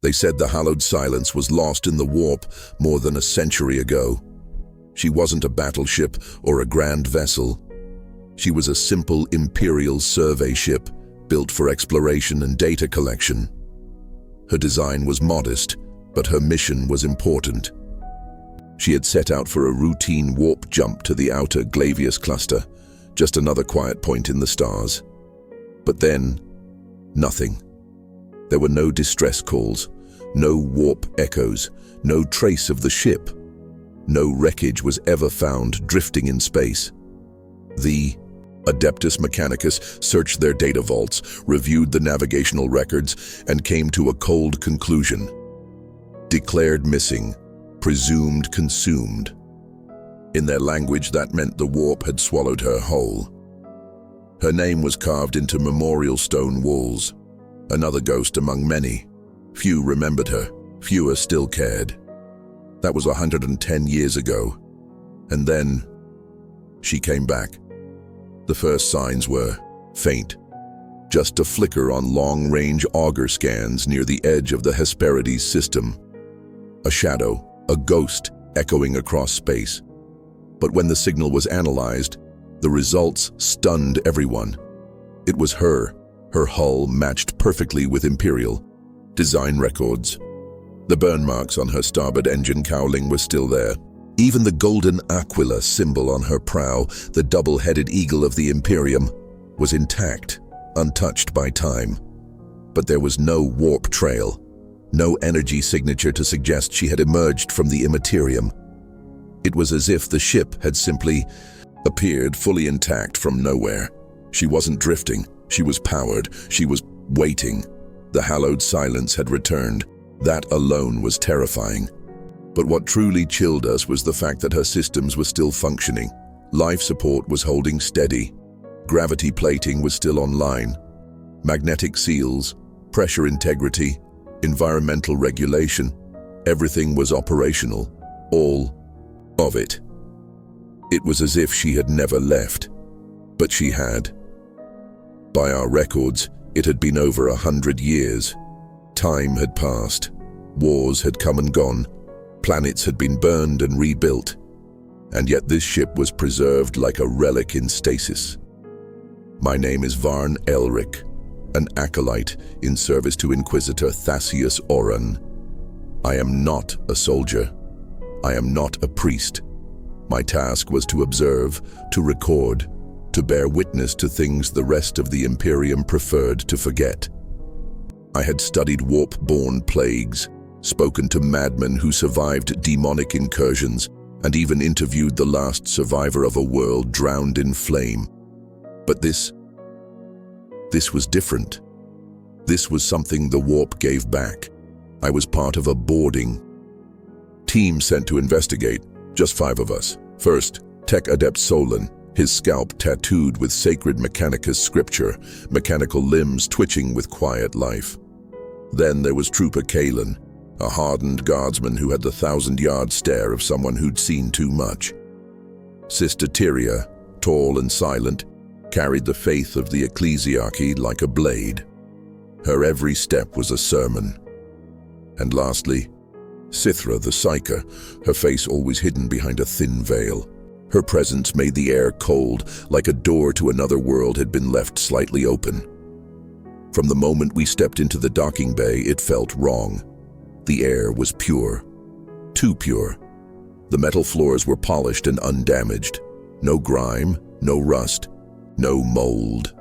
They said the Hallowed Silence was lost in the warp more than a century ago. She wasn't a battleship or a grand vessel. She was a simple Imperial survey ship built for exploration and data collection. Her design was modest, but her mission was important. She had set out for a routine warp jump to the outer Glavius cluster, just another quiet point in the stars. But then, nothing. There were no distress calls, no warp echoes, no trace of the ship. No wreckage was ever found drifting in space. The Adeptus Mechanicus searched their data vaults, reviewed the navigational records, and came to a cold conclusion. Declared missing, presumed consumed. In their language, that meant the warp had swallowed her whole. Her name was carved into memorial stone walls. Another ghost among many. Few remembered her, fewer still cared. That was 110 years ago. And then, she came back. The first signs were faint, just a flicker on long-range auger scans near the edge of the Hesperides system. A shadow, a ghost, echoing across space. But when the signal was analyzed, the results stunned everyone. It was her. Her hull matched perfectly with Imperial design records. The burn marks on her starboard engine cowling were still there. Even the golden aquila symbol on her prow, the double-headed eagle of the Imperium, was intact, untouched by time. But there was no warp trail, no energy signature to suggest she had emerged from the immaterium. It was as if the ship had simply appeared fully intact from nowhere. She wasn't drifting, she was powered, she was waiting. The Hallowed Silence had returned. That alone was terrifying. But what truly chilled us was the fact that her systems were still functioning. Life support was holding steady. Gravity plating was still online. Magnetic seals, pressure integrity, environmental regulation, everything was operational. All of it. It was as if she had never left. But she had. By our records, it had been over 100 years. Time had passed. Wars had come and gone. Planets had been burned and rebuilt. And yet this ship was preserved like a relic in stasis. My name is Varn Elric, an acolyte in service to Inquisitor Thasius Oran. I am not a soldier. I am not a priest. My task was to observe, to record, to bear witness to things the rest of the Imperium preferred to forget. I had studied warp-born plagues, spoken to madmen who survived demonic incursions, and even interviewed the last survivor of a world drowned in flame. But this was different. This was something the warp gave back. I was part of a boarding team sent to investigate, just 5 of us. First, Tech Adept Solon, his scalp tattooed with sacred Mechanicus scripture, mechanical limbs twitching with quiet life. Then there was Trooper Kalen, a hardened guardsman who had the 1,000-yard stare of someone who'd seen too much. Sister Tyria, tall and silent, carried the faith of the ecclesiarchy like a blade. Her every step was a sermon. And lastly, Sithra the Psyker, her face always hidden behind a thin veil. Her presence made the air cold, like a door to another world had been left slightly open. From the moment we stepped into the docking bay, it felt wrong. The air was pure. Too pure. The metal floors were polished and undamaged. No grime, no rust, no mold.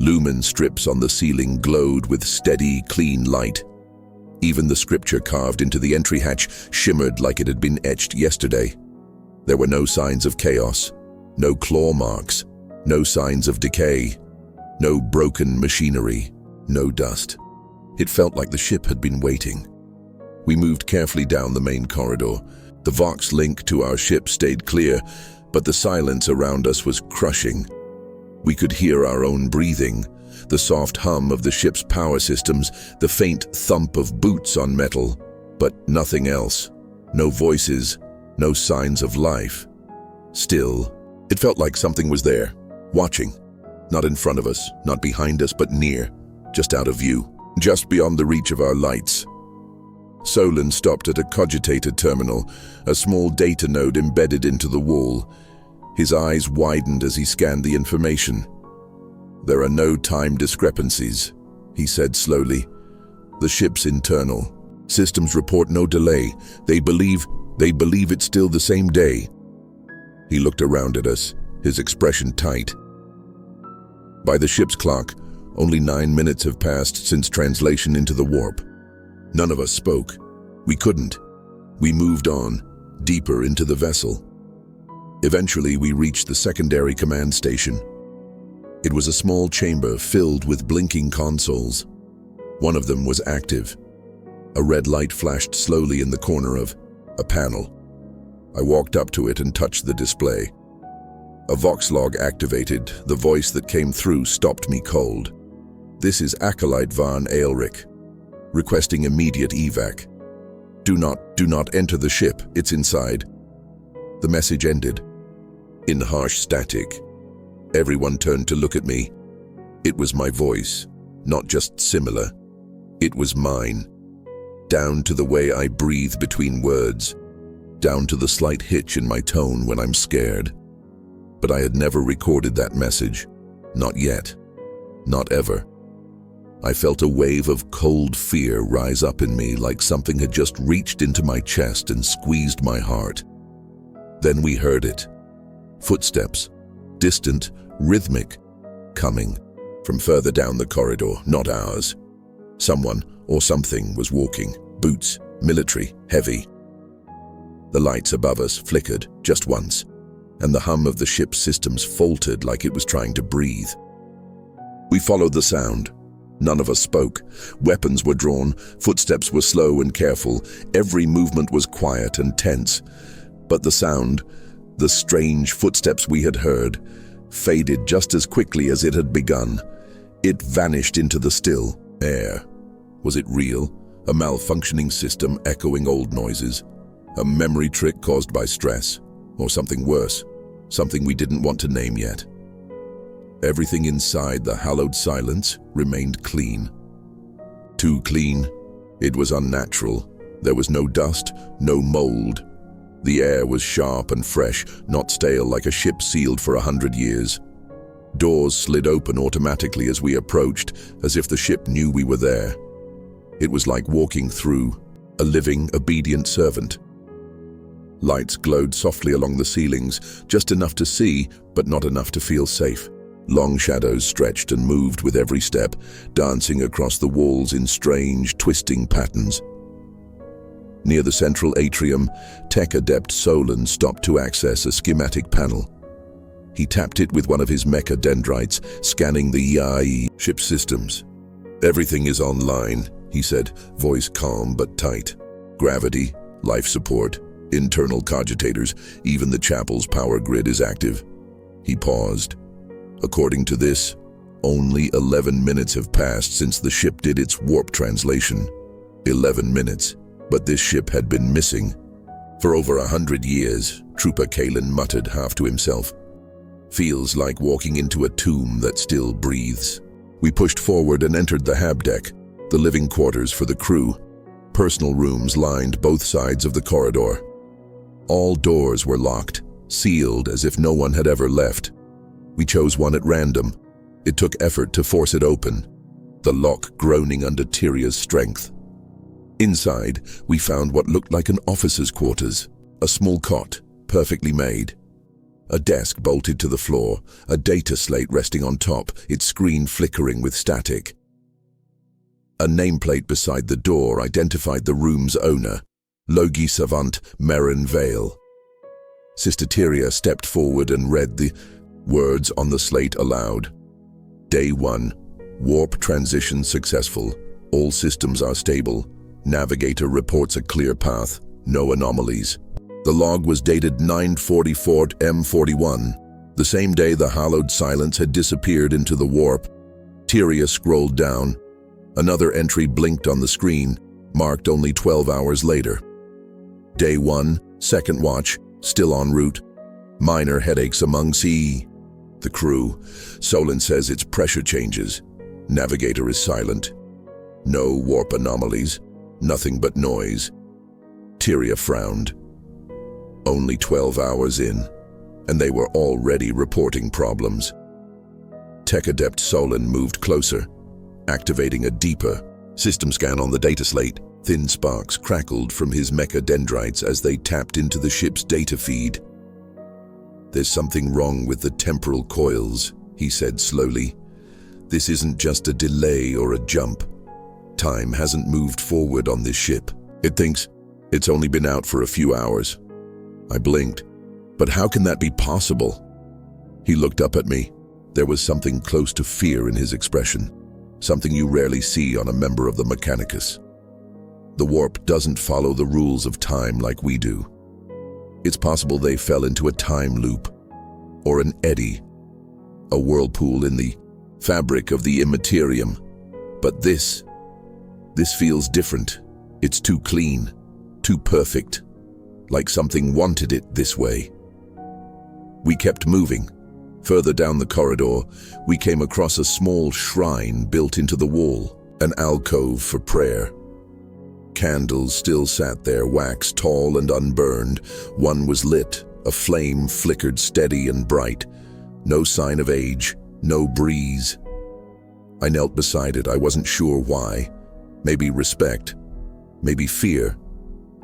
Lumen strips on the ceiling glowed with steady, clean light. Even the scripture carved into the entry hatch shimmered like it had been etched yesterday. There were no signs of chaos, no claw marks, no signs of decay, no broken machinery, no dust. It felt like the ship had been waiting. We moved carefully down the main corridor. The Vox link to our ship stayed clear, but the silence around us was crushing. We could hear our own breathing, the soft hum of the ship's power systems, the faint thump of boots on metal, but nothing else. No voices, no signs of life. Still, it felt like something was there, watching. Not in front of us, not behind us, but near, just out of view. just beyond the reach of our lights. Solon stopped at a cogitator terminal, a small data node embedded into the wall. His eyes widened as he scanned the information. "There are no time discrepancies," he said slowly. "The ship's internal. Systems report no delay. They believe it's still the same day." He looked around at us, his expression tight. By the ship's clock, only 9 minutes have passed since translation into the warp. None of us spoke. We couldn't. We moved on, deeper into the vessel. Eventually, we reached the secondary command station. It was a small chamber filled with blinking consoles. One of them was active. A red light flashed slowly in the corner of a panel. I walked up to it and touched the display. A vox log activated. The voice that came through stopped me cold. "This is Acolyte Van Aelric, requesting immediate evac. Do not enter the ship, it's inside." The message ended. In harsh static, everyone turned to look at me. It was my voice, not just similar. It was mine. Down to the way I breathe between words, down to the slight hitch in my tone when I'm scared. But I had never recorded that message. Not yet. Not ever. I felt a wave of cold fear rise up in me, like something had just reached into my chest and squeezed my heart. Then we heard it. Footsteps, distant, rhythmic, coming from further down the corridor, not ours. Someone or something was walking, boots, military, heavy. The lights above us flickered just once, and the hum of the ship's systems faltered like it was trying to breathe. We followed the sound. None of us spoke. Weapons were drawn, footsteps were slow and careful, every movement was quiet and tense. But the sound, the strange footsteps we had heard, faded just as quickly as it had begun. It vanished into the still air. Was it real? A malfunctioning system echoing old noises? A memory trick caused by stress? Or something worse? Something we didn't want to name yet? Everything inside the Hallowed Silence remained clean. Too clean. It was unnatural. There was no dust, no mold. The air was sharp and fresh, not stale like a ship sealed for 100 years. Doors slid open automatically as we approached, as if the ship knew we were there. It was like walking through a living, obedient servant. Lights glowed softly along the ceilings, just enough to see, but not enough to feel safe. Long shadows stretched and moved with every step, dancing across the walls in strange, twisting patterns. Near the central atrium, tech adept Solon stopped to access a schematic panel. He tapped it with one of his mecha dendrites, scanning the YAI ship systems. "Everything is online," he said, voice calm but tight. "Gravity, life support, internal cogitators, even the chapel's power grid is active." He paused. "According to this, only 11 minutes have passed since the ship did its warp translation. 11 minutes, but this ship had been missing. For over 100 years," Trooper Kalen muttered half to himself. "Feels like walking into a tomb that still breathes." We pushed forward and entered the hab deck, the living quarters for the crew. Personal rooms lined both sides of the corridor. All doors were locked, sealed as if no one had ever left. We chose one at random. It took effort to force it open, the lock groaning under Tyria's strength. Inside, we found what looked like an officer's quarters, a small cot, perfectly made. A desk bolted to the floor, a data slate resting on top, its screen flickering with static. A nameplate beside the door identified the room's owner, Logi Savant Merrin Vale. Sister Tyria stepped forward and read the words on the slate aloud. "Day 1. Warp transition successful. All systems are stable. Navigator reports a clear path. No anomalies." The log was dated 9/44 M41, the same day the Hallowed Silence had disappeared into the warp. Tyria scrolled down. Another entry blinked on the screen, marked only 12 hours later. Day 1, second watch, still en route. Minor headaches among the crew. Solon says it's pressure changes. Navigator is silent. No warp anomalies, nothing but noise. Tyria frowned. Only 12 hours in, and they were already reporting problems. Tech Adept Solon moved closer, activating a deeper system scan on the data slate. Thin sparks crackled from his mecha dendrites as they tapped into the ship's data feed. "There's something wrong with the temporal coils," he said slowly. "This isn't just a delay or a jump. Time hasn't moved forward on this ship. It thinks it's only been out for a few hours." I blinked. "But how can that be possible?" He looked up at me. There was something close to fear in his expression, something you rarely see on a member of the Mechanicus. "The warp doesn't follow the rules of time like we do. It's possible they fell into a time loop, or an eddy, a whirlpool in the fabric of the immaterium. But this feels different. It's too clean, too perfect, like something wanted it this way." We kept moving. Further down the corridor, we came across a small shrine built into the wall, an alcove for prayer. Candles still sat there, wax tall and unburned. One was lit, a flame flickered steady and bright. No sign of age, no breeze. I knelt beside it. I wasn't sure why. Maybe respect, maybe fear.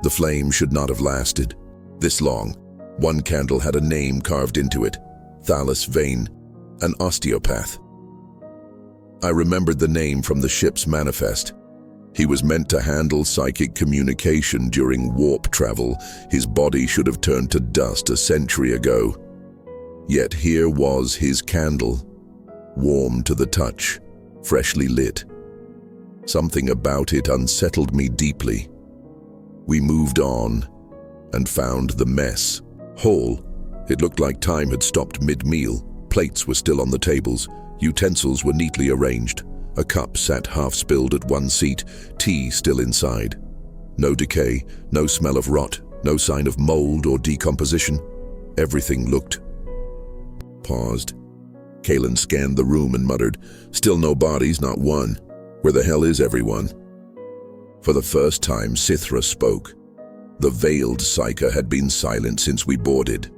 The flame should not have lasted this long. One candle had a name carved into it, Thallus Vane, an osteopath. I remembered the name from the ship's manifest. He was meant to handle psychic communication during warp travel. His body should have turned to dust a century ago. Yet here was his candle, warm to the touch, freshly lit. Something about it unsettled me deeply. We moved on and found the mess. Whole, it looked like time had stopped mid-meal. Plates were still on the tables. Utensils were neatly arranged. A cup sat half-spilled at one seat, tea still inside. No decay, no smell of rot, no sign of mold or decomposition. Everything looked. Paused. Kalen scanned the room and muttered, "Still no bodies, not one. Where the hell is everyone?" For the first time, Sithra spoke. The veiled Psyker had been silent since we boarded.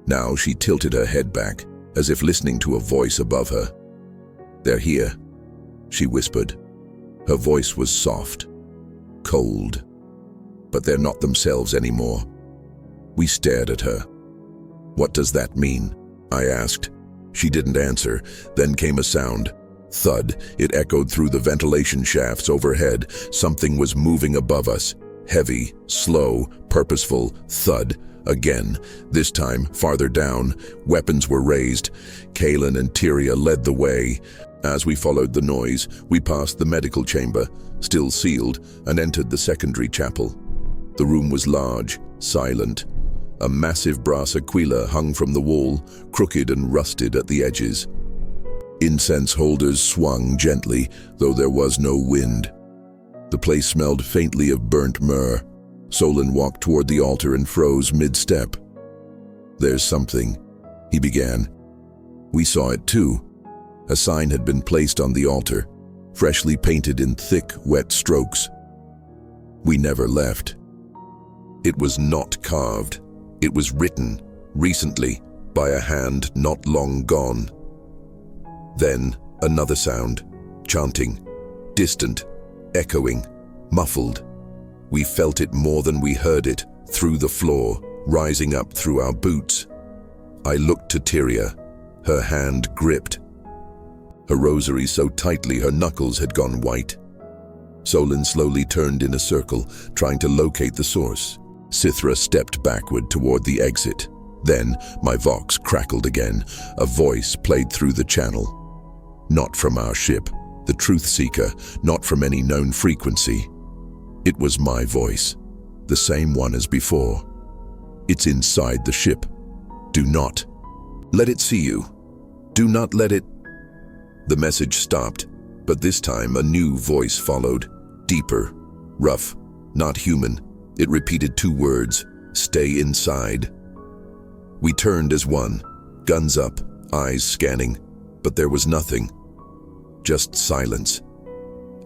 Now she tilted her head back, as if listening to a voice above her. "They're here," she whispered. Her voice was soft, cold, but they're not themselves anymore. We stared at her. "What does that mean?" I asked. She didn't answer. Then came a sound. Thud. It echoed through the ventilation shafts overhead. Something was moving above us. Heavy, slow, purposeful. Thud. Again. This time, farther down. Weapons were raised. Kalen and Tyria led the way. As we followed the noise, we passed the medical chamber, still sealed, and entered the secondary chapel. The room was large, silent. A massive brass aquila hung from the wall, crooked and rusted at the edges. Incense holders swung gently, though there was no wind. The place smelled faintly of burnt myrrh. Solon walked toward the altar and froze mid-step. "There's something," he began. We saw it too. A sign had been placed on the altar, freshly painted in thick, wet strokes. We never left. It was not carved. It was written, recently, by a hand not long gone. Then, another sound, chanting, distant, echoing, muffled. We felt it more than we heard it, through the floor, rising up through our boots. I looked to Tyria, her hand gripped. Her rosary so tightly her knuckles had gone white. Solon slowly turned in a circle, trying to locate the source. Sithra stepped backward toward the exit. Then, my vox crackled again. A voice played through the channel. Not from our ship, the Truth Seeker, not from any known frequency. It was my voice, the same one as before. "It's inside the ship. Do not let it see you. Do not let it..." The message stopped, but this time a new voice followed, deeper, rough, not human. It repeated two words, "Stay inside." We turned as one, guns up, eyes scanning, but there was nothing. Just silence.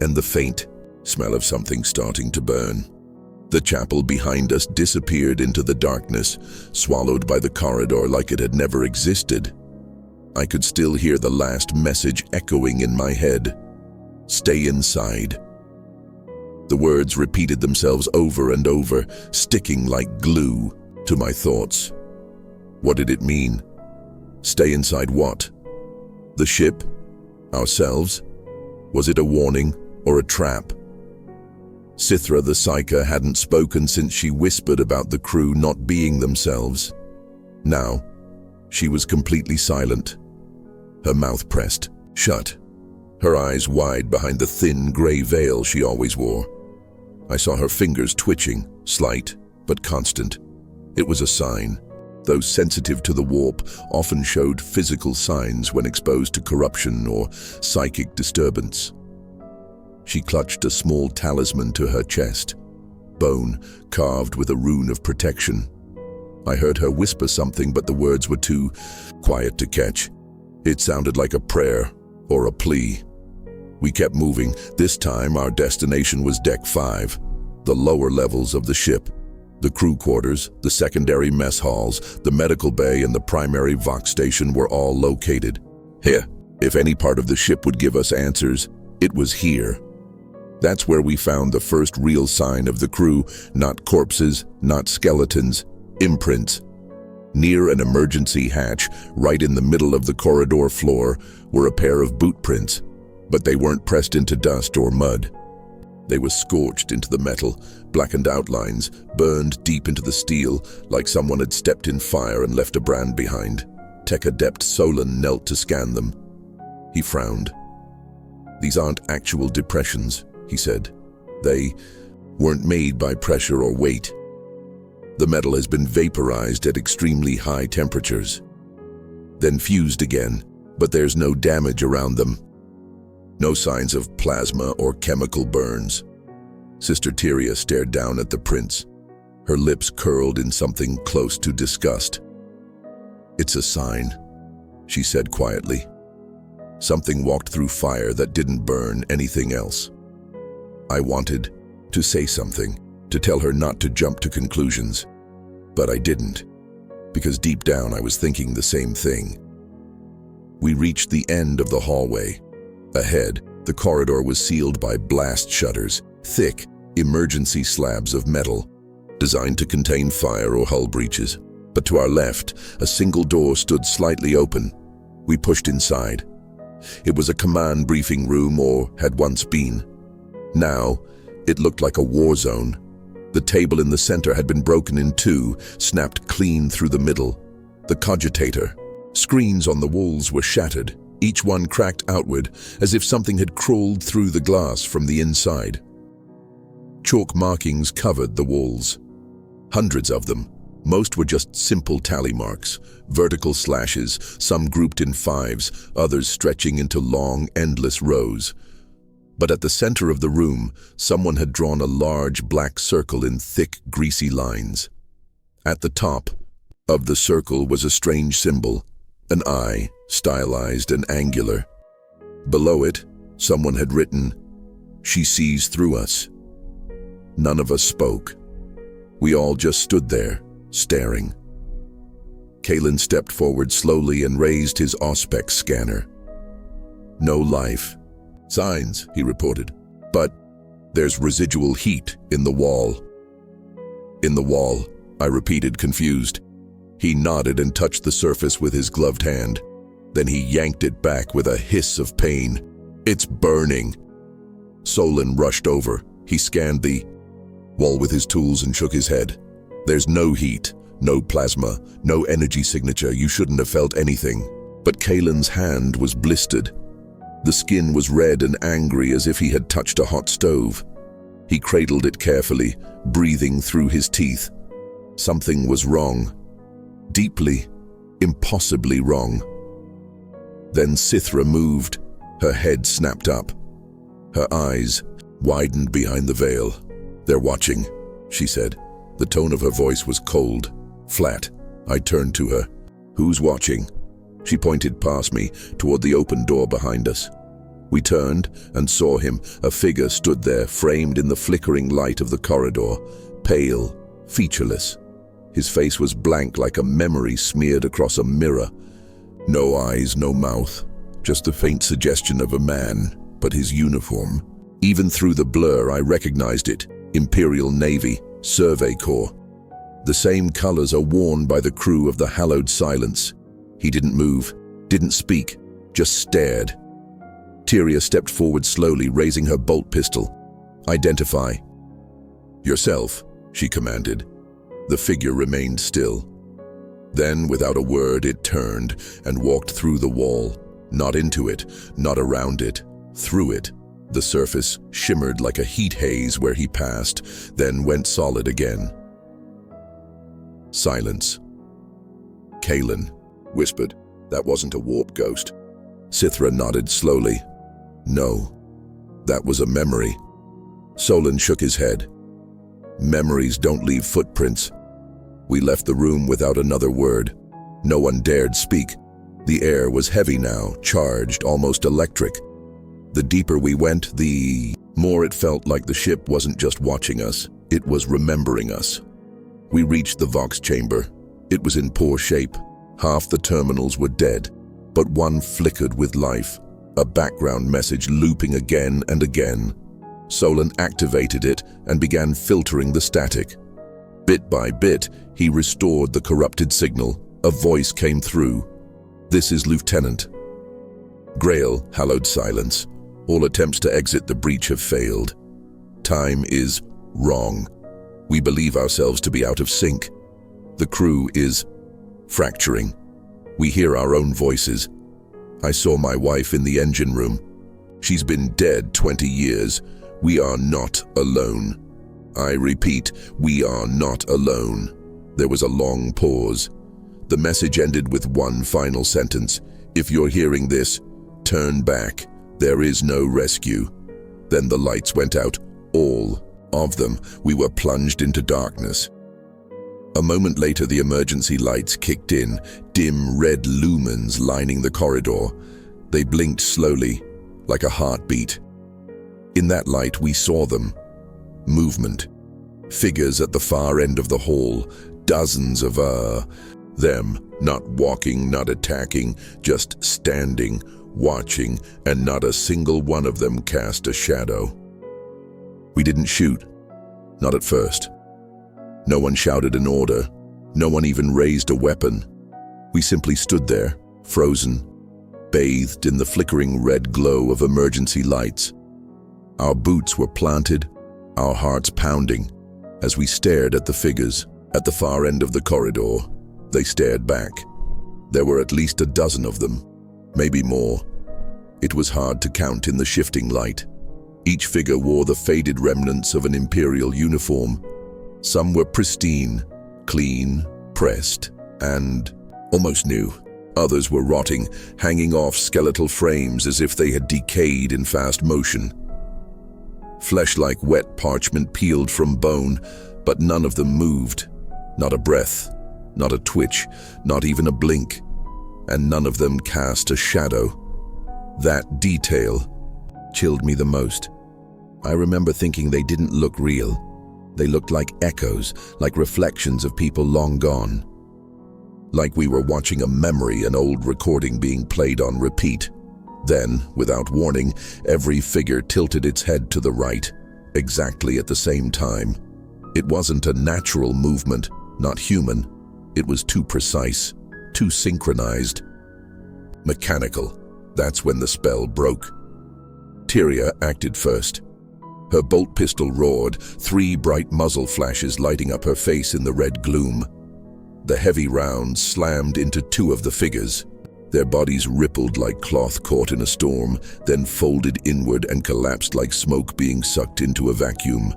and the faint smell of something starting to burn. The chapel behind us disappeared into the darkness, swallowed by the corridor like it had never existed. I could still hear the last message echoing in my head. "Stay inside." The words repeated themselves over and over, sticking like glue to my thoughts. What did it mean? Stay inside what? The ship? Ourselves? Was it a warning or a trap? Sithra the Psyker hadn't spoken since she whispered about the crew not being themselves. Now, she was completely silent, her mouth pressed shut, her eyes wide behind the thin gray veil she always wore. I saw her fingers twitching, slight but constant. It was a sign. Those sensitive to the warp often showed physical signs when exposed to corruption or psychic disturbance. She clutched a small talisman to her chest, bone carved with a rune of protection. I heard her whisper something, but the words were too quiet to catch. It sounded like a prayer or a plea. We kept moving. This time our destination was Deck 5, the lower levels of the ship. The crew quarters, the secondary mess halls, the medical bay, and the primary Vox station were all located here. If any part of the ship would give us answers, it was here. That's where we found the first real sign of the crew, not corpses, not skeletons, imprints. Near an emergency hatch, right in the middle of the corridor floor, were a pair of boot prints, but they weren't pressed into dust or mud. They were scorched into the metal, blackened outlines, burned deep into the steel, like someone had stepped in fire and left a brand behind. Tech-adept Solon knelt to scan them. He frowned. "These aren't actual depressions," he said. "They weren't made by pressure or weight. The metal has been vaporized at extremely high temperatures, then fused again, but there's no damage around them. No signs of plasma or chemical burns." Sister Tyria stared down at the prints, her lips curled in something close to disgust. "It's a sign," she said quietly. "Something walked through fire that didn't burn anything else." I wanted to say something, to tell her not to jump to conclusions, but I didn't, because deep down I was thinking the same thing. We reached the end of the hallway. Ahead, the corridor was sealed by blast shutters, thick, emergency slabs of metal, designed to contain fire or hull breaches. But to our left, a single door stood slightly open. We pushed inside. It was a command briefing room, or had once been. Now, it looked like a war zone. The table in the center had been broken in two, snapped clean through the middle. The cogitator. Screens on the walls were shattered, each one cracked outward, as if something had crawled through the glass from the inside. Chalk markings covered the walls. Hundreds of them. Most were just simple tally marks, vertical slashes, some grouped in fives, others stretching into long, endless rows. But at the center of the room, someone had drawn a large black circle in thick, greasy lines. At the top of the circle was a strange symbol, an eye, stylized and angular. Below it, someone had written, "She sees through us." None of us spoke. We all just stood there, staring. Kalen stepped forward slowly and raised his Auspex scanner. "No life. Signs," he reported. "But there's residual heat in the wall." "In the wall," I repeated, confused. He nodded and touched the surface with his gloved hand. Then he yanked it back with a hiss of pain. "It's burning." Solon rushed over. He scanned the wall with his tools and shook his head. "There's no heat, no plasma, no energy signature. You shouldn't have felt anything." But Kalen's hand was blistered. The skin was red and angry, as if he had touched a hot stove. He cradled it carefully, breathing through his teeth. Something was wrong. Deeply, impossibly wrong. Then Sithra moved. Her head snapped up. Her eyes widened behind the veil. "They're watching," she said. The tone of her voice was cold, flat. I turned to her. "Who's watching?" She pointed past me, toward the open door behind us. We turned and saw him. A figure stood there, framed in the flickering light of the corridor, pale, featureless. His face was blank, like a memory smeared across a mirror. No eyes, no mouth, just the faint suggestion of a man, but his uniform. Even through the blur, I recognized it. Imperial Navy, Survey Corps. The same colors are worn by the crew of the Hallowed Silence. He didn't move, didn't speak, just stared. Tyria stepped forward slowly, raising her bolt pistol. "Identify." "Yourself," she commanded. The figure remained still. Then, without a word, it turned and walked through the wall. Not into it, not around it, through it. The surface shimmered like a heat haze where he passed, then went solid again. Silence. Kaelin whispered, "That wasn't a warp ghost." Sithra nodded slowly. "No, that was a memory." Solon shook his head. "Memories don't leave footprints." We left the room without another word. No one dared speak. The air was heavy now, charged, almost electric. The deeper we went, the more it felt like the ship wasn't just watching us, it was remembering us. We reached the Vox chamber. It was in poor shape. Half the terminals were dead, but one flickered with life, a background message looping again and again. Solon activated it and began filtering the static. Bit by bit, he restored the corrupted signal. A voice came through. "This is Lieutenant. Grail, Hallowed Silence. All attempts to exit the breach have failed. Time is wrong. We believe ourselves to be out of sync. The crew is fracturing. We hear our own voices. I saw my wife in the engine room. She's been dead 20 years. We are not alone. I repeat, we are not alone." There was a long pause. The message ended with one final sentence. "If you're hearing this, turn back. There is no rescue." Then the lights went out, all of them. We were plunged into darkness. A moment later, the emergency lights kicked in, dim red lumens lining the corridor. They blinked slowly, like a heartbeat. In that light, we saw them. Movement. Figures at the far end of the hall. Dozens of them, not walking, not attacking, just standing, watching, and not a single one of them cast a shadow. We didn't shoot. Not at first. No one shouted an order. No one even raised a weapon. We simply stood there, frozen, bathed in the flickering red glow of emergency lights. Our boots were planted, our hearts pounding, as we stared at the figures. At the far end of the corridor, they stared back. There were at least a dozen of them, maybe more. It was hard to count in the shifting light. Each figure wore the faded remnants of an Imperial uniform. Some were pristine, clean, pressed, and almost new. Others were rotting, hanging off skeletal frames as if they had decayed in fast motion. Flesh like wet parchment peeled from bone, but none of them moved. Not a breath, not a twitch, not even a blink. And none of them cast a shadow. That detail chilled me the most. I remember thinking they didn't look real. They looked like echoes, like reflections of people long gone. Like we were watching a memory, an old recording being played on repeat. Then, without warning, every figure tilted its head to the right, exactly at the same time. It wasn't a natural movement, not human. It was too precise, too synchronized. Mechanical. That's when the spell broke. Tyria acted first. Her bolt pistol roared, 3 bright muzzle flashes lighting up her face in the red gloom. The heavy rounds slammed into 2 of the figures. Their bodies rippled like cloth caught in a storm, then folded inward and collapsed like smoke being sucked into a vacuum.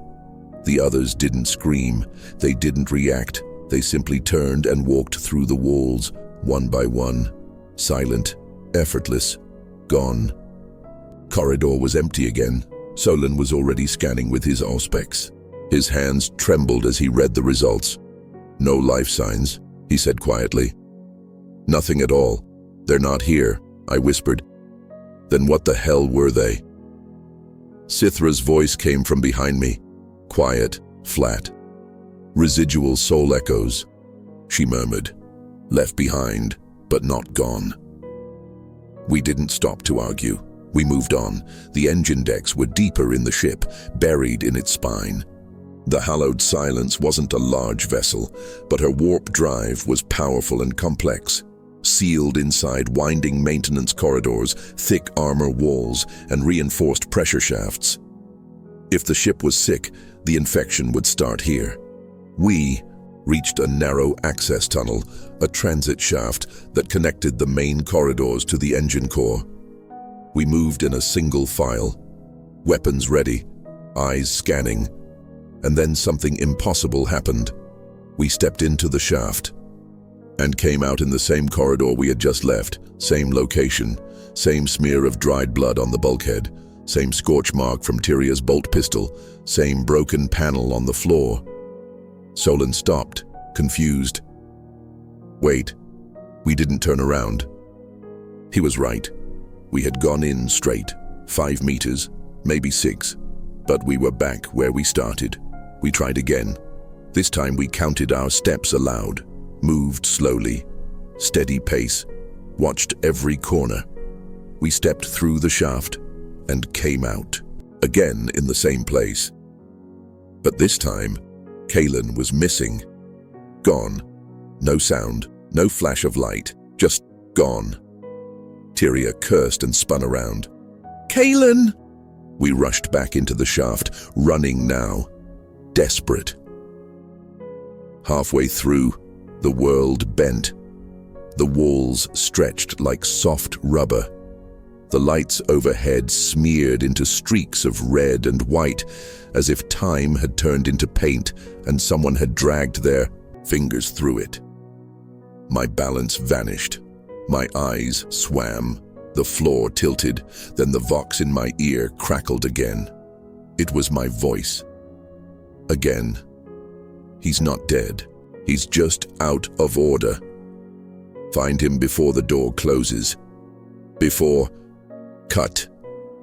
The others didn't scream. They didn't react. They simply turned and walked through the walls, one by one. Silent, effortless, gone. Corridor was empty again. Solon was already scanning with his auspex. His hands trembled as he read the results. "No life signs," he said quietly. "Nothing at all. They're not here," I whispered. Then what the hell were they? Sithra's voice came from behind me, quiet, flat. Residual soul echoes, she murmured. Left behind, but not gone. We didn't stop to argue. We moved on. The engine decks were deeper in the ship, buried in its spine. The Hallowed Silence wasn't a large vessel, but her warp drive was powerful and complex, sealed inside winding maintenance corridors, thick armor walls, and reinforced pressure shafts. If the ship was sick, the infection would start here. We reached a narrow access tunnel, a transit shaft that connected the main corridors to the engine core. We moved in a single file, weapons ready, eyes scanning, and then something impossible happened. We stepped into the shaft and came out in the same corridor we had just left, same location, same smear of dried blood on the bulkhead, same scorch mark from Tyria's bolt pistol, same broken panel on the floor. Solon stopped, confused. Wait, we didn't turn around. He was right. We had gone in straight, 5 meters, maybe 6, but we were back where we started. We tried again. This time we counted our steps aloud, moved slowly, steady pace, watched every corner. We stepped through the shaft and came out, again in the same place. But this time, Kalen was missing. Gone. No sound, no flash of light, just gone. Tyria cursed and spun around. Kalen! We rushed back into the shaft, running now, desperate. Halfway through, the world bent. The walls stretched like soft rubber. The lights overhead smeared into streaks of red and white, as if time had turned into paint and someone had dragged their fingers through it. My balance vanished. My eyes swam. The floor tilted. Then the vox in my ear crackled again. It was my voice. Again. He's not dead. He's just out of order. Find him before the door closes. Before... Cut.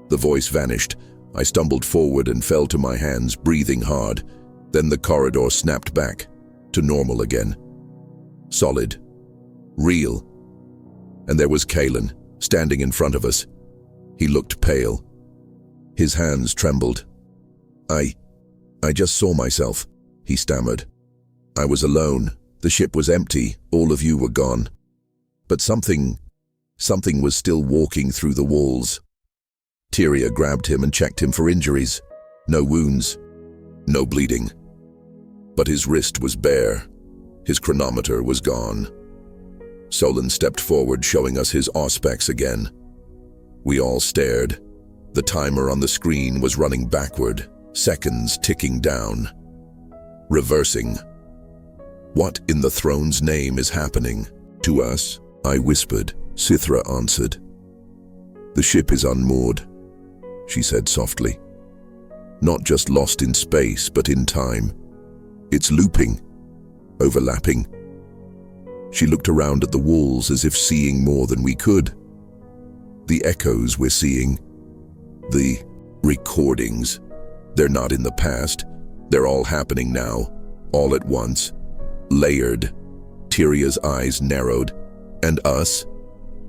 The voice vanished. I stumbled forward and fell to my hands, breathing hard. Then the corridor snapped back to normal again. Solid. Real. And there was Kalen, standing in front of us. He looked pale. His hands trembled. I just saw myself, he stammered. I was alone. The ship was empty. All of you were gone. But something was still walking through the walls. Tyria grabbed him and checked him for injuries. No wounds. No bleeding. But his wrist was bare. His chronometer was gone. Solon stepped forward, showing us his auspex again. We all stared. The timer on the screen was running backward, seconds ticking down. Reversing. What in the throne's name is happening? To us, I whispered. Sithra answered. The ship is unmoored, she said softly. Not just lost in space, but in time. It's looping, overlapping. She looked around at the walls as if seeing more than we could. The echoes we're seeing, the recordings, they're not in the past. They're all happening now, all at once, layered. Tyria's eyes narrowed. And us?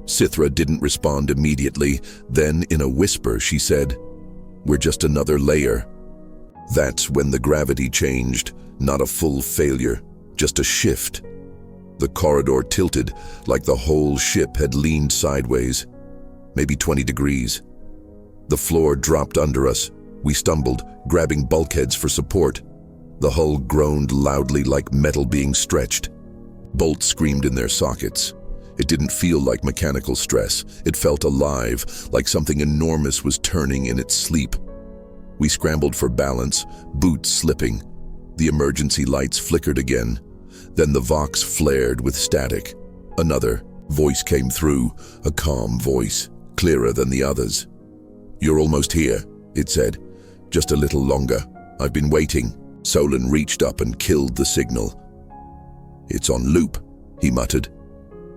Sithra didn't respond immediately. Then, in a whisper, she said, "We're just another layer." That's when the gravity changed, not a full failure, just a shift. The corridor tilted like the whole ship had leaned sideways, maybe 20 degrees. The floor dropped under us. We stumbled, grabbing bulkheads for support. The hull groaned loudly like metal being stretched. Bolts screamed in their sockets. It didn't feel like mechanical stress. It felt alive, like something enormous was turning in its sleep. We scrambled for balance, boots slipping. The emergency lights flickered again. Then the vox flared with static. Another voice came through, a calm voice, clearer than the others. "You're almost here," it said. "Just a little longer. I've been waiting." Solon reached up and killed the signal. "It's on loop," he muttered.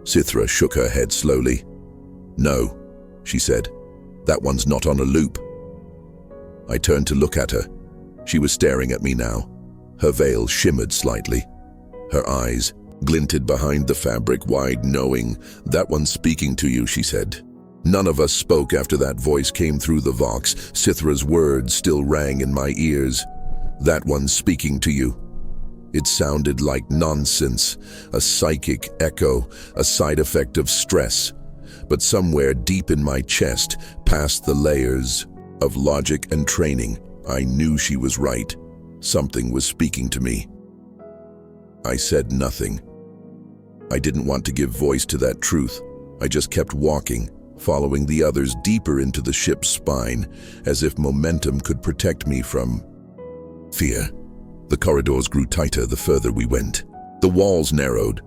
Sithra shook her head slowly. "No," she said. That one's not on a loop. I turned to look at her. She was staring at me now. Her veil shimmered slightly. Her eyes glinted behind the fabric, wide, knowing. That one's speaking to you, she said. None of us spoke after that voice came through the vox. Sithra's words still rang in my ears. That one's speaking to you. It sounded like nonsense, a psychic echo, a side effect of stress. But somewhere deep in my chest, past the layers of logic and training, I knew she was right. Something was speaking to me. I said nothing. I didn't want to give voice to that truth. I just kept walking, following the others deeper into the ship's spine, as if momentum could protect me from fear. The corridors grew tighter the further we went. The walls narrowed.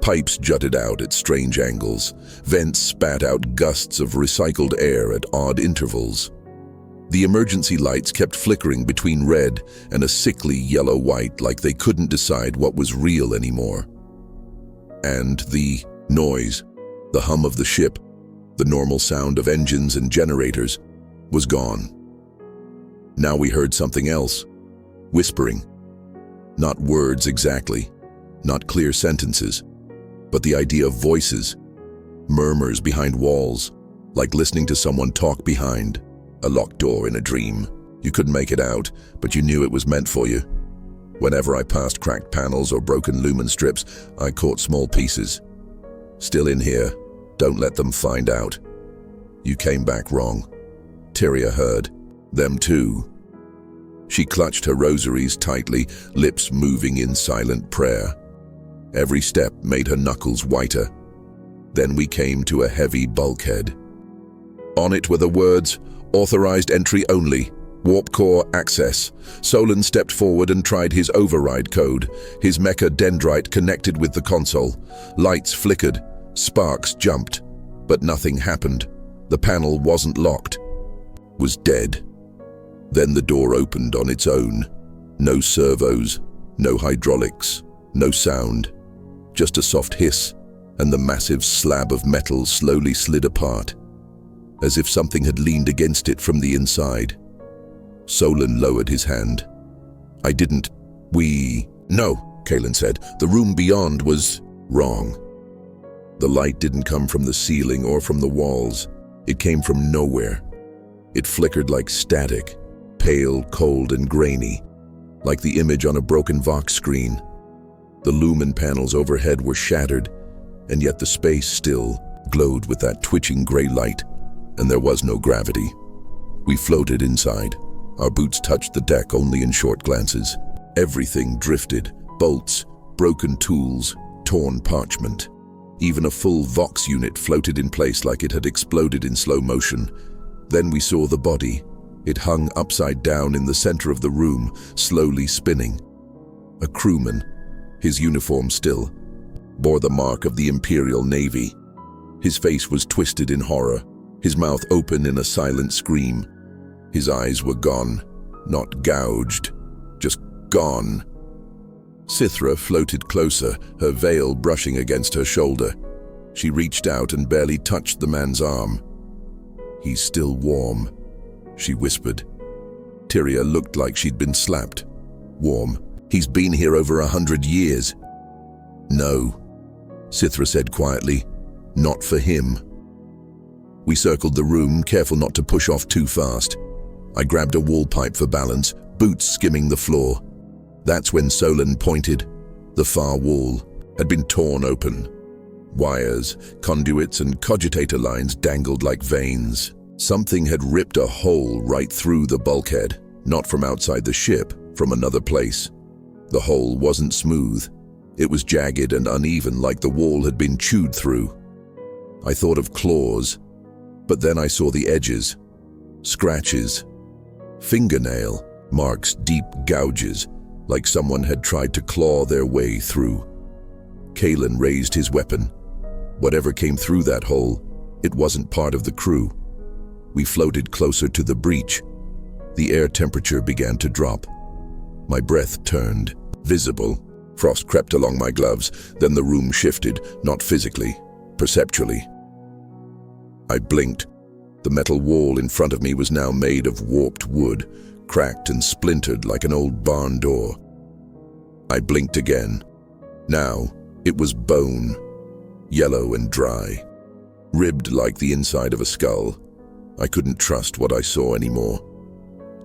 Pipes jutted out at strange angles. Vents spat out gusts of recycled air at odd intervals. The emergency lights kept flickering between red and a sickly yellow-white, like they couldn't decide what was real anymore. And the noise, the hum of the ship, the normal sound of engines and generators, was gone. Now we heard something else. Whispering. Not words exactly, not clear sentences, but the idea of voices, murmurs behind walls, like listening to someone talk behind a locked door in a dream. You couldn't make it out, but you knew it was meant for you. Whenever I passed cracked panels or broken lumen strips, I caught small pieces. Still in here, don't let them find out. You came back wrong. Tyria heard. Them too. She clutched her rosaries tightly, lips moving in silent prayer. Every step made her knuckles whiter. Then we came to a heavy bulkhead. On it were the words, "Authorized entry only. Warp core access." Solon stepped forward and tried his override code. His mecha dendrite connected with the console. Lights flickered, sparks jumped, but nothing happened. The panel wasn't locked. Was dead. Then the door opened on its own. No servos, no hydraulics, no sound. Just a soft hiss, and the massive slab of metal slowly slid apart, as if something had leaned against it from the inside. Solon lowered his hand. No, Kalen said. The room beyond was wrong. The light didn't come from the ceiling or from the walls. It came from nowhere. It flickered like static, pale, cold, and grainy, like the image on a broken Vox screen. The lumen panels overhead were shattered, and yet the space still glowed with that twitching gray light, and there was no gravity. We floated inside. Our boots touched the deck only in short glances. Everything drifted, bolts, broken tools, torn parchment. Even a full Vox unit floated in place like it had exploded in slow motion. Then we saw the body. It hung upside down in the center of the room, slowly spinning. A crewman, his uniform still, bore the mark of the Imperial Navy. His face was twisted in horror, his mouth open in a silent scream. His eyes were gone, not gouged, just gone. Sithra floated closer, her veil brushing against her shoulder. She reached out and barely touched the man's arm. "He's still warm," she whispered. Tyria looked like she'd been slapped. "Warm? He's been here over 100 years." "No," Sithra said quietly. "Not for him." We circled the room, careful not to push off too fast. I grabbed a wall pipe for balance, boots skimming the floor. That's when Solon pointed. The far wall had been torn open. Wires, conduits, and cogitator lines dangled like veins. Something had ripped a hole right through the bulkhead, not from outside the ship, from another place. The hole wasn't smooth. It was jagged and uneven, like the wall had been chewed through. I thought of claws, but then I saw the edges. Scratches. Fingernail marks, deep gouges, like someone had tried to claw their way through. Kalen raised his weapon. Whatever came through that hole, it wasn't part of the crew. We floated closer to the breach. The air temperature began to drop. My breath turned visible. Frost crept along my gloves, then the room shifted, not physically, perceptually. I blinked. The metal wall in front of me was now made of warped wood, cracked and splintered like an old barn door. I blinked again. Now, it was bone, yellow and dry, ribbed like the inside of a skull. I couldn't trust what I saw anymore.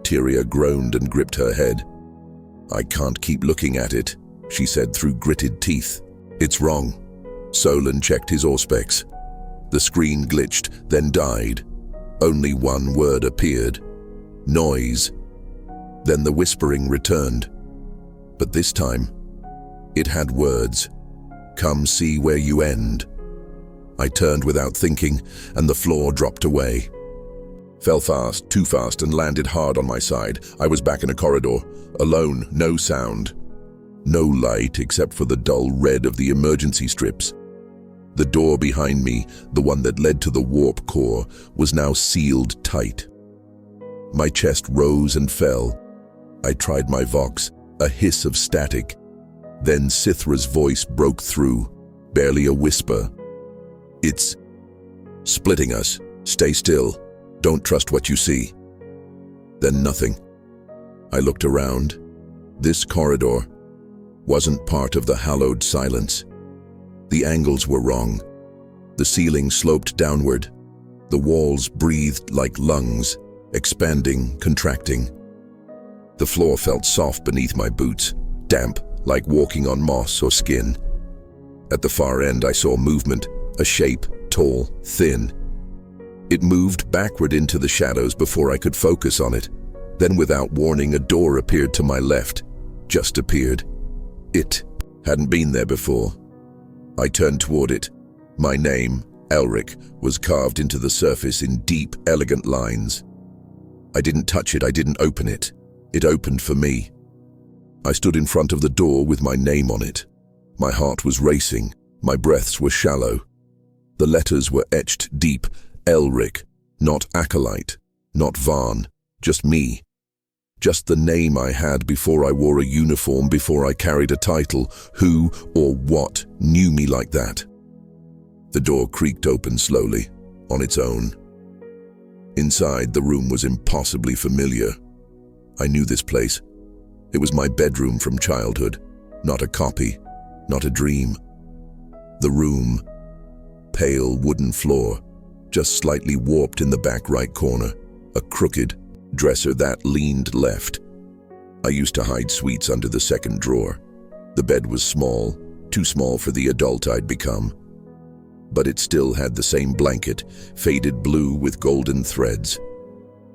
Tyria groaned and gripped her head. "I can't keep looking at it," she said through gritted teeth. "It's wrong." Solon checked his auspex. The screen glitched, then died. Only one word appeared. Noise. Then the whispering returned. But this time, it had words. "Come see where you end." I turned without thinking, and the floor dropped away. Fell fast, too fast, and landed hard on my side. I was back in a corridor, alone, no sound. No light except for the dull red of the emergency strips. The door behind me, the one that led to the warp core, was now sealed tight. My chest rose and fell. I tried my vox, a hiss of static. Then Sithra's voice broke through, barely a whisper. "It's splitting us. Stay still. Don't trust what you see." Then nothing. I looked around. This corridor wasn't part of the Hallowed Silence. The angles were wrong. The ceiling sloped downward. The walls breathed like lungs, expanding, contracting. The floor felt soft beneath my boots, damp, like walking on moss or skin. At the far end, I saw movement, a shape, tall, thin. It moved backward into the shadows before I could focus on it. Then, without warning, a door appeared to my left. Just appeared. It hadn't been there before. I turned toward it. My name, Elric, was carved into the surface in deep, elegant lines. I didn't touch it, I didn't open it. It opened for me. I stood in front of the door with my name on it. My heart was racing, my breaths were shallow. The letters were etched deep, Elric, not Acolyte, not Varn, just me. Just the name I had before I wore a uniform, before I carried a title. Who or what knew me like that? The door creaked open slowly, on its own. Inside, the room was impossibly familiar. I knew this place. It was my bedroom from childhood, not a copy, not a dream. The room, pale wooden floor, just slightly warped in the back right corner, a crooked dresser that leaned left. I used to hide sweets under the second drawer. The bed was small, too small for the adult I'd become. But it still had the same blanket, faded blue with golden threads.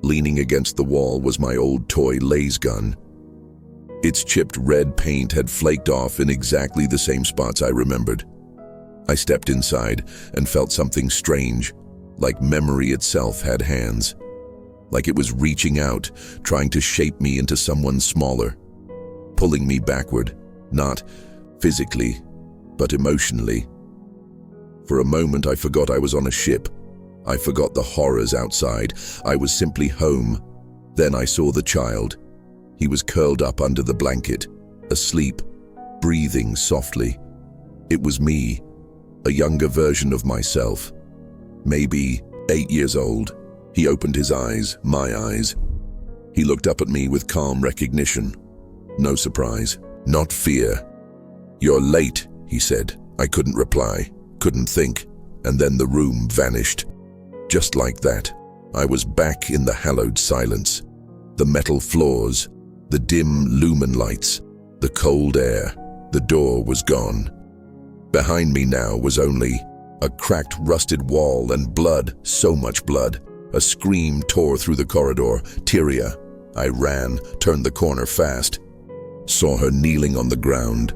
Leaning against the wall was my old toy laser gun. Its chipped red paint had flaked off in exactly the same spots I remembered. I stepped inside and felt something strange, like memory itself had hands. Like it was reaching out, trying to shape me into someone smaller, pulling me backward, not physically, but emotionally. For a moment, I forgot I was on a ship. I forgot the horrors outside. I was simply home. Then I saw the child. He was curled up under the blanket, asleep, breathing softly. It was me, a younger version of myself, maybe 8 years old. He opened his eyes, my eyes. He looked up at me with calm recognition. No surprise, not fear. "You're late," he said. I couldn't reply, couldn't think, and then the room vanished. Just like that, I was back in the Hallowed Silence. The metal floors, the dim lumen lights, the cold air. The door was gone. Behind me now was only a cracked, rusted wall and blood, so much blood. A scream tore through the corridor. "Tyria!" I ran, turned the corner fast. Saw her kneeling on the ground.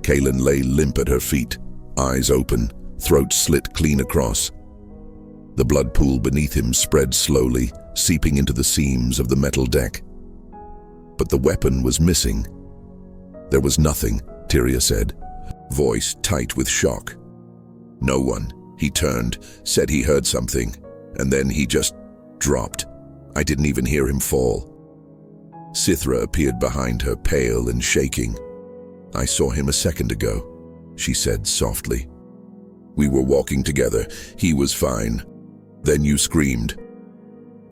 Kaelin lay limp at her feet, eyes open, throat slit clean across. The blood pool beneath him spread slowly, seeping into the seams of the metal deck. But the weapon was missing. "There was nothing," Tyria said, voice tight with shock. "No one." He turned, said he heard something, and then he just dropped. I didn't even hear him fall. Sithra appeared behind her, pale and shaking. "I saw him a second ago," she said softly. "We were walking together. He was fine. Then you screamed.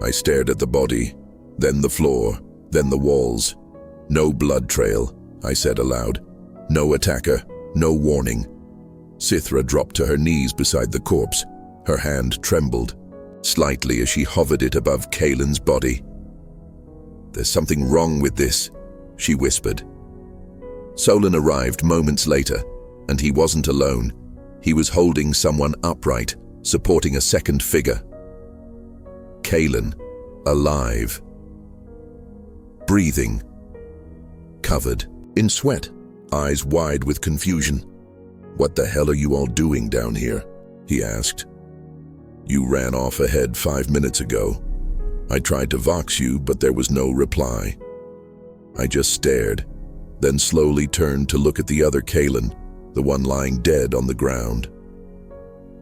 I stared at the body, then the floor, then the walls. No blood trail, I said aloud. No attacker, no warning. Sithra dropped to her knees beside the corpse. Her hand trembled slightly as she hovered it above Kaelin's body. "There's something wrong with this," she whispered. Solon arrived moments later, and he wasn't alone. He was holding someone upright, supporting a second figure. Kaelin, alive. Breathing. Covered in sweat, eyes wide with confusion. "What the hell are you all doing down here?" he asked. "You ran off ahead 5 minutes ago. I tried to vox you, but there was no reply." I just stared, then slowly turned to look at the other Kaelin, the one lying dead on the ground.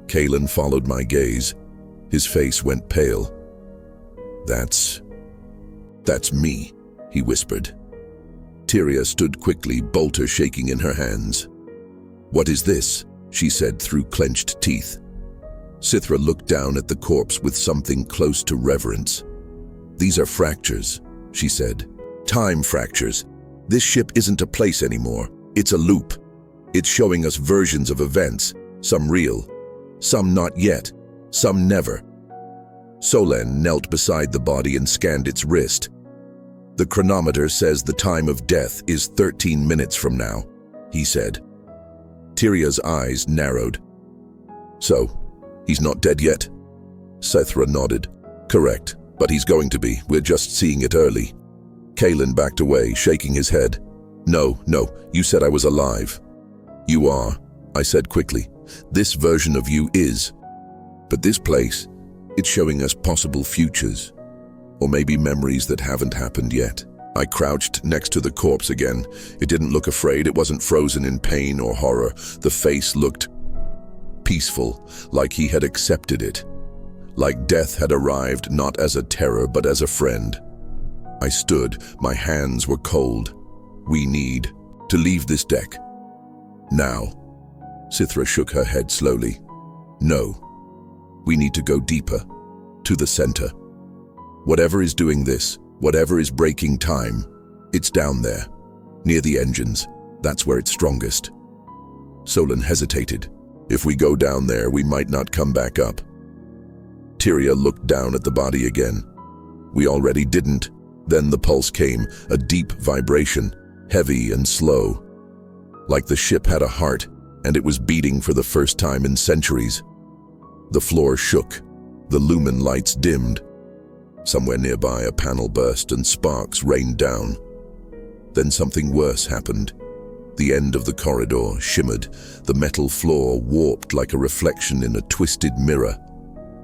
Kaelin followed my gaze. His face went pale. That's me," he whispered. Tyria stood quickly, bolter shaking in her hands. "What is this?" she said through clenched teeth. Sithra looked down at the corpse with something close to reverence. "These are fractures," she said. "Time fractures. This ship isn't a place anymore. It's a loop. It's showing us versions of events, some real, some not yet, some never." Solon knelt beside the body and scanned its wrist. "The chronometer says the time of death is 13 minutes from now," he said. Tyria's eyes narrowed. "So, he's not dead yet?" Sithra nodded. "Correct, but he's going to be. We're just seeing it early." Kaelin backed away, shaking his head. No, you said I was alive." "You are," I said quickly. "This version of you is. But this place, it's showing us possible futures. Or maybe memories that haven't happened yet." I crouched next to the corpse again. It didn't look afraid. It wasn't frozen in pain or horror. The face looked peaceful, like he had accepted it. Like death had arrived not as a terror, but as a friend. I stood. My hands were cold. "We need to leave this deck. Now." Sithra shook her head slowly. "No. We need to go deeper. To the center. Whatever is doing this, whatever is breaking time, it's down there, near the engines. That's where it's strongest." Solon hesitated. "If we go down there, we might not come back up." Tyria looked down at the body again. "We already didn't." Then the pulse came, a deep vibration, heavy and slow. Like the ship had a heart, and it was beating for the first time in centuries. The floor shook. The lumen lights dimmed. Somewhere nearby, a panel burst and sparks rained down. Then something worse happened. The end of the corridor shimmered. The metal floor warped like a reflection in a twisted mirror.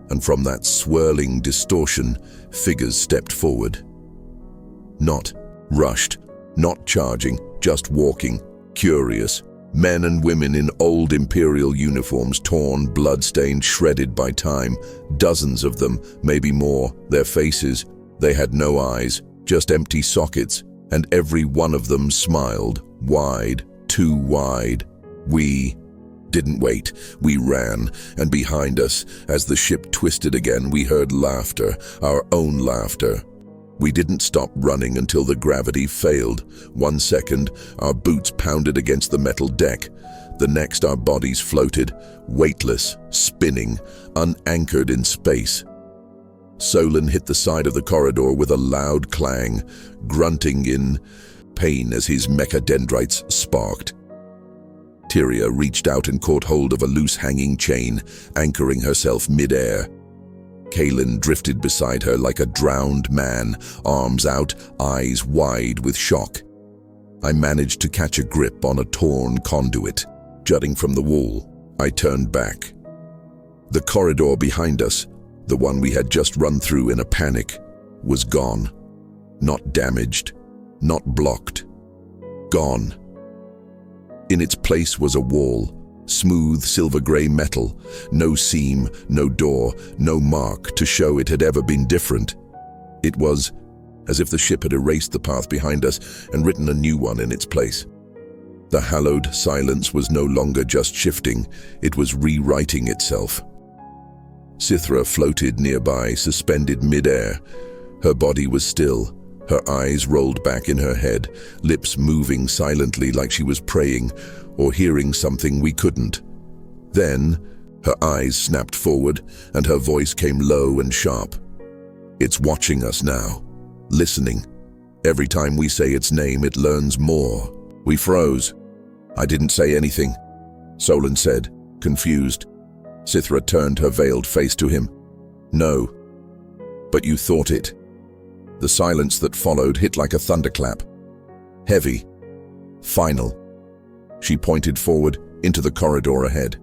And from that swirling distortion, figures stepped forward. Not rushed, not charging, just walking, curious. Men and women in old imperial uniforms, torn, blood-stained, shredded by time. Dozens of them, maybe more. Their faces, they had no eyes, just empty sockets, and every one of them smiled, wide, too wide. We didn't wait. We ran, and behind us, as the ship twisted again, we heard laughter, our own laughter. We didn't stop running until the gravity failed. 1 second, our boots pounded against the metal deck. The next, our bodies floated, weightless, spinning, unanchored in space. Solon hit the side of the corridor with a loud clang, grunting in pain as his mechadendrites sparked. Tyria reached out and caught hold of a loose hanging chain, anchoring herself mid-air. Kaelin drifted beside her like a drowned man, arms out, eyes wide with shock. I managed to catch a grip on a torn conduit, jutting from the wall. I turned back. The corridor behind us, the one we had just run through in a panic, was gone. Not damaged, not blocked. Gone. In its place was a wall. Smooth silver-gray metal, no seam, no door, no mark to show it had ever been different. It was as if the ship had erased the path behind us and written a new one in its place. The hallowed silence was no longer just shifting, it was rewriting itself. Sithra floated nearby, suspended mid-air. Her body was still, her eyes rolled back in her head, lips moving silently like she was praying or hearing something we couldn't. Then, her eyes snapped forward and her voice came low and sharp. It's watching us now, listening. Every time we say its name, it learns more. We froze. I didn't say anything, Solon said, confused. Sithra turned her veiled face to him. No, but you thought it. The silence that followed hit like a thunderclap. Heavy. Final. She pointed forward into the corridor ahead.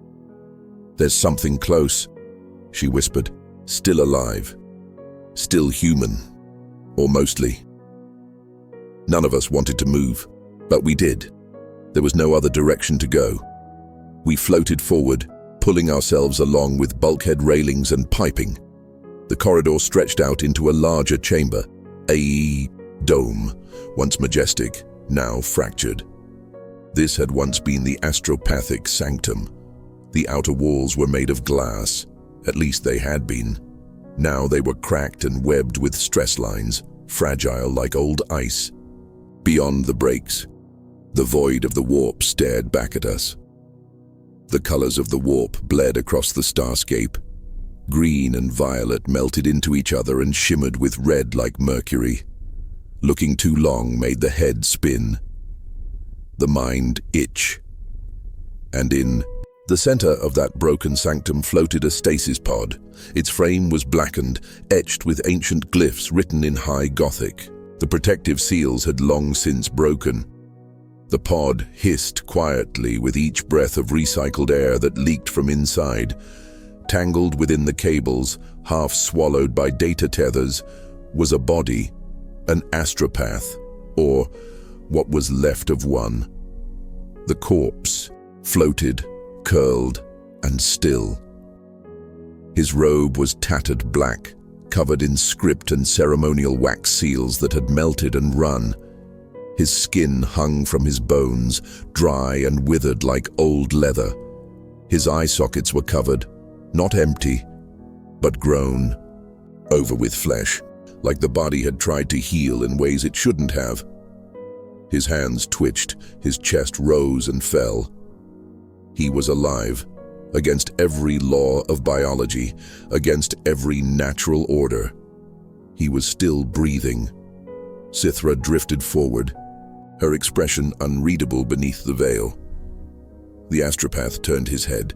There's something close, she whispered. Still alive. Still human. Or mostly. None of us wanted to move, but we did. There was no other direction to go. We floated forward, pulling ourselves along with bulkhead railings and piping. The corridor stretched out into a larger chamber, a dome, once majestic, now fractured. This had once been the astropathic sanctum. The outer walls were made of glass, at least they had been. Now they were cracked and webbed with stress lines, fragile like old ice. Beyond the breaks, the void of the warp stared back at us. The colors of the warp bled across the starscape. Green and violet melted into each other and shimmered with red like mercury. Looking too long made the head spin, the mind itch. And in the center of that broken sanctum floated a stasis pod. Its frame was blackened, etched with ancient glyphs written in High Gothic. The protective seals had long since broken. The pod hissed quietly with each breath of recycled air that leaked from inside. Tangled within the cables, half swallowed by data tethers, was a body, an astropath, or what was left of one. The corpse floated, curled, and still. His robe was tattered black, covered in script and ceremonial wax seals that had melted and run. His skin hung from his bones, dry and withered like old leather. His eye sockets were covered, not empty, but grown over with flesh, like the body had tried to heal in ways it shouldn't have. His hands twitched, his chest rose and fell. He was alive, against every law of biology, against every natural order. He was still breathing. Sithra drifted forward, her expression unreadable beneath the veil. The astropath turned his head.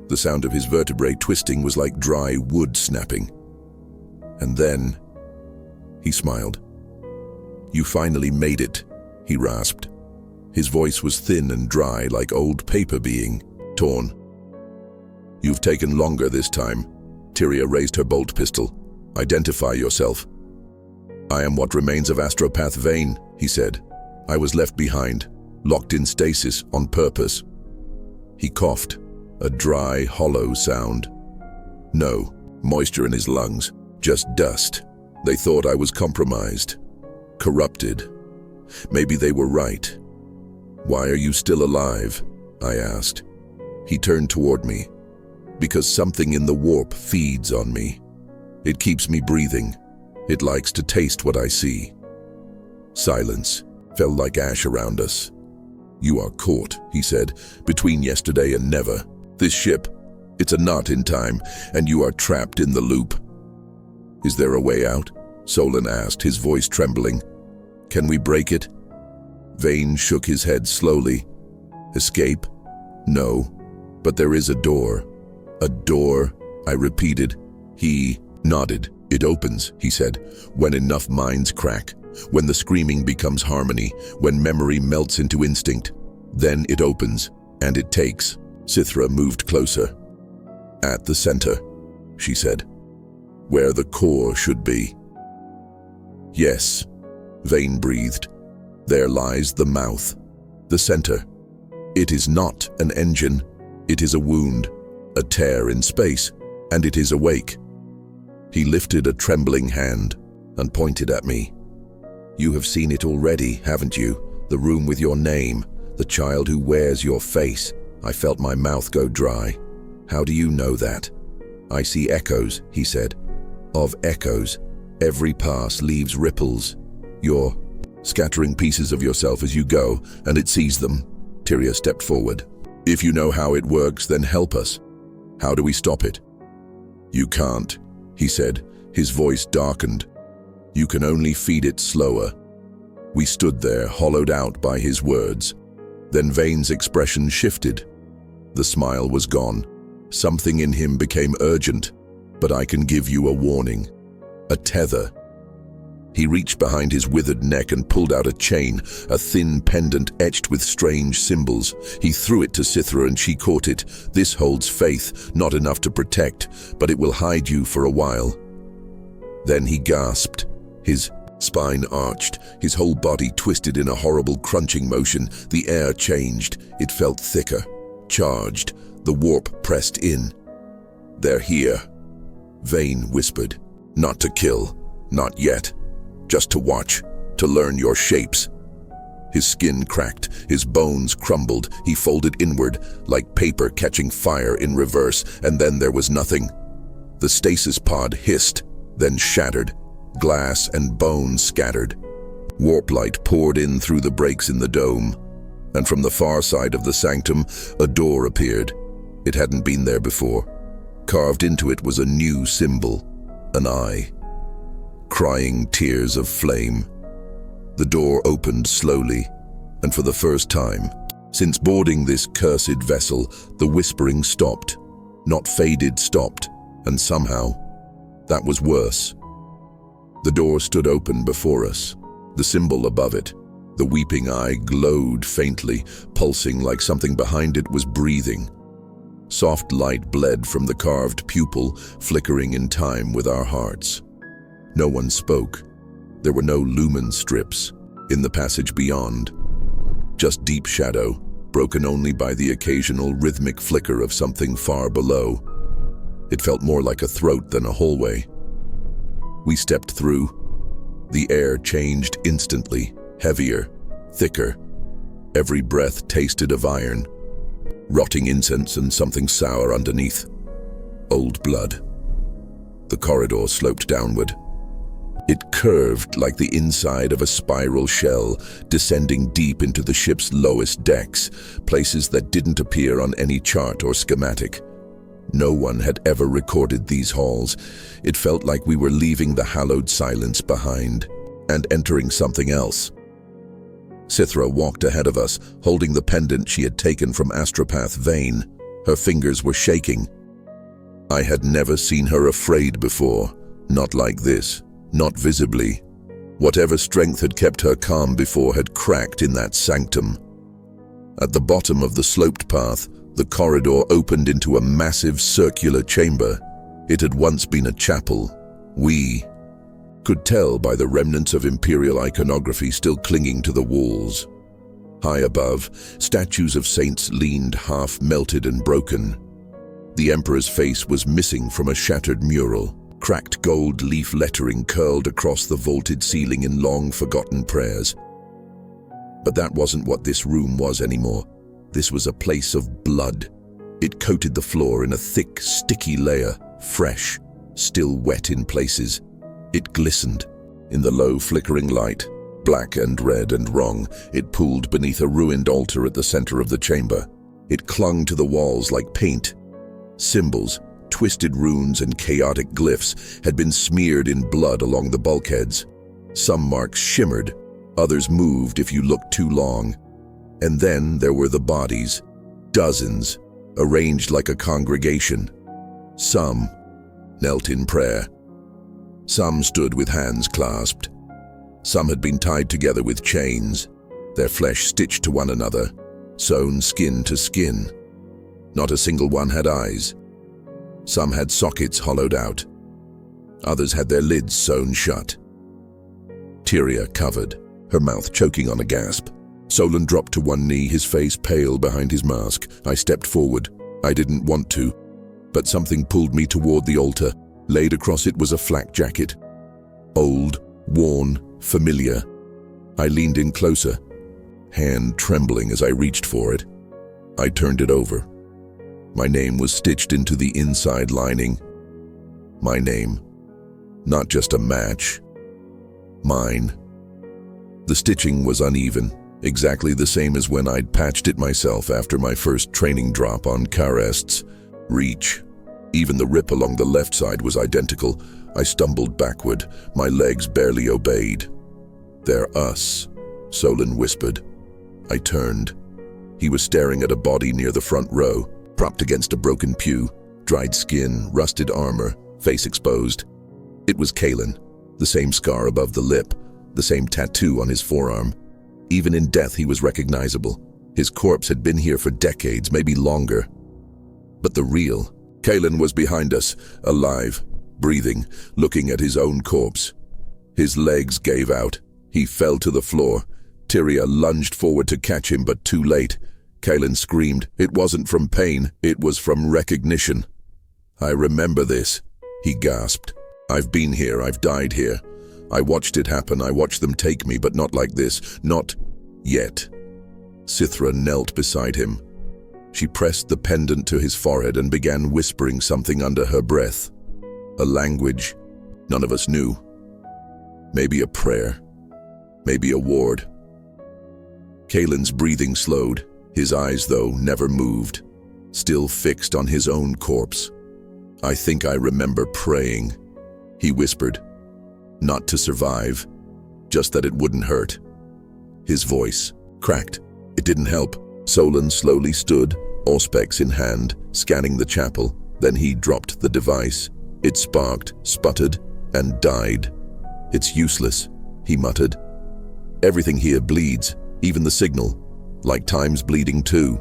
The sound of his vertebrae twisting was like dry wood snapping. And then, he smiled. "You finally made it," he rasped. His voice was thin and dry, like old paper being torn. "You've taken longer this time." Tyria raised her bolt pistol. "Identify yourself." "I am what remains of astropath Vane," he said. "I was left behind, locked in stasis on purpose." He coughed, a dry, hollow sound. No moisture in his lungs, just dust. They thought I was compromised, corrupted. Maybe they were right. "Why are you still alive?" I asked. He turned toward me. "Because something in the warp feeds on me. It keeps me breathing. It likes to taste what I see." Silence fell like ash around us. "You are caught," he said, "between yesterday and never. This ship, it's a knot in time, and you are trapped in the loop." "Is there a way out?" Solon asked, his voice trembling. "Can we break it?" Vane shook his head slowly. "Escape? No, but there is a door." "A door?" I repeated. He nodded. "It opens," he said, "when enough minds crack, when the screaming becomes harmony, when memory melts into instinct. Then it opens, and it takes." Sithra moved closer. "At the center," she said, "where the core should be." "Yes," Vane breathed. "There lies the mouth, the center. It is not an engine, it is a wound, a tear in space, and it is awake." He lifted a trembling hand and pointed at me. "You have seen it already, haven't you? The room with your name, the child who wears your face." I felt my mouth go dry. "How do you know that?" "I see echoes," he said. "Of echoes. Every pass leaves ripples. You're scattering pieces of yourself as you go, and it sees them." Tyria stepped forward. "If you know how it works, then help us. How do we stop it?" "You can't," he said, his voice darkened. "You can only feed it slower." We stood there, hollowed out by his words. Then Vane's expression shifted. The smile was gone. Something in him became urgent. "But I can give you a warning. A tether." He reached behind his withered neck and pulled out a chain, a thin pendant etched with strange symbols. He threw it to Sithra and she caught it. "This holds faith, not enough to protect, but it will hide you for a while." Then he gasped. His spine arched, his whole body twisted in a horrible crunching motion. The air changed. It felt thicker, charged. The warp pressed in. "They're here," Vane whispered. "Not to kill, not yet. Just to watch, to learn your shapes." His skin cracked, his bones crumbled. He folded inward, like paper catching fire in reverse, and then there was nothing. The stasis pod hissed, then shattered. Glass and bone scattered. Warp light poured in through the breaks in the dome, and from the far side of the sanctum, a door appeared. It hadn't been there before. Carved into it was a new symbol, an eye. Crying tears of flame. The door opened slowly, and for the first time, since boarding this cursed vessel, the whispering stopped. Not faded, stopped, and somehow, that was worse. The door stood open before us, the symbol above it. The weeping eye glowed faintly, pulsing like something behind it was breathing. Soft light bled from the carved pupil, flickering in time with our hearts. No one spoke. There were no lumen strips in the passage beyond. Just deep shadow, broken only by the occasional rhythmic flicker of something far below. It felt more like a throat than a hallway. We stepped through. The air changed instantly, heavier, thicker. Every breath tasted of iron, rotting incense and something sour underneath. Old blood. The corridor sloped downward. It curved like the inside of a spiral shell, descending deep into the ship's lowest decks, places that didn't appear on any chart or schematic. No one had ever recorded these halls. It felt like we were leaving the Hallowed Silence behind and entering something else. Sithra walked ahead of us, holding the pendant she had taken from astropath Vane. Her fingers were shaking. I had never seen her afraid before, not like this, not visibly. Whatever strength had kept her calm before had cracked in that sanctum. At the bottom of the sloped path, the corridor opened into a massive circular chamber. It had once been a chapel. We could tell by the remnants of imperial iconography still clinging to the walls. High above, statues of saints leaned half-melted and broken. The emperor's face was missing from a shattered mural. Cracked gold leaf lettering curled across the vaulted ceiling in long-forgotten prayers. But that wasn't what this room was anymore. This was a place of blood. It coated the floor in a thick, sticky layer, fresh, still wet in places. It glistened. In the low, flickering light, black and red and wrong, it pooled beneath a ruined altar at the center of the chamber. It clung to the walls like paint. Symbols, twisted runes and chaotic glyphs had been smeared in blood along the bulkheads. Some marks shimmered, others moved if you looked too long. And then there were the bodies, dozens, arranged like a congregation. Some knelt in prayer. Some stood with hands clasped. Some had been tied together with chains, their flesh stitched to one another, sewn skin to skin. Not a single one had eyes. Some had sockets hollowed out. Others had their lids sewn shut. Tyria covered, her mouth choking on a gasp. Solon dropped to one knee, his face pale behind his mask. I stepped forward. I didn't want to, but something pulled me toward the altar. Laid across it was a flak jacket. Old, worn, familiar. I leaned in closer, hand trembling as I reached for it. I turned it over. My name was stitched into the inside lining, My name. Not just a match. Mine. The stitching was uneven, exactly the same as when I'd patched it myself after my first training drop on Karest's reach. Even the rip along the left side was identical. I stumbled backward, my legs barely obeyed. "They're us," Solon whispered. I turned. He was staring at a body near the front row, propped against a broken pew, dried skin, rusted armor, face exposed. It was Kalen, the same scar above the lip, the same tattoo on his forearm. Even in death he was recognizable. His corpse had been here for decades, maybe longer. But the real Kalen was behind us, alive, breathing, looking at his own corpse. His legs gave out. He fell to the floor. Tyria lunged forward to catch him, but too late. Kalen screamed. It wasn't from pain, it was from recognition. "I remember this," he gasped. "I've been here, I've died here. I watched it happen, I watched them take me, but not like this, not yet." Sithra knelt beside him. She pressed the pendant to his forehead and began whispering something under her breath. A language none of us knew. Maybe a prayer. Maybe a ward. Kalen's breathing slowed. His eyes, though, never moved, still fixed on his own corpse. "I think I remember praying," he whispered. "Not to survive, just that it wouldn't hurt." His voice cracked. It didn't help. Solon slowly stood, auspex in hand, scanning the chapel. Then he dropped the device. It sparked, sputtered, and died. "It's useless," he muttered. "Everything here bleeds, even the signal, like time's bleeding too."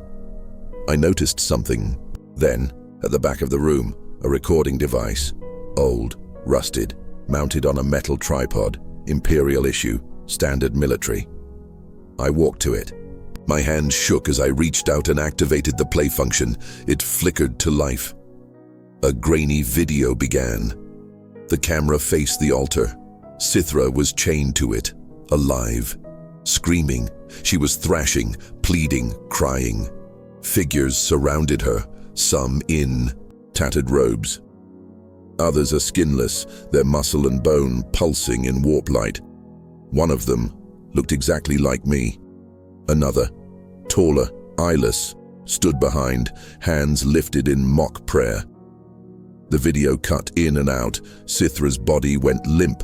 I noticed something. Then, at the back of the room, a recording device. Old, rusted, mounted on a metal tripod, Imperial issue, standard military. I walked to it. My hand shook as I reached out and activated the play function. It flickered to life. A grainy video began. The camera faced the altar. Sithra was chained to it, alive, screaming. She was thrashing, pleading, crying. Figures surrounded her, some in tattered robes. Others are skinless, their muscle and bone pulsing in warp light. One of them looked exactly like me. Another, taller, eyeless, stood behind, hands lifted in mock prayer. The video cut in and out. Sithra's body went limp.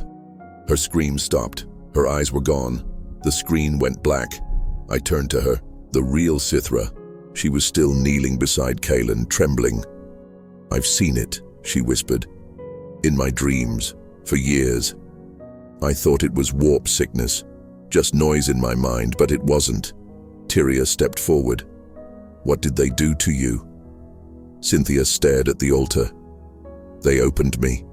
Her scream stopped. Her eyes were gone. The screen went black. I turned to her, the real Sithra. She was still kneeling beside Kalen, trembling. "I've seen it," she whispered. "In my dreams, for years. I thought it was warp sickness, just noise in my mind, but it wasn't." Tyria stepped forward. "What did they do to you?" Cynthia stared at the altar. "They opened me."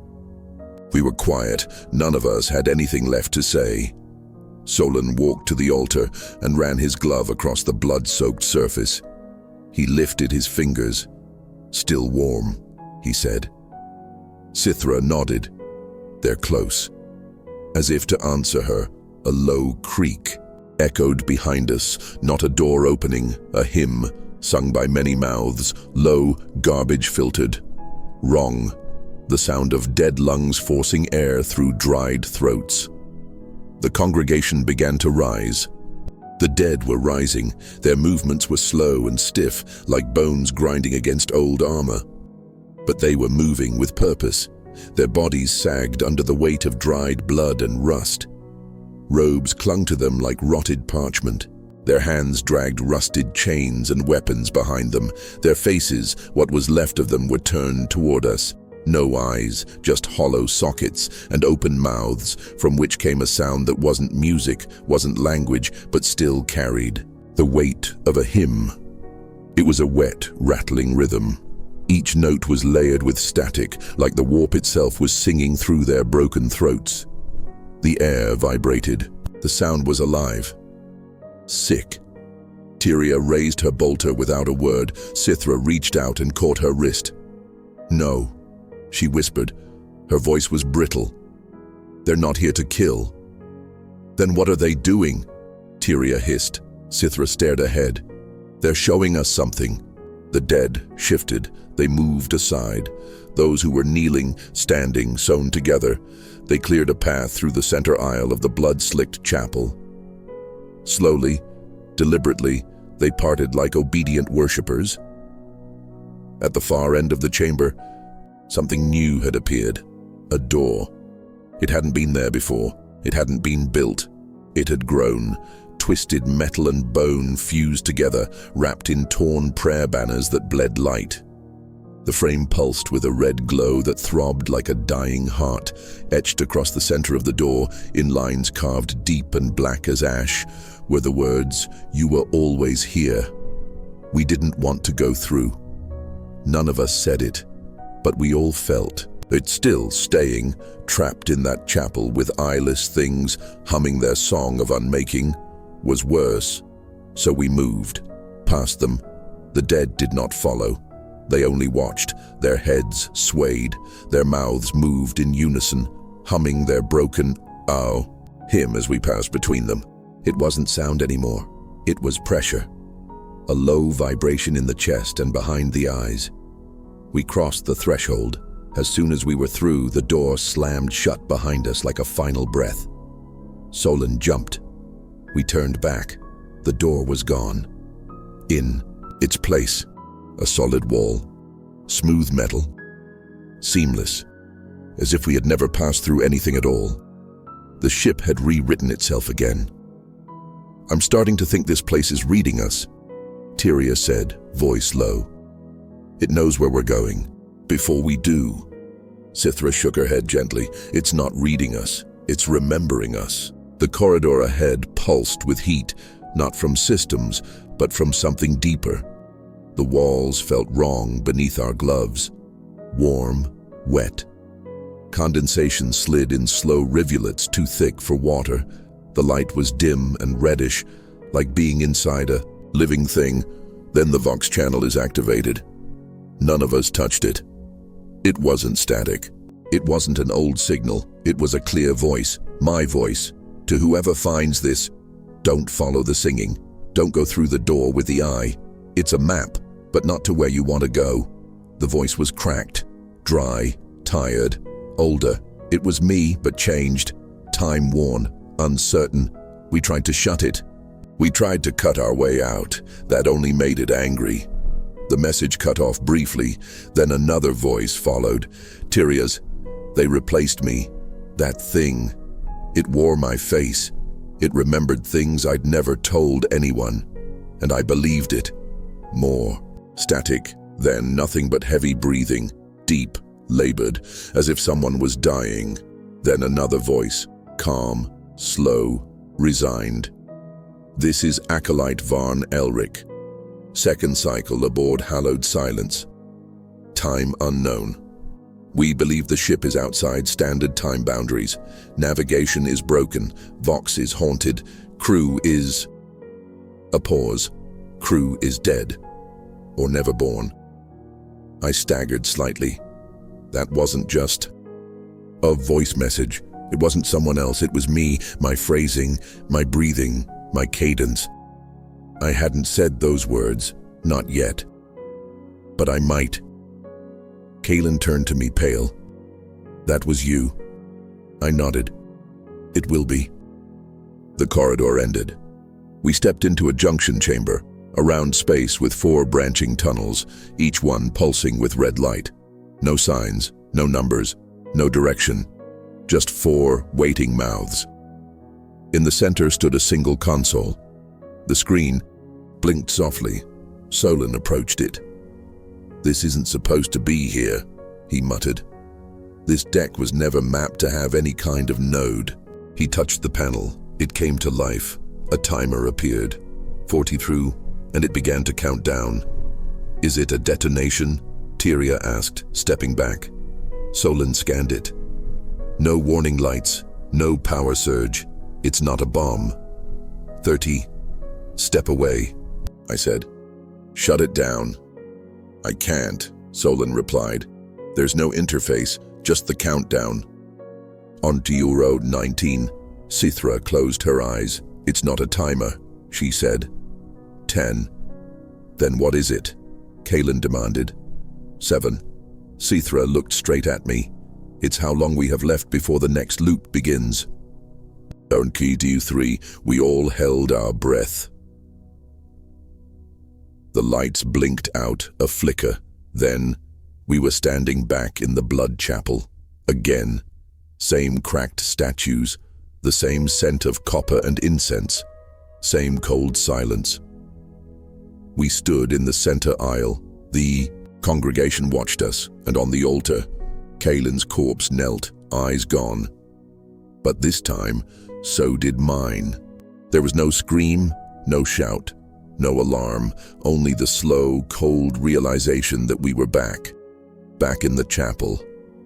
We were quiet. None of us had anything left to say. Solon walked to the altar and ran his glove across the blood-soaked surface. He lifted his fingers. "Still warm," he said. Sithra nodded. "They're close." As if to answer her, a low creak echoed behind us, not a door opening, a hymn, sung by many mouths, low, garbage-filtered. Wrong. The sound of dead lungs forcing air through dried throats. The congregation began to rise. The dead were rising. Their movements were slow and stiff, like bones grinding against old armor. But they were moving with purpose. Their bodies sagged under the weight of dried blood and rust. Robes clung to them like rotted parchment. Their hands dragged rusted chains and weapons behind them. Their faces, what was left of them, were turned toward us. No eyes, just hollow sockets and open mouths from which came a sound that wasn't music, wasn't language, but still carried the weight of a hymn. It was a wet, rattling rhythm. Each note was layered with static, like the warp itself was singing through their broken throats. The air vibrated. The sound was alive. Sick. Tyria raised her bolter without a word. Sithra reached out and caught her wrist. "No," she whispered. Her voice was brittle. "They're not here to kill." "Then what are they doing?" Tyria hissed. Sithra stared ahead. "They're showing us something." The dead shifted. They moved aside. Those who were kneeling, standing, sewn together, they cleared a path through the center aisle of the blood-slicked chapel. Slowly, deliberately, they parted like obedient worshippers. At the far end of the chamber, something new had appeared. A door. It hadn't been there before. It hadn't been built. It had grown. Twisted metal and bone fused together, wrapped in torn prayer banners that bled light. The frame pulsed with a red glow that throbbed like a dying heart. Etched across the center of the door, in lines carved deep and black as ash, were the words, "You were always here." We didn't want to go through. None of us said it, but we all felt it. Still staying, trapped in that chapel with eyeless things humming their song of unmaking, was worse. So we moved, past them. The dead did not follow. They only watched. Their heads swayed, their mouths moved in unison, humming their broken "ow" hymn as we passed between them. It wasn't sound anymore. It was pressure. A low vibration in the chest and behind the eyes. We crossed the threshold. As soon as we were through, the door slammed shut behind us like a final breath. Solon jumped. We turned back. The door was gone. In its place, a solid wall, smooth metal, seamless, as if we had never passed through anything at all. The ship had rewritten itself again. "I'm starting to think this place is reading us," Tyria said, voice low. "It knows where we're going. Before we do." Sithra shook her head gently. "It's not reading us. It's remembering us." The corridor ahead pulsed with heat, not from systems, but from something deeper. The walls felt wrong beneath our gloves. Warm, wet. Condensation slid in slow rivulets too thick for water. The light was dim and reddish, like being inside a living thing. Then the Vox channel is activated. None of us touched it. It wasn't static. It wasn't an old signal. It was a clear voice, my voice. To whoever finds this, don't follow the singing. Don't go through the door with the eye. It's a map, but not to where you want to go. The voice was cracked, dry, tired, older. It was me, but changed, time-worn, uncertain. We tried to shut it. We tried to cut our way out. That only made it angry. The message cut off briefly, then another voice followed. Tyria's. They replaced me. That thing. It wore my face. It remembered things I'd never told anyone. And I believed it. More. Static. Then nothing but heavy breathing. Deep. Labored. As if someone was dying. Then another voice. Calm. Slow. Resigned. This is Acolyte Varn Elric. Second cycle aboard Hallowed Silence. Time unknown. We believe the ship is outside standard time boundaries. Navigation is broken. Vox is haunted. Crew is... A pause. Crew is dead. Or never born. I staggered slightly. That wasn't just a voice message. It wasn't someone else. It was me, my phrasing, my breathing, my cadence. I hadn't said those words, not yet. But I might. Kaelin turned to me pale. "That was you." I nodded. "It will be." The corridor ended. We stepped into a junction chamber, a round space with 4 branching tunnels, each one pulsing with red light. No signs, no numbers, no direction. Just 4 waiting mouths. In the center stood a single console. The screen blinked softly. Solon approached it. "This isn't supposed to be here," he muttered. "This deck was never mapped to have any kind of node." He touched the panel. It came to life. A timer appeared. 40 through, and it began to count down. "Is it a detonation?" Tyria asked, stepping back. Solon scanned it. "No warning lights, no power surge. It's not a bomb." 30. "Step away," I said. "Shut it down." "I can't," Solon replied. "There's no interface, just the countdown." On to Euro 19, Sithra closed her eyes. "It's not a timer," she said. 10. "Then what is it?" Kalen demanded. 7. Sithra looked straight at me. It's how long we have left before the next loop begins. On key D3, we all held our breath. The lights blinked out, a flicker. Then, we were standing back in the blood chapel. Again. Same cracked statues, the same scent of copper and incense, same cold silence. We stood in the center aisle. The congregation watched us, and on the altar, Kalen's corpse knelt, eyes gone. But this time, so did mine. There was no scream, no shout, no alarm, only the slow, cold realization that we were back. Back in the chapel.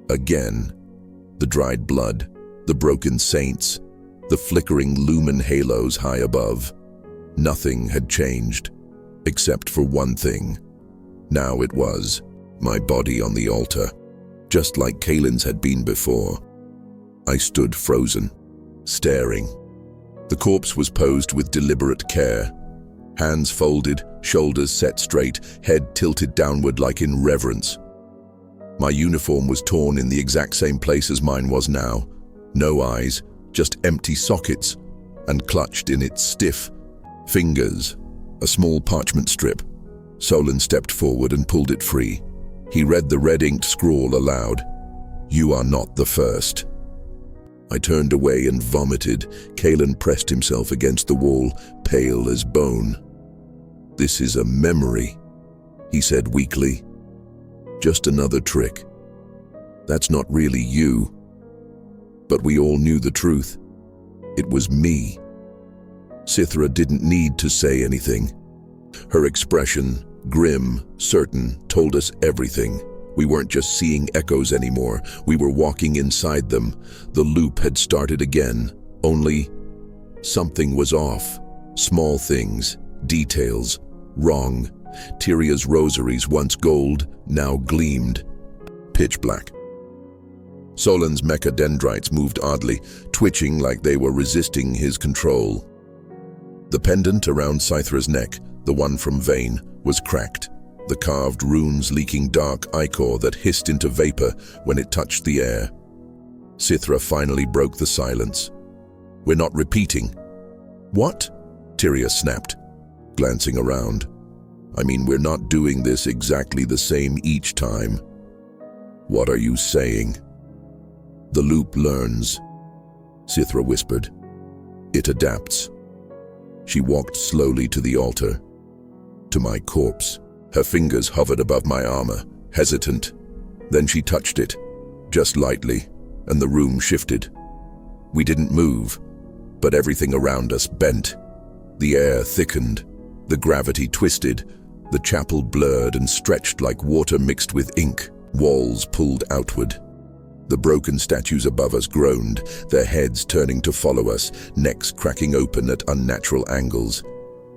Again. The dried blood, the broken saints, the flickering lumen halos high above. Nothing had changed, except for one thing. Now it was my body on the altar, just like Kalen's had been before. I stood frozen, staring. The corpse was posed with deliberate care. Hands folded, shoulders set straight, head tilted downward like in reverence. My uniform was torn in the exact same place as mine was now. No eyes, just empty sockets, and clutched in its stiff fingers, a small parchment strip. Solon stepped forward and pulled it free. He read the red-inked scrawl aloud. "You are not the first." I turned away and vomited. Kalen pressed himself against the wall, pale as bone. "This is a memory," he said weakly. "Just another trick. That's not really you." But we all knew the truth. It was me. Sithra didn't need to say anything. Her expression, grim, certain, told us everything. We weren't just seeing echoes anymore. We were walking inside them. The loop had started again. Only something was off. Small things, details, wrong. Tyria's rosaries, once gold, now gleamed. Pitch black. Solon's mechadendrites moved oddly, twitching like they were resisting his control. The pendant around Sithra's neck, the one from Vane, was cracked, the carved runes leaking dark ichor that hissed into vapor when it touched the air. Sithra finally broke the silence. "We're not repeating." "What?" Tyria snapped, glancing around. "I mean, we're not doing this exactly the same each time." "What are you saying?" "The loop learns," Sithra whispered. "It adapts." She walked slowly to the altar, to my corpse. Her fingers hovered above my armor, hesitant. Then she touched it, just lightly, and the room shifted. We didn't move, but everything around us bent. The air thickened, the gravity twisted, the chapel blurred and stretched like water mixed with ink. Walls pulled outward. The broken statues above us groaned, their heads turning to follow us, necks cracking open at unnatural angles.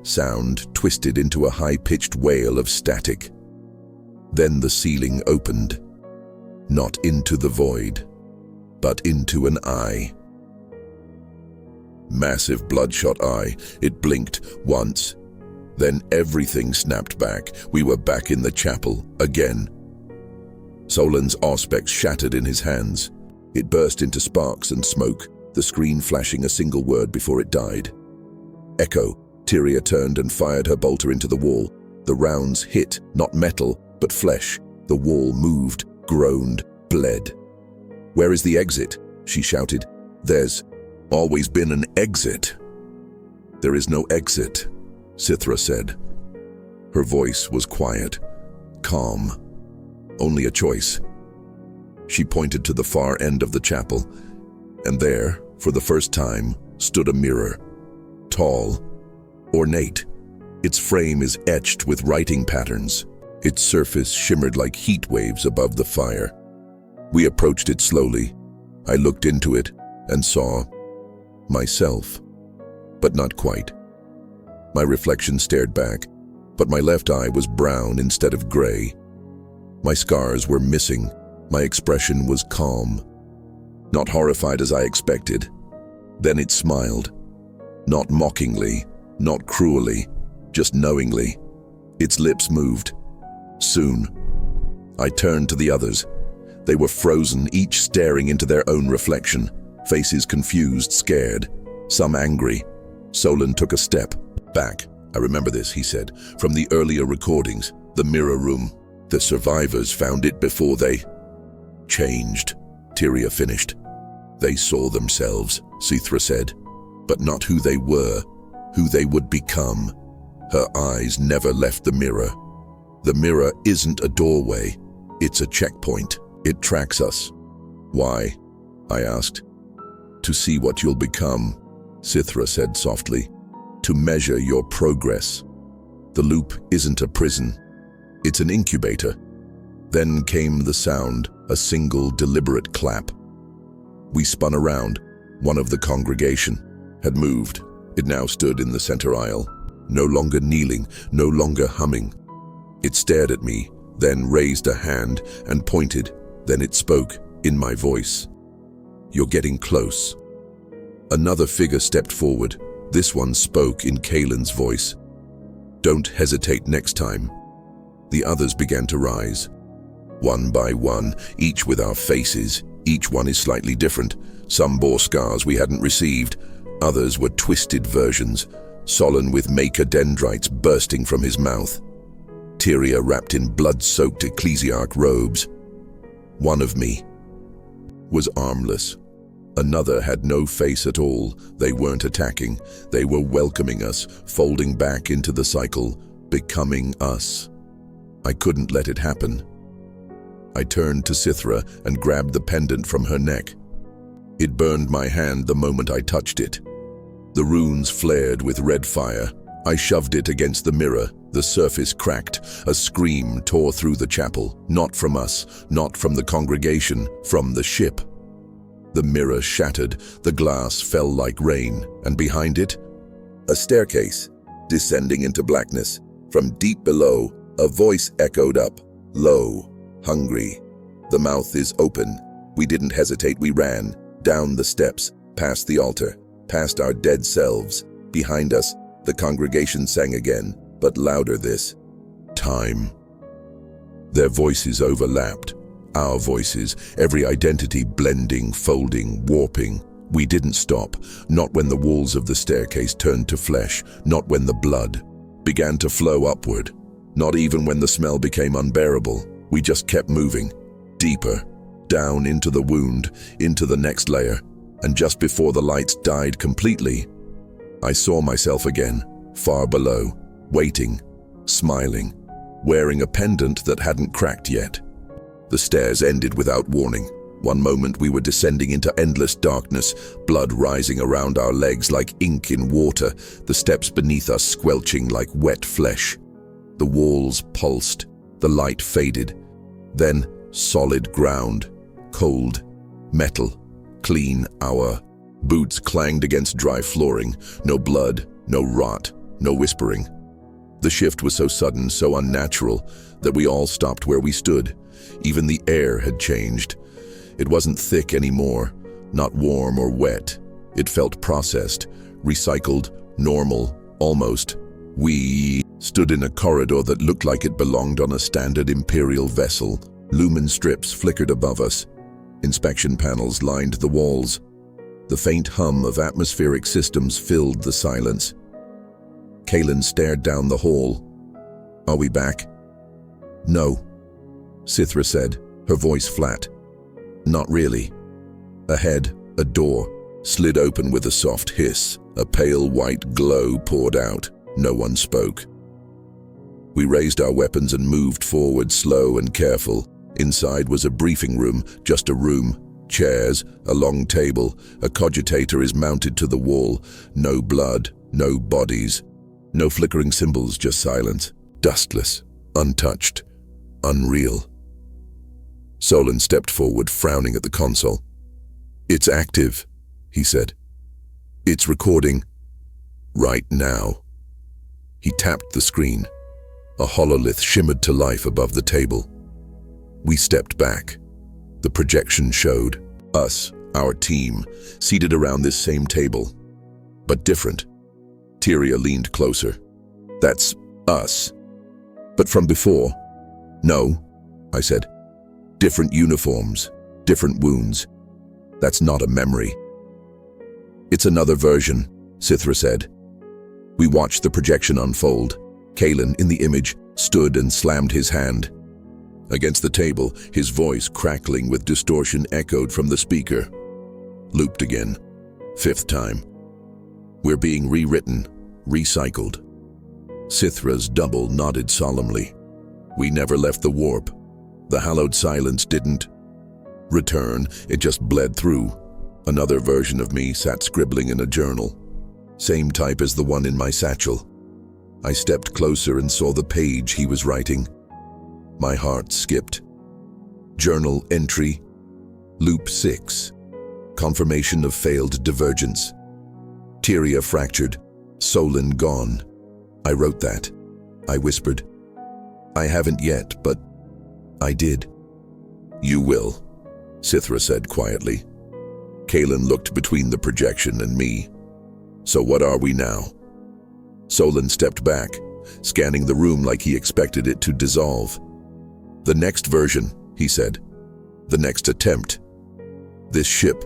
Sound twisted into a high-pitched wail of static. Then the ceiling opened. Not into the void, but into an eye. Massive bloodshot eye. It blinked once. Then everything snapped back. We were back in the chapel, again. Solon's auspex shattered in his hands. It burst into sparks and smoke, the screen flashing a single word before it died. Echo. Tyria turned and fired her bolter into the wall. The rounds hit, not metal, but flesh. The wall moved, groaned, bled. "Where is the exit?" she shouted. "There's always been an exit." "There is no exit," Sithra said. Her voice was quiet, calm. Only a choice. She pointed to the far end of the chapel, and there, for the first time, stood a mirror. Tall, ornate. Its frame is etched with writing patterns. Its surface shimmered like heat waves above the fire. We approached it slowly. I looked into it and saw myself, but not quite. My reflection stared back, but my left eye was brown instead of gray. My scars were missing. My expression was calm. Not horrified as I expected. Then it smiled. Not mockingly, not cruelly, just knowingly. Its lips moved. Soon. I turned to the others. They were frozen, each staring into their own reflection, faces confused, scared, some angry. Solon took a step back. I remember this, he said, from the earlier recordings, the mirror room. The survivors found it before they changed. Tyria finished. They saw themselves, Sithra said, but not who they were, who they would become. Her eyes never left the mirror. The mirror isn't a doorway, it's a checkpoint. It tracks us. Why? I asked. To see what you'll become, Sithra said softly. To measure your progress. The loop isn't a prison. It's an incubator. Then came the sound, a single deliberate clap. We spun around. One of the congregation had moved. It now stood in the center aisle, no longer kneeling, no longer humming. It stared at me, then raised a hand and pointed. Then it spoke, in my voice. You're getting close. Another figure stepped forward. This one spoke in Kaelin's voice. Don't hesitate next time. The others began to rise. One by one, each with our faces. Each one is slightly different. Some bore scars we hadn't received. Others were twisted versions, Solon with maker dendrites bursting from his mouth. Tyria wrapped in blood-soaked ecclesiarch robes. One of me was armless. Another had no face at all. They weren't attacking. They were welcoming us, folding back into the cycle, becoming us. I couldn't let it happen. I turned to Sithra and grabbed the pendant from her neck. It burned my hand the moment I touched it. The runes flared with red fire. I shoved it against the mirror. The surface cracked. A scream tore through the chapel. Not from us, not from the congregation, from the ship. The mirror shattered. The glass fell like rain. And behind it, a staircase, descending into blackness. From deep below, a voice echoed up, low, hungry. The mouth is open. We didn't hesitate. We ran. Down the steps, past the altar, past our dead selves. Behind us, the congregation sang again, but louder this time. Their voices overlapped. Our voices, every identity blending, folding, warping. We didn't stop, not when the walls of the staircase turned to flesh, not when the blood began to flow upward, not even when the smell became unbearable. We just kept moving, deeper, down into the wound, into the next layer, and just before the lights died completely, I saw myself again, far below, waiting, smiling, wearing a pendant that hadn't cracked yet. The stairs ended without warning. One moment we were descending into endless darkness, blood rising around our legs like ink in water, the steps beneath us squelching like wet flesh. The walls pulsed, the light faded. Then solid ground, cold, metal, clean. Our boots clanged against dry flooring. No blood, no rot, no whispering. The shift was so sudden, so unnatural, that we all stopped where we stood. Even the air had changed. It wasn't thick anymore, not warm or wet. It felt processed, recycled, normal, almost. We stood in a corridor that looked like it belonged on a standard Imperial vessel. Lumen strips flickered above us. Inspection panels lined the walls. The faint hum of atmospheric systems filled the silence. Kaelin stared down the hall. Are we back? No, Sithra said, her voice flat. Not really. Ahead, a door slid open with a soft hiss. A pale white glow poured out. No one spoke. We raised our weapons and moved forward, slow and careful. Inside was a briefing room, just a room. Chairs, a long table. A cogitator is mounted to the wall. No blood, no bodies. No flickering symbols, just silence. Dustless, untouched, unreal. Solon stepped forward, frowning at the console. It's active, he said. It's recording right now. He tapped the screen. A hololith shimmered to life above the table. We stepped back. The projection showed us, our team, seated around this same table, but different. Tyria leaned closer. That's us. But from before, No, I said. Different uniforms, different wounds. That's not a memory. It's another version, Sithra said. We watched the projection unfold. Kalen, in the image, stood and slammed his hand against the table, his voice crackling with distortion echoed from the speaker. Looped again. 5th time. We're being rewritten, recycled. Sithra's double nodded solemnly. We never left the warp. The Hallowed Silence didn't return, it just bled through. Another version of me sat scribbling in a journal. Same type as the one in my satchel. I stepped closer and saw the page he was writing. My heart skipped. Journal entry, Loop 6. Confirmation of failed divergence. Tyria fractured, Solon gone. I wrote that. I whispered. I haven't yet, but I did. You will, Sithra said quietly. Kalen looked between the projection and me. So what are we now? Solon stepped back, scanning the room like he expected it to dissolve. The next version, he said. The next attempt. This ship,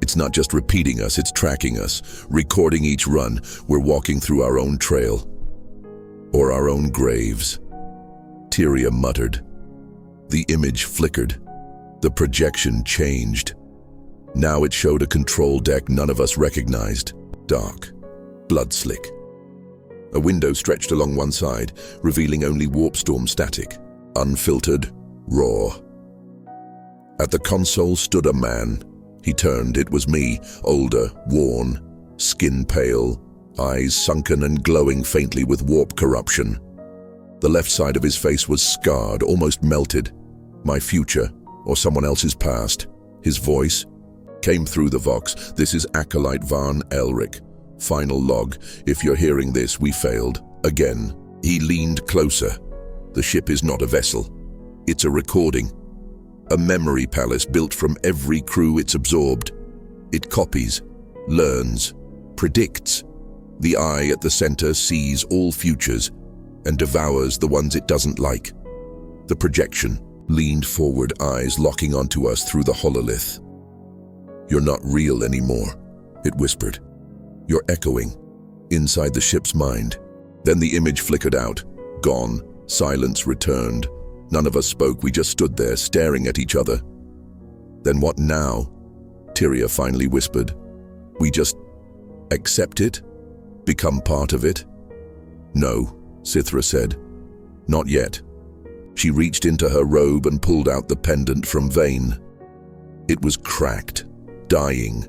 it's not just repeating us, it's tracking us, recording each run. We're walking through our own trail. Or our own graves. Tyria muttered. The image flickered. The projection changed. Now it showed a control deck none of us recognized. Dark. Blood slick. A window stretched along one side, revealing only warp storm static. Unfiltered, raw. At the console stood a man. He turned, it was me, older, worn, skin pale, eyes sunken and glowing faintly with warp corruption. The left side of his face was scarred, almost melted. My future, or someone else's past. His voice came through the vox. This is Acolyte Varn Elric. Final log. If you're hearing this, we failed. Again. He leaned closer. The ship is not a vessel. It's a recording. A memory palace built from every crew it's absorbed. It copies, learns, predicts. The eye at the center sees all futures and devours the ones it doesn't like. The projection leaned forward, eyes locking onto us through the hololith. You're not real anymore, it whispered. You're echoing, inside the ship's mind. Then the image flickered out, gone, silence returned. None of us spoke, we just stood there, staring at each other. Then what now? Tyria finally whispered. We just accept it? Become part of it? No, Sithra said. Not yet. She reached into her robe and pulled out the pendant from Vane. It was cracked, dying,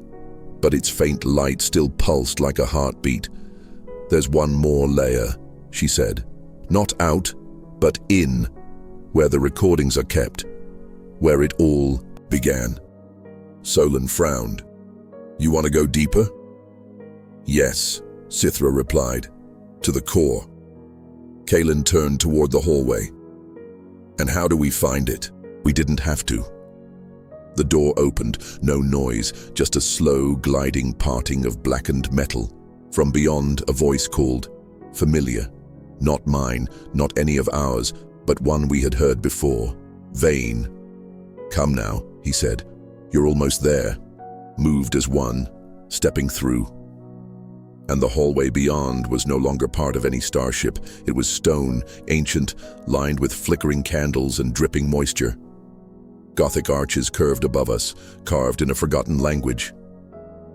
but its faint light still pulsed like a heartbeat. There's one more layer, she said. Not out, but in, where the recordings are kept, where it all began. Solon frowned. You want to go deeper? Yes, Sithra replied, to the core. Kalen turned toward the hallway. And how do we find it? We didn't have to. The door opened, no noise, just a slow, gliding parting of blackened metal. From beyond, a voice called, familiar. Not mine, not any of ours, but one we had heard before. Vane. Come now, he said. You're almost there. Moved as one, stepping through. And the hallway beyond was no longer part of any starship. It was stone, ancient, lined with flickering candles and dripping moisture. Gothic arches curved above us, carved in a forgotten language.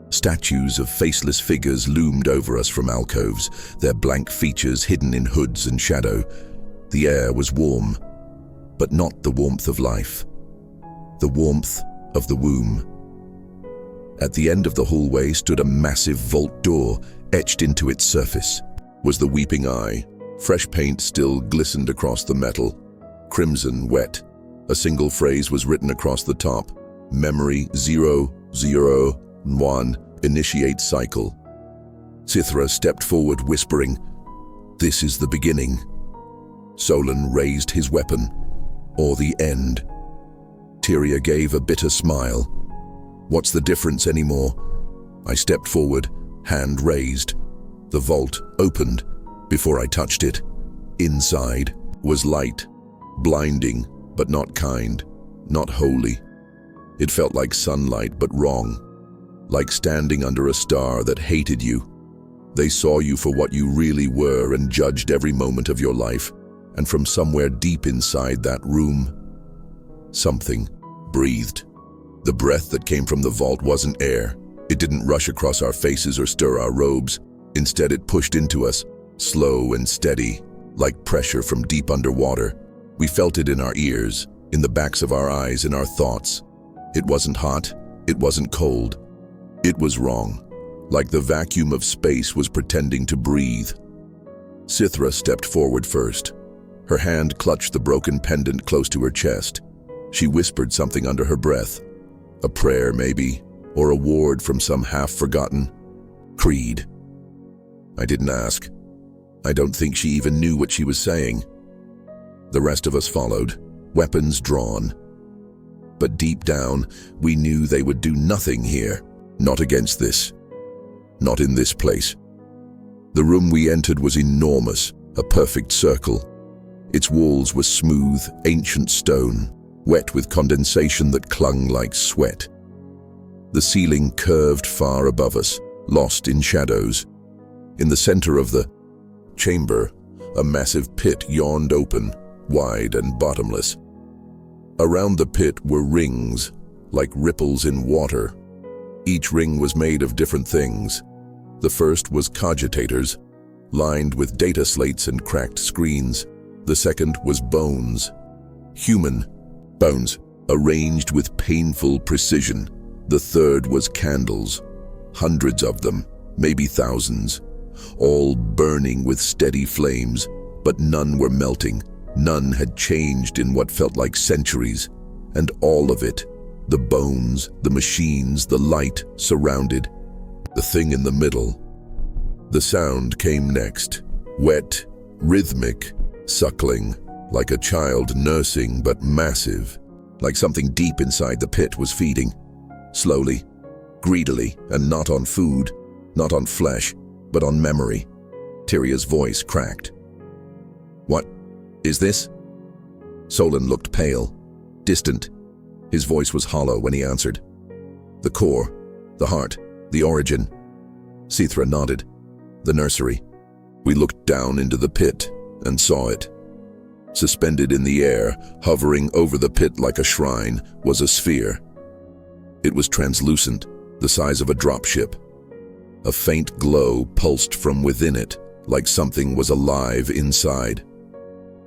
Statues of faceless figures loomed over us from alcoves, their blank features hidden in hoods and shadow. The air was warm, but not the warmth of life. The warmth of the womb. At the end of the hallway stood a massive vault door. Etched into its surface was the weeping eye. Fresh paint still glistened across the metal. Crimson wet. A single phrase was written across the top. Memory 001. Initiate cycle. Sithra stepped forward, whispering, This is the beginning. Solon raised his weapon. Or the end. Tyria gave a bitter smile. What's the difference anymore? I stepped forward, hand raised. The vault opened before I touched it. Inside was light, Blinding, but not kind, not holy. It felt like sunlight, but wrong. Like standing under a star that hated you. They saw you for what you really were and judged every moment of your life. And from somewhere deep inside that room, something breathed. The breath that came from the vault wasn't air. It didn't rush across our faces or stir our robes. Instead, it pushed into us, slow and steady, like pressure from deep underwater. We felt it in our ears, in the backs of our eyes, in our thoughts. It wasn't hot, it wasn't cold. It was wrong, like the vacuum of space was pretending to breathe. Sithra stepped forward first. Her hand clutched the broken pendant close to her chest. She whispered something under her breath. A prayer, maybe, or a ward from some half-forgotten creed. I didn't ask. I don't think she even knew what she was saying. The rest of us followed, weapons drawn. But deep down, we knew they would do nothing here. Not against this. Not in this place. The room we entered was enormous, a perfect circle. Its walls were smooth, ancient stone, wet with condensation that clung like sweat. The ceiling curved far above us, lost in shadows. In the center of the chamber, a massive pit yawned open, wide and bottomless. Around the pit were rings, like ripples in water. Each ring was made of different things. The first was cogitators, lined with data slates and cracked screens. The second was bones, human bones, arranged with painful precision. The third was candles, hundreds of them, maybe thousands, all burning with steady flames, but none were melting. None had changed in what felt like centuries, and all of it, the bones, the machines, the light, surrounded the thing in the middle. The sound came next, wet, rhythmic, suckling, like a child nursing, but massive, like something deep inside the pit was feeding, slowly, greedily, and not on food, not on flesh, but on memory. Tyria's voice cracked. "What is this?" Solon looked pale, distant. His voice was hollow when he answered. "The core, the heart, the origin." Sithra nodded. "The nursery." We looked down into the pit and saw it. Suspended in the air, hovering over the pit like a shrine, was a sphere. It was translucent, the size of a dropship. A faint glow pulsed from within it, like something was alive inside.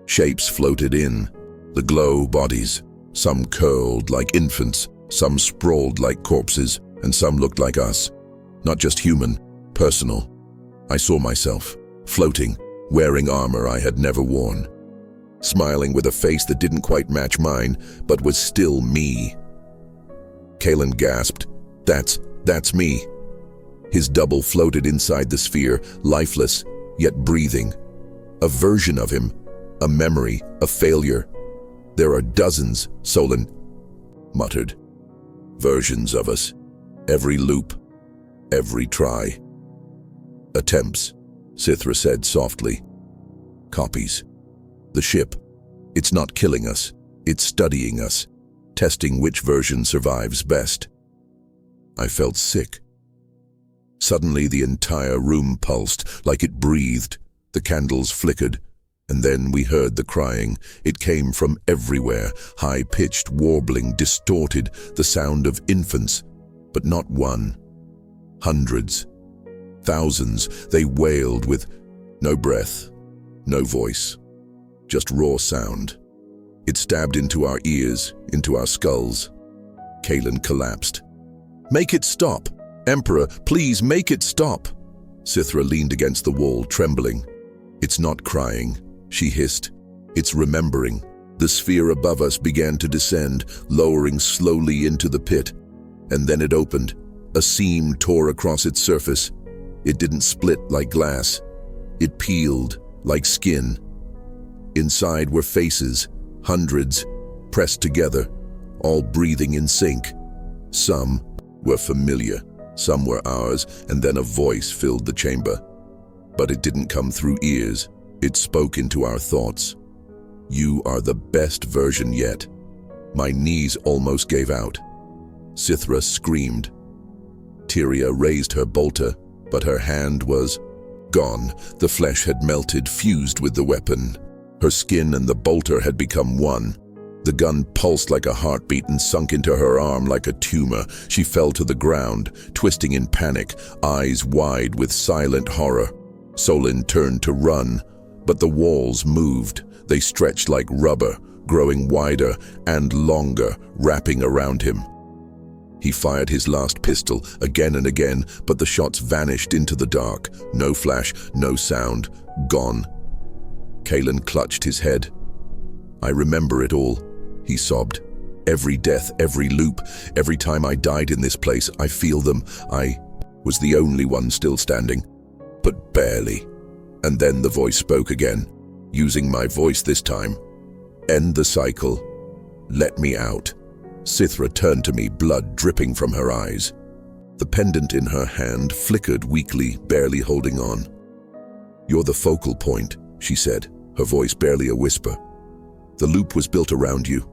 Shapes floated in, the glow bodies, some curled like infants, some sprawled like corpses, and some looked like us. Not just human, personal. I saw myself, floating, wearing armor I had never worn. Smiling with a face that didn't quite match mine, but was still me. Kalen gasped, That's me." His double floated inside the sphere, lifeless, yet breathing. A version of him, a memory, a failure. "There are dozens," Solon muttered. "Versions of us. Every loop, every try." "Attempts," Sithra said softly. "Copies. The ship. It's not killing us. It's studying us, testing which version survives best." I felt sick. Suddenly the entire room pulsed, like it breathed. The candles flickered, and then we heard the crying. It came from everywhere, high-pitched, warbling, distorted, the sound of infants, but not one. Hundreds, thousands, they wailed with no breath, no voice, just raw sound. It stabbed into our ears, into our skulls. Kalen collapsed. "Make it stop! Emperor, please make it stop!" Sithra leaned against the wall, trembling. "It's not crying," she hissed. "It's remembering." The sphere above us began to descend, lowering slowly into the pit. And then it opened. A seam tore across its surface. It didn't split like glass. It peeled like skin. Inside were faces, hundreds, pressed together, all breathing in sync. Some were familiar, some were ours, and then a voice filled the chamber. But it didn't come through ears. It spoke into our thoughts. You are the best version yet. My knees almost gave out. Sithra screamed. Tyria raised her bolter, but her hand was gone. The flesh had melted, fused with the weapon. Her skin and the bolter had become one. The gun pulsed like a heartbeat and sunk into her arm like a tumor. She fell to the ground, twisting in panic, eyes wide with silent horror. Solin turned to run, but the walls moved. They stretched like rubber, growing wider and longer, wrapping around him. He fired his last pistol again and again, but the shots vanished into the dark. No flash, no sound, gone. Kalen clutched his head. I remember it all, he sobbed. Every death, every loop, every time I died in this place, I feel them. I was the only one still standing, but barely. And then the voice spoke again, using my voice this time. End the cycle. Let me out. Sithra turned to me, blood dripping from her eyes. The pendant in her hand flickered weakly, barely holding on. You're the focal point, she said, her voice barely a whisper. The loop was built around you.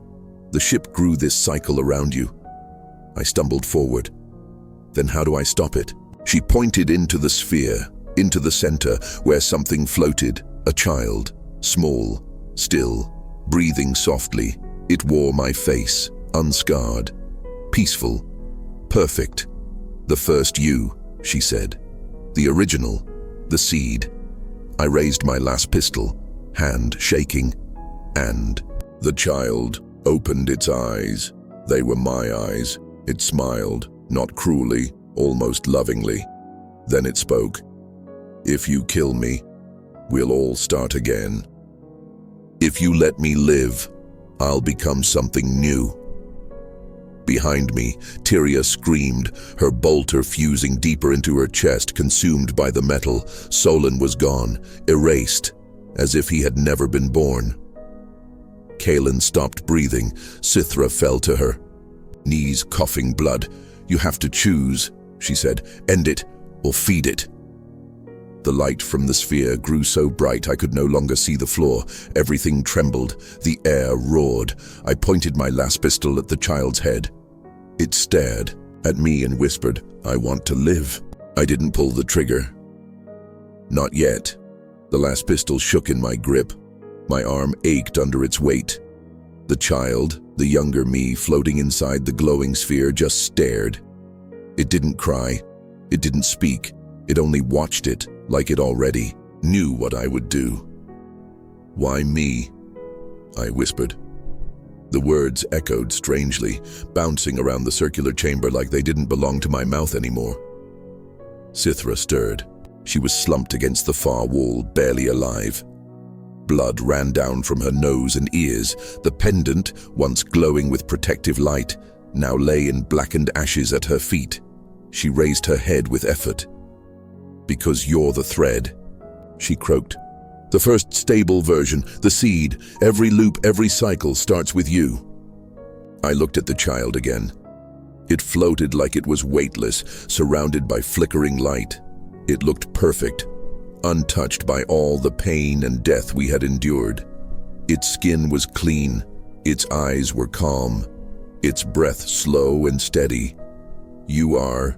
The ship grew this cycle around you. I stumbled forward. Then how do I stop it? She pointed into the sphere, into the center, where something floated, a child, small, still, breathing softly. It wore my face, unscarred, peaceful, perfect. The first you, she said. The original, the seed. I raised my last pistol, hand shaking, and the child opened its eyes. They were my eyes. It smiled, not cruelly, almost lovingly. Then it spoke. If you kill me, we'll all start again. If you let me live, I'll become something new. Behind me, Tyria screamed, her bolter fusing deeper into her chest, consumed by the metal. Solin was gone, erased, as if he had never been born. Kalen stopped breathing. Sithra fell to her, knees coughing blood. You have to choose, she said. End it, or feed it. The light from the sphere grew so bright I could no longer see the floor. Everything trembled. The air roared. I pointed my last pistol at the child's head. It stared at me and whispered, I want to live. I didn't pull the trigger. Not yet. The last pistol shook in my grip. My arm ached under its weight. The child, the younger me floating inside the glowing sphere, just stared. It didn't cry. It didn't speak. It only watched it, like it already knew what I would do. Why me? I whispered. The words echoed strangely, bouncing around the circular chamber like they didn't belong to my mouth anymore. Sithra stirred. She was slumped against the far wall, barely alive. Blood ran down from her nose and ears. The pendant, once glowing with protective light, now lay in blackened ashes at her feet. She raised her head with effort. Because you're the thread, she croaked. The first stable version, the seed, every loop, every cycle starts with you. I looked at the child again. It floated like it was weightless, surrounded by flickering light. It looked perfect, untouched by all the pain and death we had endured. Its skin was clean, its eyes were calm, its breath slow and steady. You are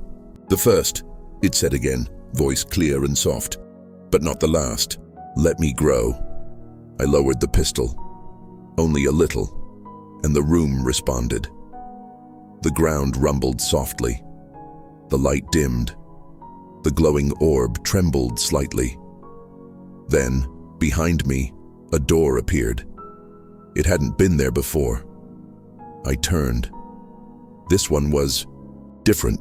the first, it said again, voice clear and soft, but not the last. Let me grow. I lowered the pistol, only a little, and the room responded. The ground rumbled softly. The light dimmed. The glowing orb trembled slightly. Then, behind me, a door appeared. It hadn't been there before. I turned. This one was different.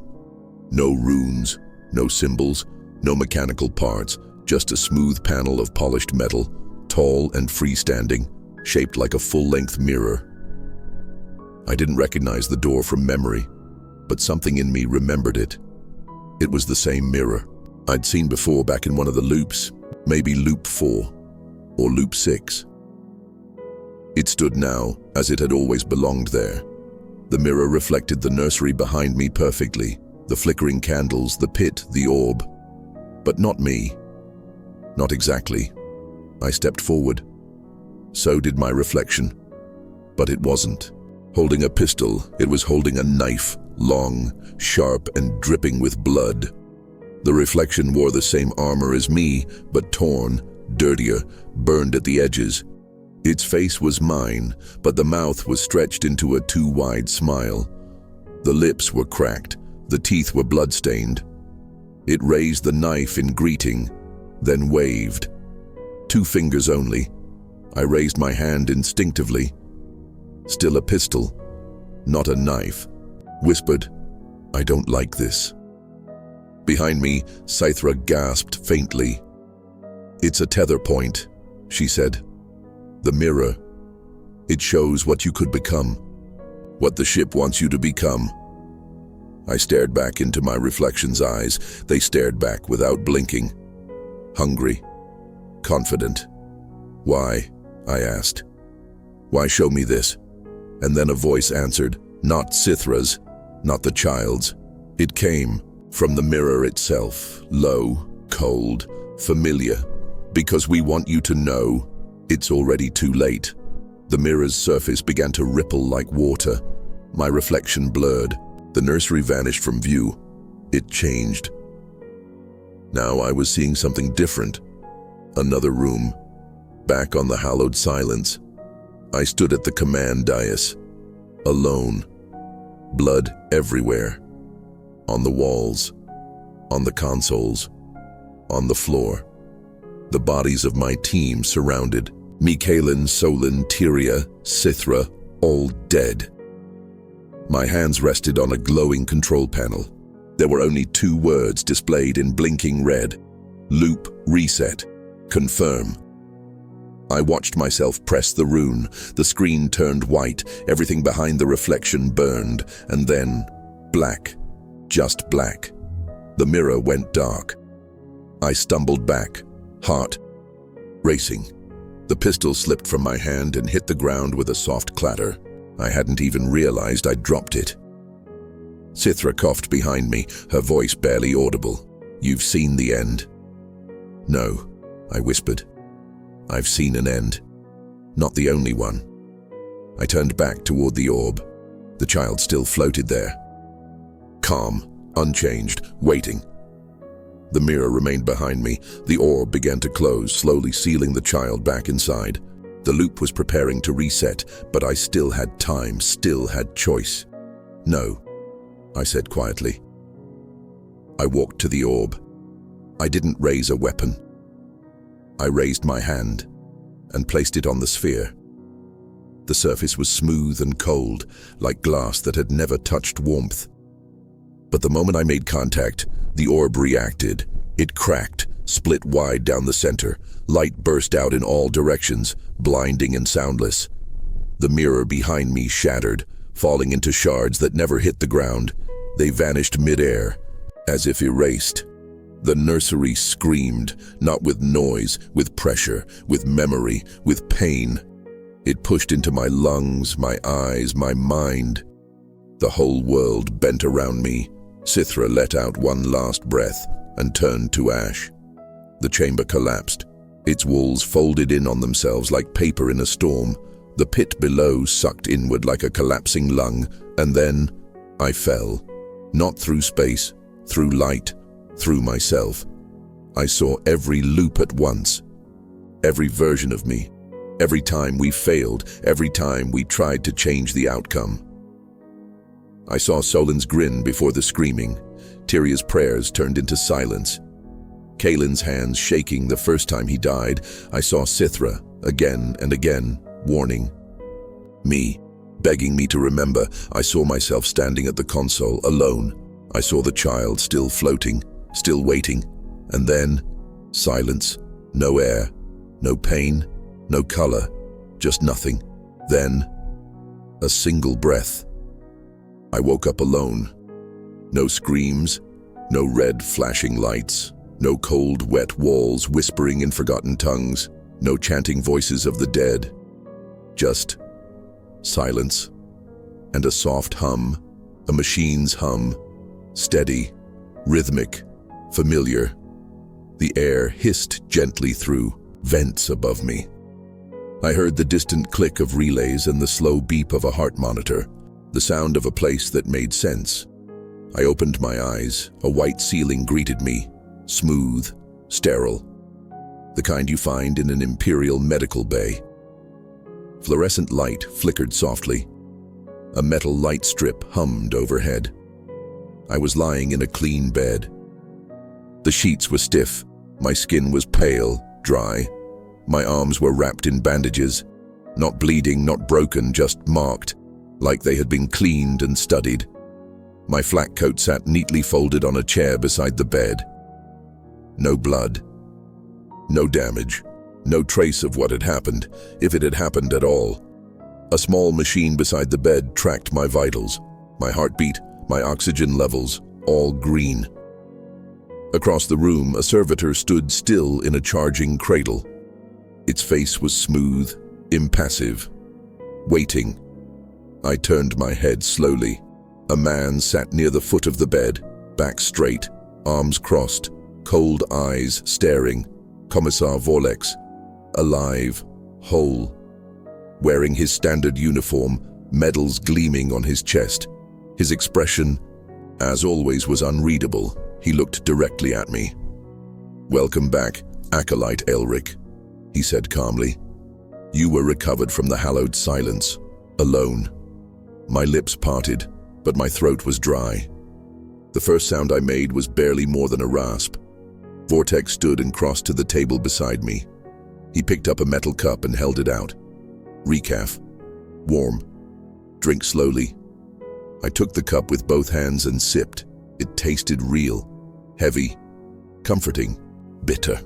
No runes, no symbols, no mechanical parts, just a smooth panel of polished metal, tall and freestanding, shaped like a full-length mirror. I didn't recognize the door from memory, but something in me remembered it. It was the same mirror I'd seen before back in one of the loops, maybe loop 4 or loop 6. It stood now as it had always belonged there. The mirror reflected the nursery behind me perfectly, the flickering candles, the pit, the orb. But not me. Not exactly. I stepped forward. So did my reflection. But it wasn't. Holding a pistol, it was holding a knife, long, sharp, and dripping with blood. The reflection wore the same armor as me, but torn, dirtier, burned at the edges. Its face was mine, but the mouth was stretched into a too wide smile. The lips were cracked, the teeth were blood-stained. It raised the knife in greeting, then waved. 2 fingers only. I raised my hand instinctively. Still a pistol, not a knife. Whispered, "I don't like this." Behind me, Sithra gasped faintly. "It's a tether point," she said. "The mirror. It shows what you could become, what the ship wants you to become." I stared back into my reflection's eyes. They stared back without blinking. Hungry, confident. "Why?" I asked. "Why show me this?" And then a voice answered, not Sithra's, not the child's. It came from the mirror itself, low, cold, familiar. "Because we want you to know, it's already too late." The mirror's surface began to ripple like water. My reflection blurred. The nursery vanished from view. It changed. Now I was seeing something different. Another room. Back on the Hallowed Silence. I stood at the command dais. Alone. Blood everywhere. On the walls. On the consoles. On the floor. The bodies of my team surrounded. Mikalin, Solin, Tyria, Sithra, all dead. My hands rested on a glowing control panel. There were only 2 words displayed in blinking red. Loop, reset, confirm. I watched myself press the rune. The screen turned white, everything behind the reflection burned, and then black, just black. The mirror went dark. I stumbled back, heart racing. The pistol slipped from my hand and hit the ground with a soft clatter. I hadn't even realized I'd dropped it. Sithra coughed behind me, her voice barely audible. "You've seen the end." "No," I whispered. "I've seen an end. Not the only one." I turned back toward the orb. The child still floated there. Calm, unchanged, waiting. The mirror remained behind me. The orb began to close, slowly sealing the child back inside. The loop was preparing to reset, but I still had time, still had choice. "No," I said quietly. I walked to the orb. I didn't raise a weapon. I raised my hand and placed it on the sphere. The surface was smooth and cold, like glass that had never touched warmth. But the moment I made contact, the orb reacted. It cracked, split wide down the center. Light burst out in all directions, blinding and soundless. The mirror behind me shattered, falling into shards that never hit the ground. They vanished mid-air, as if erased. The nursery screamed, not with noise, with pressure, with memory, with pain. It pushed into my lungs, my eyes, my mind. The whole world bent around me. Sithra let out one last breath and turned to ash. The chamber collapsed. Its walls folded in on themselves like paper in a storm. The pit below sucked inward like a collapsing lung, and then I fell. Not through space, through light, through myself. I saw every loop at once. Every version of me. Every time we failed, every time we tried to change the outcome. I saw Solin's grin before the screaming. Tyria's prayers turned into silence. Kaelin's hands shaking the first time he died. I saw Sithra, again and again, warning me, begging me to remember. I saw myself standing at the console, alone. I saw the child still floating, still waiting. And then, silence. No air, no pain, no color, just nothing. Then, a single breath. I woke up alone. No screams, no red flashing lights, no cold, wet walls whispering in forgotten tongues, no chanting voices of the dead. Just silence and a soft hum, a machine's hum, steady, rhythmic, familiar. The air hissed gently through vents above me. I heard the distant click of relays and the slow beep of a heart monitor, the sound of a place that made sense. I opened my eyes. A white ceiling greeted me, smooth, sterile, the kind you find in an imperial medical bay. Fluorescent light flickered softly. A metal light strip hummed overhead. I was lying in a clean bed. The sheets were stiff. My skin was pale, dry. My arms were wrapped in bandages, not bleeding, not broken, just marked, like they had been cleaned and studied. My flak coat sat neatly folded on a chair beside the bed. No blood. No damage. No trace of what had happened, if it had happened at all. A small machine beside the bed tracked my vitals, my heartbeat, my oxygen levels, all green. Across the room, a servitor stood still in a charging cradle. Its face was smooth, impassive, waiting. I turned my head slowly. A man sat near the foot of the bed, back straight, arms crossed, cold eyes staring. Commissar Vorlex, alive, whole, wearing his standard uniform, medals gleaming on his chest. His expression, as always, was unreadable. He looked directly at me. "Welcome back, Acolyte Elric," he said calmly. "You were recovered from the Hallowed Silence, alone." My lips parted, but my throat was dry. The first sound I made was barely more than a rasp. Vortex stood and crossed to the table beside me. He picked up a metal cup and held it out. "Recaf. Warm. Drink slowly." I took the cup with both hands and sipped. It tasted real, heavy, comforting, bitter.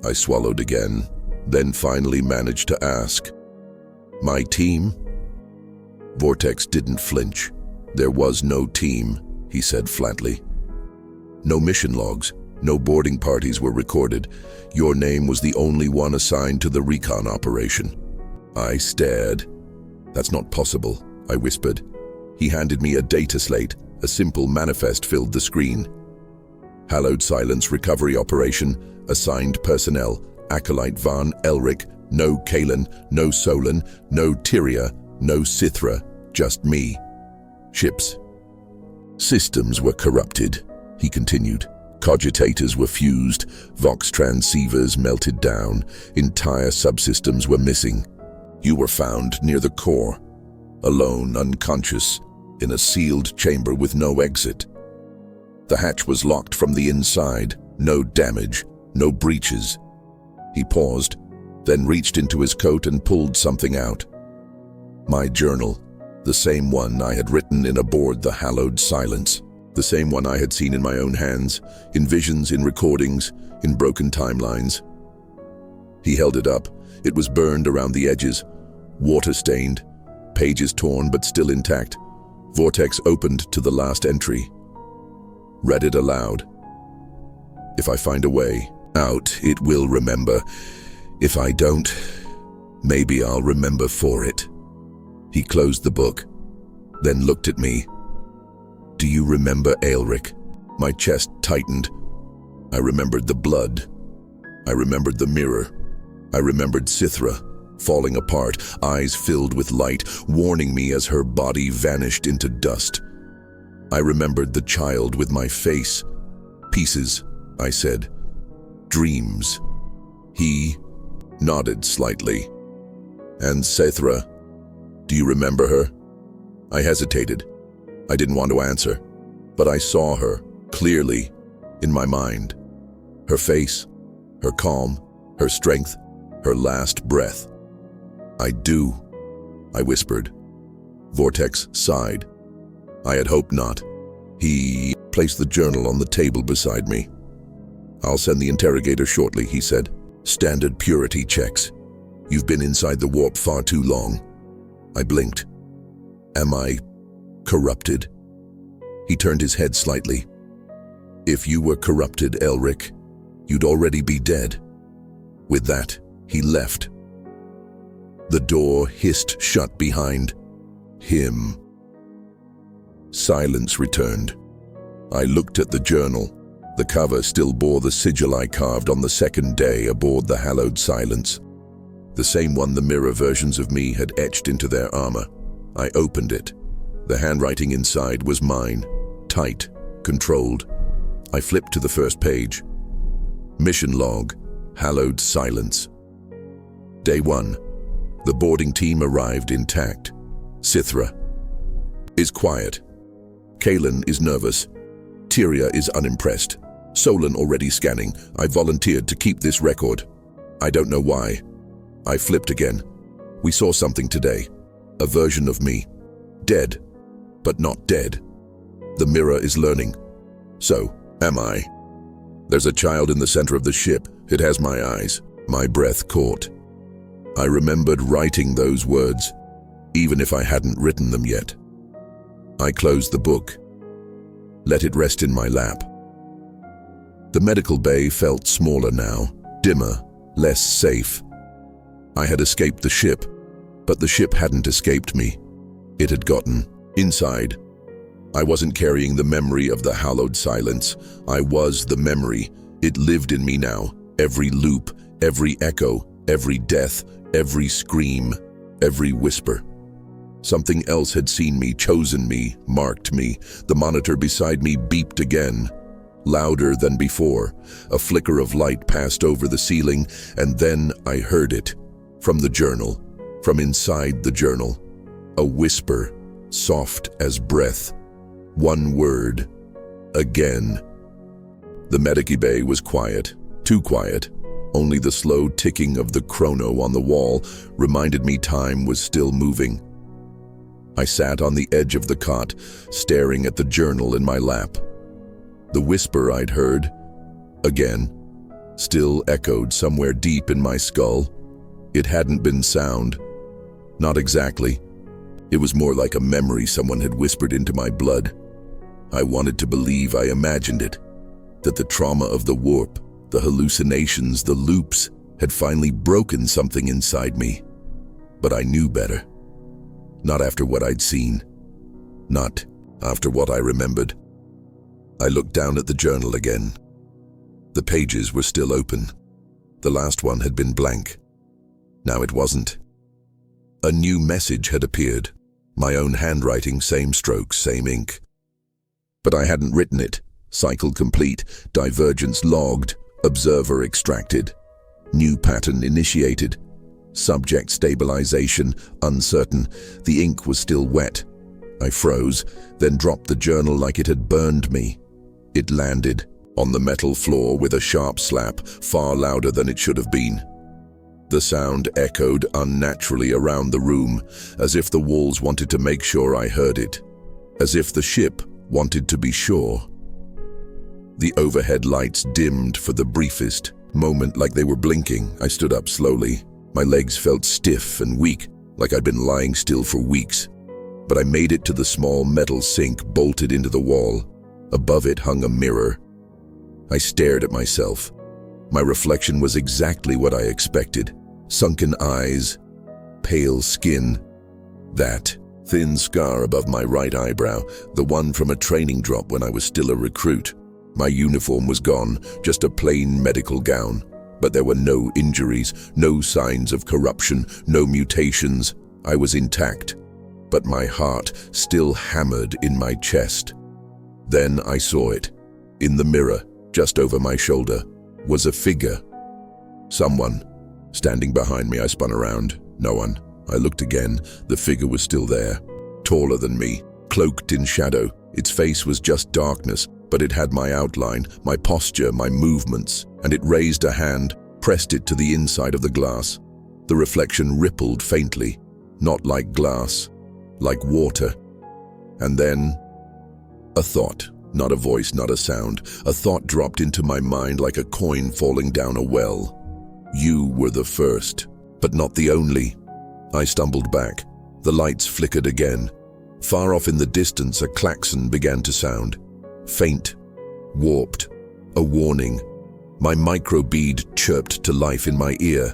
I swallowed again, then finally managed to ask, "My team?" Vortex didn't flinch. "There was no team," he said flatly. "No mission logs. No boarding parties were recorded. Your name was the only one assigned to the recon operation." I stared. "That's not possible," I whispered. He handed me a data slate. A simple manifest filled the screen. "Hallowed Silence Recovery Operation. Assigned personnel. Acolyte Van Elric. No Kalen. No Solon. No Tyria. No Sithra. Just me. Ships. Systems were corrupted," he continued. "Cogitators were fused, Vox transceivers melted down, entire subsystems were missing. You were found near the core, alone, unconscious, in a sealed chamber with no exit. The hatch was locked from the inside, no damage, no breaches." He paused, then reached into his coat and pulled something out. My journal, the same one I had written in aboard the Hallowed Silence. The same one I had seen in my own hands, in visions, in recordings, in broken timelines. He held it up. It was burned around the edges, water-stained, pages torn but still intact. Vortex opened to the last entry. Read it aloud. "If I find a way out, it will remember. If I don't, maybe I'll remember for it." He closed the book, then looked at me. "Do you remember Aelric?" My chest tightened. I remembered the blood. I remembered the mirror. I remembered Sithra, falling apart, eyes filled with light, warning me as her body vanished into dust. I remembered the child with my face. "Pieces," I said. "Dreams." He nodded slightly. "And Sithra, do you remember her?" I hesitated. I didn't want to answer, but I saw her, clearly, in my mind. Her face, her calm, her strength, her last breath. "I do," I whispered. Vortex sighed. I had hoped not. He placed the journal on the table beside me. "I'll send the interrogator shortly," he said. "Standard purity checks. You've been inside the warp far too long." I blinked. "Am I corrupted?" He turned his head slightly. "If you were corrupted, Elric, you'd already be dead." With that, he left. The door hissed shut behind him. Silence returned. I looked at the journal. The cover still bore the sigil I carved on the second day aboard the Hallowed Silence. The same one the mirror versions of me had etched into their armor. I opened it. The handwriting inside was mine, tight, controlled. I flipped to the first page. Mission log, Hallowed Silence. Day 1. The boarding team arrived intact. Sithra is quiet. Kaelin is nervous. Tyria is unimpressed. Solon already scanning. I volunteered to keep this record. I don't know why. I flipped again. We saw something today. A version of me. Dead, but not dead. The mirror is learning. So, am I. There's a child in the center of the ship. It has my eyes. My breath caught. I remembered writing those words, even if I hadn't written them yet. I closed the book. Let it rest in my lap. The medical bay felt smaller now, dimmer, less safe. I had escaped the ship, but the ship hadn't escaped me. It had gotten inside. I wasn't carrying the memory of the Hallowed Silence. I was the memory. It lived in me now. Every loop, every echo, every death, every scream, every whisper. Something else had seen me, chosen me, marked me. The monitor beside me beeped again, louder than before. A flicker of light passed over the ceiling, and then I heard it. From the journal, from inside the journal. A whisper, soft as breath. One word. Again. The medic bay was quiet, too quiet. Only the slow ticking of the chrono on the wall reminded me time was still moving. I sat on the edge of the cot, staring at the journal in my lap. The whisper I'd heard, again, still echoed somewhere deep in my skull. It hadn't been sound. Not exactly. It was more like a memory someone had whispered into my blood. I wanted to believe I imagined it, that the trauma of the warp, the hallucinations, the loops, had finally broken something inside me. But I knew better. Not after what I'd seen. Not after what I remembered. I looked down at the journal again. The pages were still open. The last one had been blank. Now it wasn't. A new message had appeared. My own handwriting, same strokes, same ink. But I hadn't written it. Cycle complete, divergence logged, observer extracted. New pattern initiated. Subject stabilization, uncertain. The ink was still wet. I froze, then dropped the journal like it had burned me. It landed on the metal floor with a sharp slap, far louder than it should have been. The sound echoed unnaturally around the room, as if the walls wanted to make sure I heard it. As if the ship wanted to be sure. The overhead lights dimmed for the briefest moment, like they were blinking. I stood up slowly. My legs felt stiff and weak, like I'd been lying still for weeks. But I made it to the small metal sink bolted into the wall. Above it hung a mirror. I stared at myself. My reflection was exactly what I expected. Sunken eyes, pale skin. That thin scar above my right eyebrow, the one from a training drop when I was still a recruit. My uniform was gone, just a plain medical gown. But there were no injuries, no signs of corruption, no mutations. I was intact, but my heart still hammered in my chest. Then I saw it. In the mirror, just over my shoulder, was a figure. Someone. Standing behind me, I spun around. No one. I looked again. The figure was still there. Taller than me, cloaked in shadow. Its face was just darkness, but it had my outline, my posture, my movements, and it raised a hand, pressed it to the inside of the glass. The reflection rippled faintly, not like glass, like water. And then, a thought, not a voice, not a sound. A thought dropped into my mind like a coin falling down a well. You were the first, but not the only. I stumbled back. The lights flickered again. Far off in the distance, a klaxon began to sound. Faint, warped, a warning. My microbead chirped to life in my ear.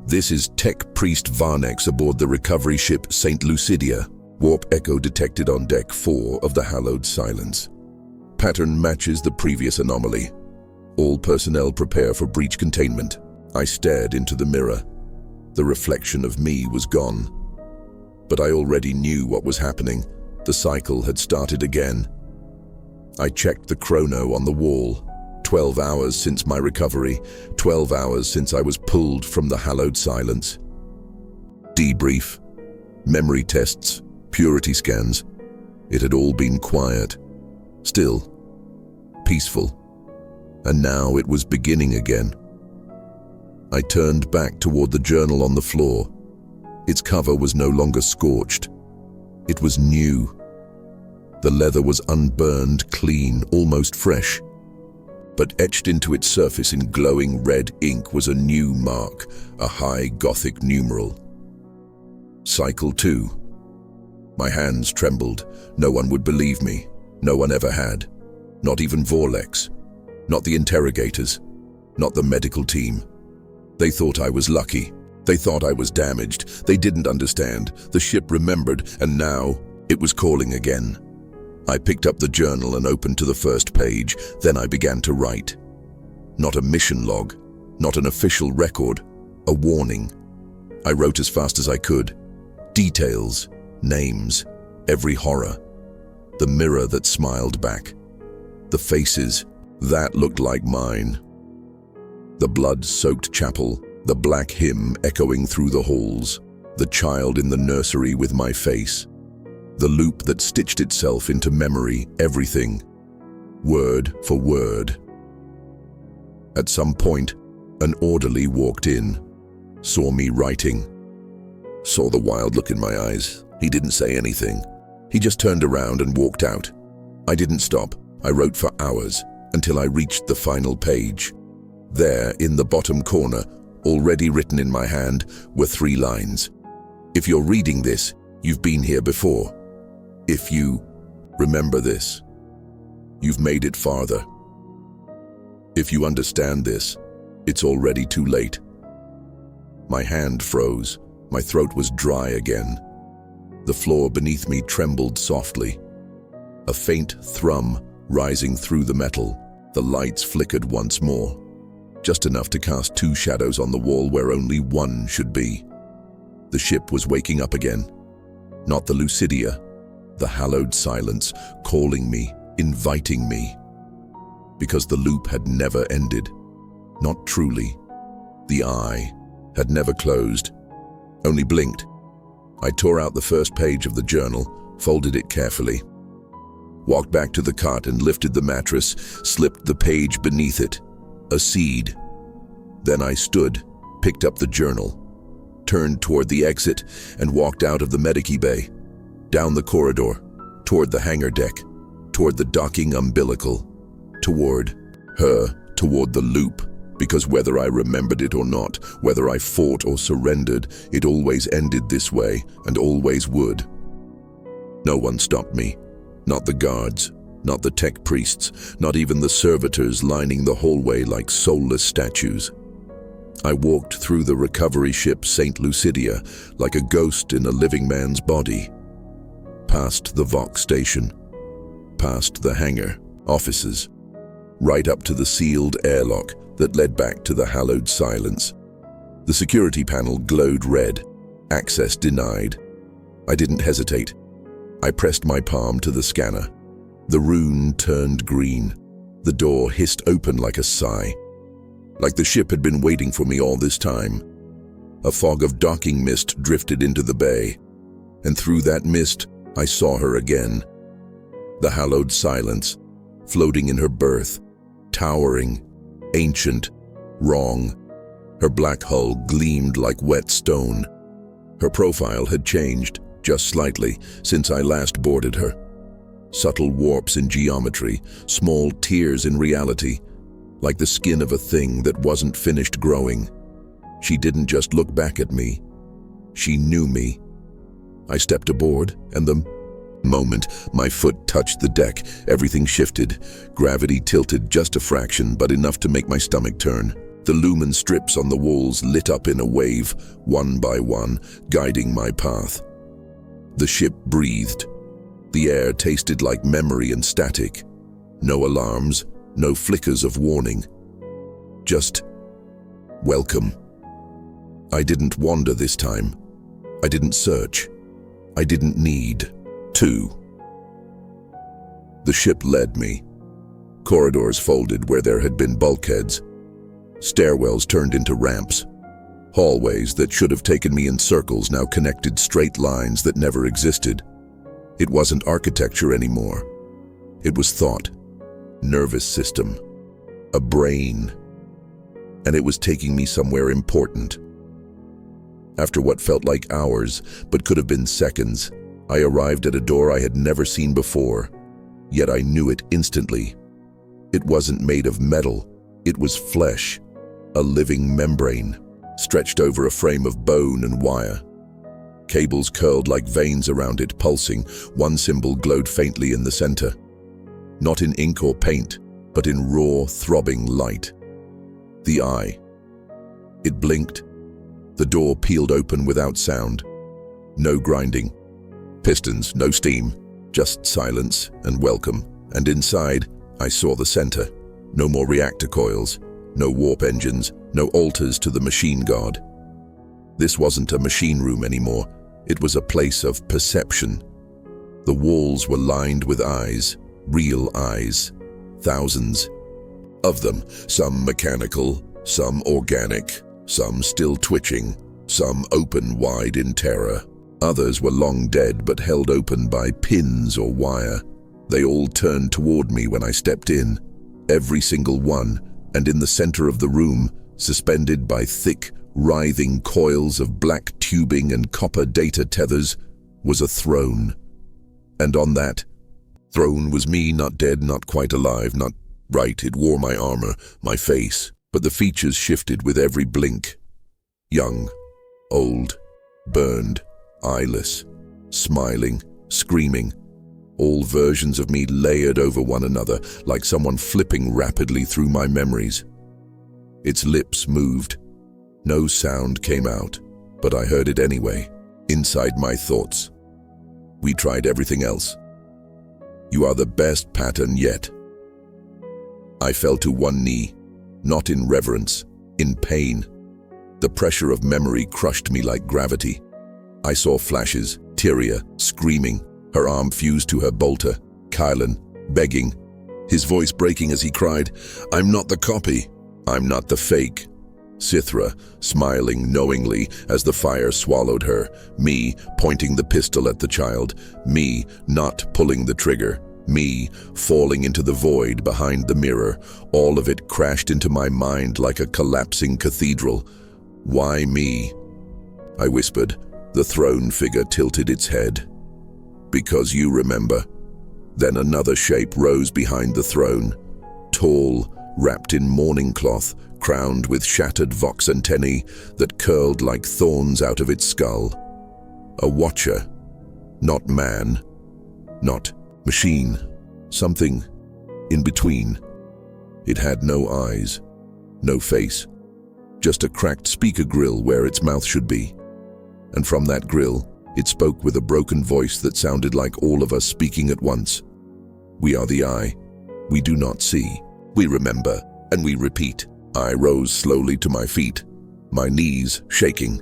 This is Tech Priest Varnex aboard the recovery ship St. Lucidia. Warp echo detected on deck 4 of the Hallowed Silence. Pattern matches the previous anomaly. All personnel prepare for breach containment. I stared into the mirror. The reflection of me was gone. But I already knew what was happening. The cycle had started again. I checked the chrono on the wall. 12 hours since my recovery, 12 hours since I was pulled from the Hallowed Silence. Debrief, memory tests, purity scans. It had all been quiet, still, peaceful. And now it was beginning again. I turned back toward the journal on the floor. Its cover was no longer scorched. It was new. The leather was unburned, clean, almost fresh. But etched into its surface in glowing red ink was a new mark, a high Gothic numeral. Cycle 2. My hands trembled. No one would believe me. No one ever had. Not even Vorlex. Not the interrogators. Not the medical team. They thought I was lucky. They thought I was damaged. They didn't understand. The ship remembered, and now it was calling again. I picked up the journal and opened to the first page. Then I began to write. Not a mission log, not an official record, a warning. I wrote as fast as I could. Details, names, every horror. The mirror that smiled back. The faces, that looked like mine. The blood-soaked chapel, the black hymn echoing through the halls. The child in the nursery with my face. The loop that stitched itself into memory, everything, word for word. At some point, an orderly walked in, saw me writing, saw the wild look in my eyes. He didn't say anything. He just turned around and walked out. I didn't stop. I wrote for hours, until I reached the final page. There, in the bottom corner, already written in my hand, were 3 lines. If you're reading this, you've been here before. If you remember this, you've made it farther. If you understand this, it's already too late. My hand froze. My throat was dry again. The floor beneath me trembled softly. A faint thrum rising through the metal. The lights flickered once more, just enough to cast 2 shadows on the wall where only one should be. The ship was waking up again. Not the Lucidia, the Hallowed Silence, calling me, inviting me. Because the loop had never ended. Not truly. The eye had never closed, only blinked. I tore out the first page of the journal, folded it carefully, walked back to the cot and lifted the mattress, slipped the page beneath it. A seed. Then I stood, picked up the journal, turned toward the exit, and walked out of the medic bay, down the corridor, toward the hangar deck, toward the docking umbilical, toward her, toward the loop, because whether I remembered it or not, whether I fought or surrendered, it always ended this way and always would. No one stopped me, not the guards, not the tech priests, not even the servitors lining the hallway like soulless statues. I walked through the recovery ship St. Lucidia like a ghost in a living man's body. Past the Vox station, past the hangar, offices, right up to the sealed airlock that led back to the Hallowed Silence. The security panel glowed red, access denied. I didn't hesitate. I pressed my palm to the scanner. The rune turned green. The door hissed open like a sigh. Like the ship had been waiting for me all this time. A fog of docking mist drifted into the bay, and through that mist, I saw her again. The Hallowed Silence, floating in her berth, towering, ancient, wrong. Her black hull gleamed like wet stone. Her profile had changed, just slightly, since I last boarded her. Subtle warps in geometry, small tears in reality, like the skin of a thing that wasn't finished growing. She didn't just look back at me. She knew me. I stepped aboard, and the moment my foot touched the deck, everything shifted. Gravity tilted just a fraction, but enough to make my stomach turn. The lumen strips on the walls lit up in a wave, one by one, guiding my path. The ship breathed. The air tasted like memory and static. No alarms, no flickers of warning. Just welcome. I didn't wander this time. I didn't search. I didn't need to. The ship led me. Corridors folded where there had been bulkheads. Stairwells turned into ramps. Hallways that should have taken me in circles now connected straight lines that never existed. It wasn't architecture anymore. It was thought, nervous system, a brain. And it was taking me somewhere important. After what felt like hours, but could have been seconds, I arrived at a door I had never seen before, yet I knew it instantly. It wasn't made of metal, it was flesh, a living membrane, stretched over a frame of bone and wire. Cables curled like veins around it, pulsing. One symbol glowed faintly in the center. Not in ink or paint, but in raw, throbbing light. The eye. It blinked. The door peeled open without sound. No grinding. Pistons, no steam. Just silence and welcome. And inside, I saw the center. No more reactor coils. No warp engines. No altars to the machine god. This wasn't a machine room anymore. It was a place of perception. The walls were lined with eyes. Real eyes. Thousands of them. Some mechanical, some organic, some still twitching, some open wide in terror. Others were long dead but held open by pins or wire. They all turned toward me when I stepped in. Every single one, and in the center of the room, suspended by thick, writhing coils of black tubing and copper data tethers, was a throne. And on that throne was me, not dead, not quite alive, not right. It wore my armor, my face, but the features shifted with every blink. Young, old, burned, eyeless, smiling, screaming. All versions of me layered over one another, like someone flipping rapidly through my memories. Its lips moved. No sound came out, but I heard it anyway, inside my thoughts. We tried everything else. You are the best pattern yet. I fell to one knee, not in reverence, in pain. The pressure of memory crushed me like gravity. I saw flashes, Tyria screaming, her arm fused to her bolter, Kylan begging, his voice breaking as he cried, "I'm not the copy. I'm not the fake." Sithra smiling knowingly as the fire swallowed her, me pointing the pistol at the child, me not pulling the trigger, me falling into the void behind the mirror. All of it crashed into my mind like a collapsing cathedral. Why me? I whispered. The throne figure tilted its head. Because you remember. Then another shape rose behind the throne, tall, wrapped in mourning cloth, crowned with shattered vox antennae that curled like thorns out of its skull. A watcher, not man, not machine, something in between. It had no eyes, no face, just a cracked speaker grill where its mouth should be. And from that grill, it spoke with a broken voice that sounded like all of us speaking at once. We are the eye. We do not see. We remember, and we repeat. I rose slowly to my feet, my knees shaking.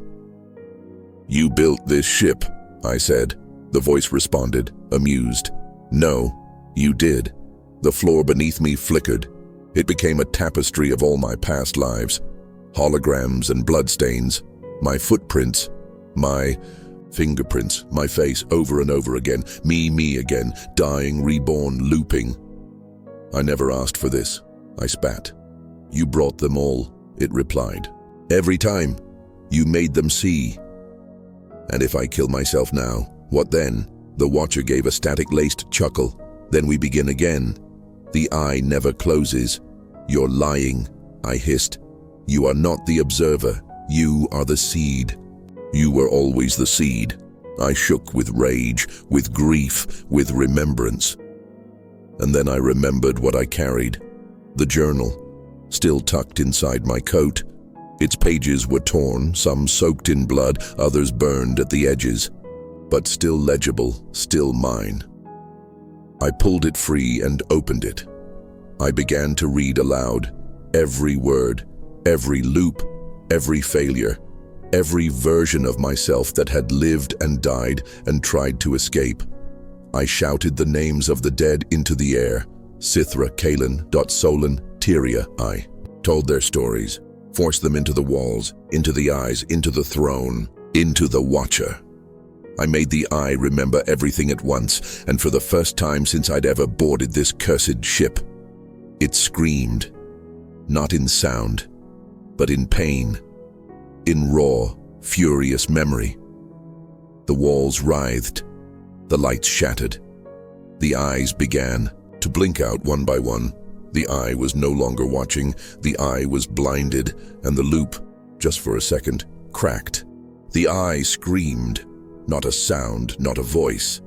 You built this ship, I said. The voice responded, amused. No, you did. The floor beneath me flickered. It became a tapestry of all my past lives. Holograms and bloodstains, my footprints, my fingerprints, my face over and over again, me again, dying, reborn, looping. I never asked for this, I spat. You brought them all, it replied. Every time, you made them see. And if I kill myself now, what then? The watcher gave a static-laced chuckle. Then we begin again. The eye never closes. You're lying, I hissed. You are not the observer. You are the seed. You were always the seed. I shook with rage, with grief, with remembrance. And then I remembered what I carried. The journal, still tucked inside my coat. Its pages were torn, some soaked in blood, others burned at the edges. But still legible, still mine. I pulled it free and opened it. I began to read aloud, every word, every loop, every failure. Every version of myself that had lived and died and tried to escape. I shouted the names of the dead into the air. Sithra, Kalen, Solon, Tyria. I told their stories, forced them into the walls, into the eyes, into the throne, into the Watcher. I made the eye remember everything at once, and for the first time since I'd ever boarded this cursed ship, it screamed, not in sound, but in pain, in raw, furious memory. The walls writhed, the lights shattered. The eyes began to blink out one by one. The eye was no longer watching, the eye was blinded, and the loop, just for a second, cracked. The eye screamed, not a sound, not a voice.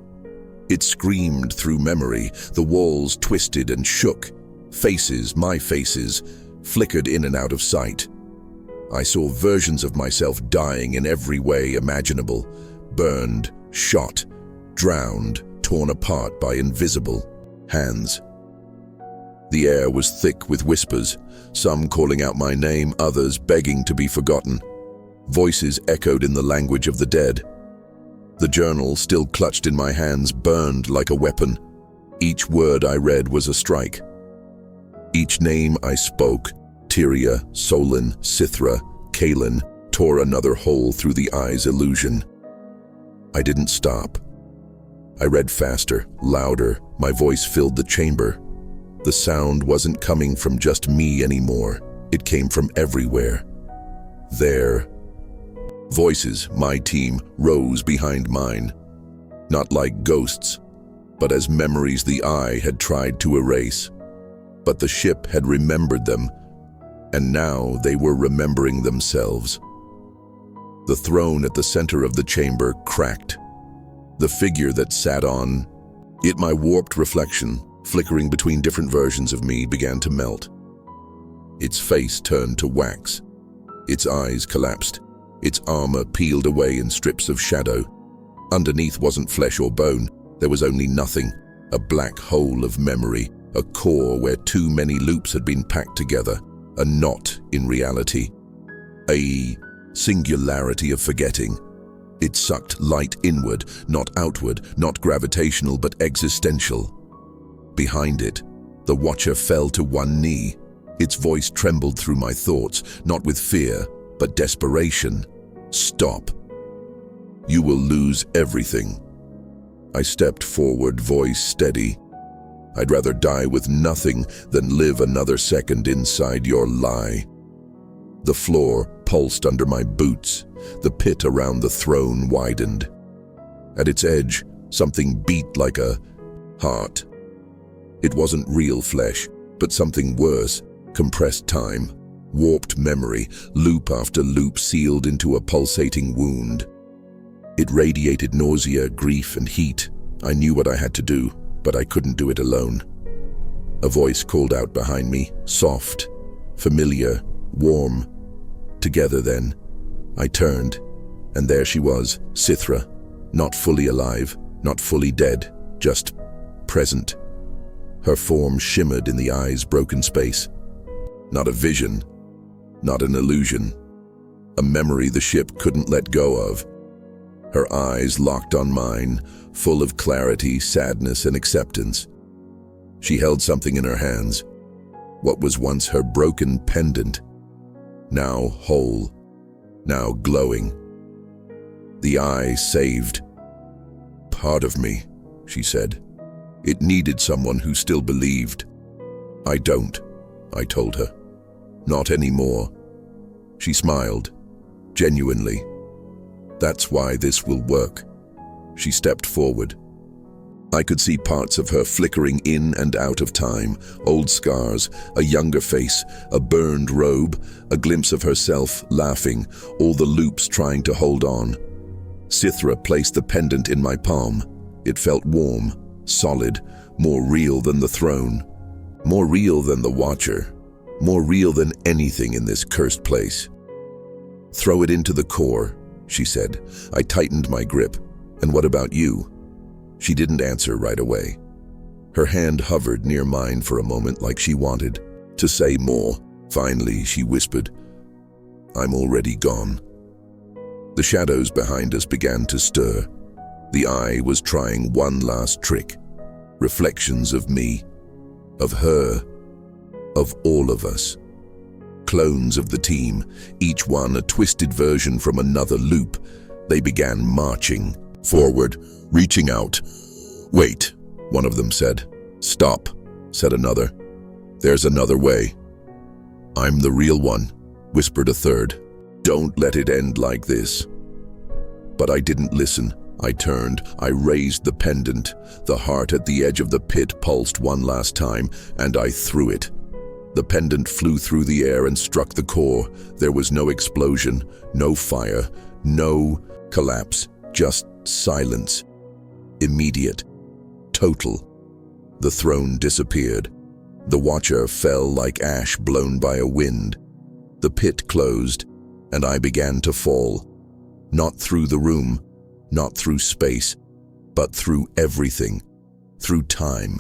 It screamed through memory. The walls twisted and shook. Faces, my faces, flickered in and out of sight. I saw versions of myself dying in every way imaginable, burned, shot, drowned, torn apart by invisible hands. The air was thick with whispers, some calling out my name, others begging to be forgotten. Voices echoed in the language of the dead. The journal, still clutched in my hands, burned like a weapon. Each word I read was a strike. Each name I spoke, Tyria, Solon, Sithra, Kalen, tore another hole through the eye's illusion. I didn't stop. I read faster, louder. My voice filled the chamber. The sound wasn't coming from just me anymore. It came from everywhere. There. Voices, my team, rose behind mine. Not like ghosts, but as memories the eye had tried to erase. But the ship had remembered them, and now they were remembering themselves. The throne at the center of the chamber cracked. The figure that sat on it, my warped reflection, flickering between different versions of me, began to melt. Its face turned to wax. Its eyes collapsed. Its armor peeled away in strips of shadow. Underneath wasn't flesh or bone. There was only nothing, a black hole of memory, a core where too many loops had been packed together, a knot in reality, a singularity of forgetting. It sucked light inward, not outward, not gravitational, but existential. Behind it, the Watcher fell to one knee. Its voice trembled through my thoughts, not with fear, but desperation. Stop. You will lose everything. I stepped forward, voice steady. I'd rather die with nothing than live another second inside your lie. The floor pulsed under my boots. The pit around the throne widened. At its edge, something beat like a heart. It wasn't real flesh, but something worse, compressed time, warped memory, loop after loop sealed into a pulsating wound. It radiated nausea, grief, and heat. I knew what I had to do, but I couldn't do it alone. A voice called out behind me, soft, familiar, warm. Together then, I turned, and there she was, Sithra, not fully alive, not fully dead, just present. Her form shimmered in the eye's broken space. Not a vision, not an illusion. A memory the ship couldn't let go of. Her eyes locked on mine, full of clarity, sadness, and acceptance. She held something in her hands. What was once her broken pendant, now whole, now glowing. The eye saved. Part of me, she said. It needed someone who still believed. I don't, I told her. Not anymore. She smiled, genuinely. That's why this will work. She stepped forward. I could see parts of her flickering in and out of time, old scars, a younger face, a burned robe, a glimpse of herself laughing, all the loops trying to hold on. Sithra placed the pendant in my palm. It felt warm, solid, more real than the throne, more real than the Watcher, more real than anything in this cursed place. Throw it into the core, she said. I tightened my grip. And what about you? She didn't answer right away. Her hand hovered near mine for a moment like she wanted to say more. Finally, she whispered, I'm already gone. The shadows behind us began to stir. The eye was trying one last trick. Reflections of me, of her, of all of us. Clones of the team, each one a twisted version from another loop. They began marching forward, reaching out. "Wait," one of them said. "Stop," said another. "There's another way." "I'm the real one," whispered a third. "Don't let it end like this." But I didn't listen. I turned, I raised the pendant. The heart at the edge of the pit pulsed one last time, and I threw it. The pendant flew through the air and struck the core. There was no explosion, no fire, no collapse, just silence. Immediate, total. The throne disappeared. The watcher fell like ash blown by a wind. The pit closed, and I began to fall. Not through the room, not through space, but through everything, through time,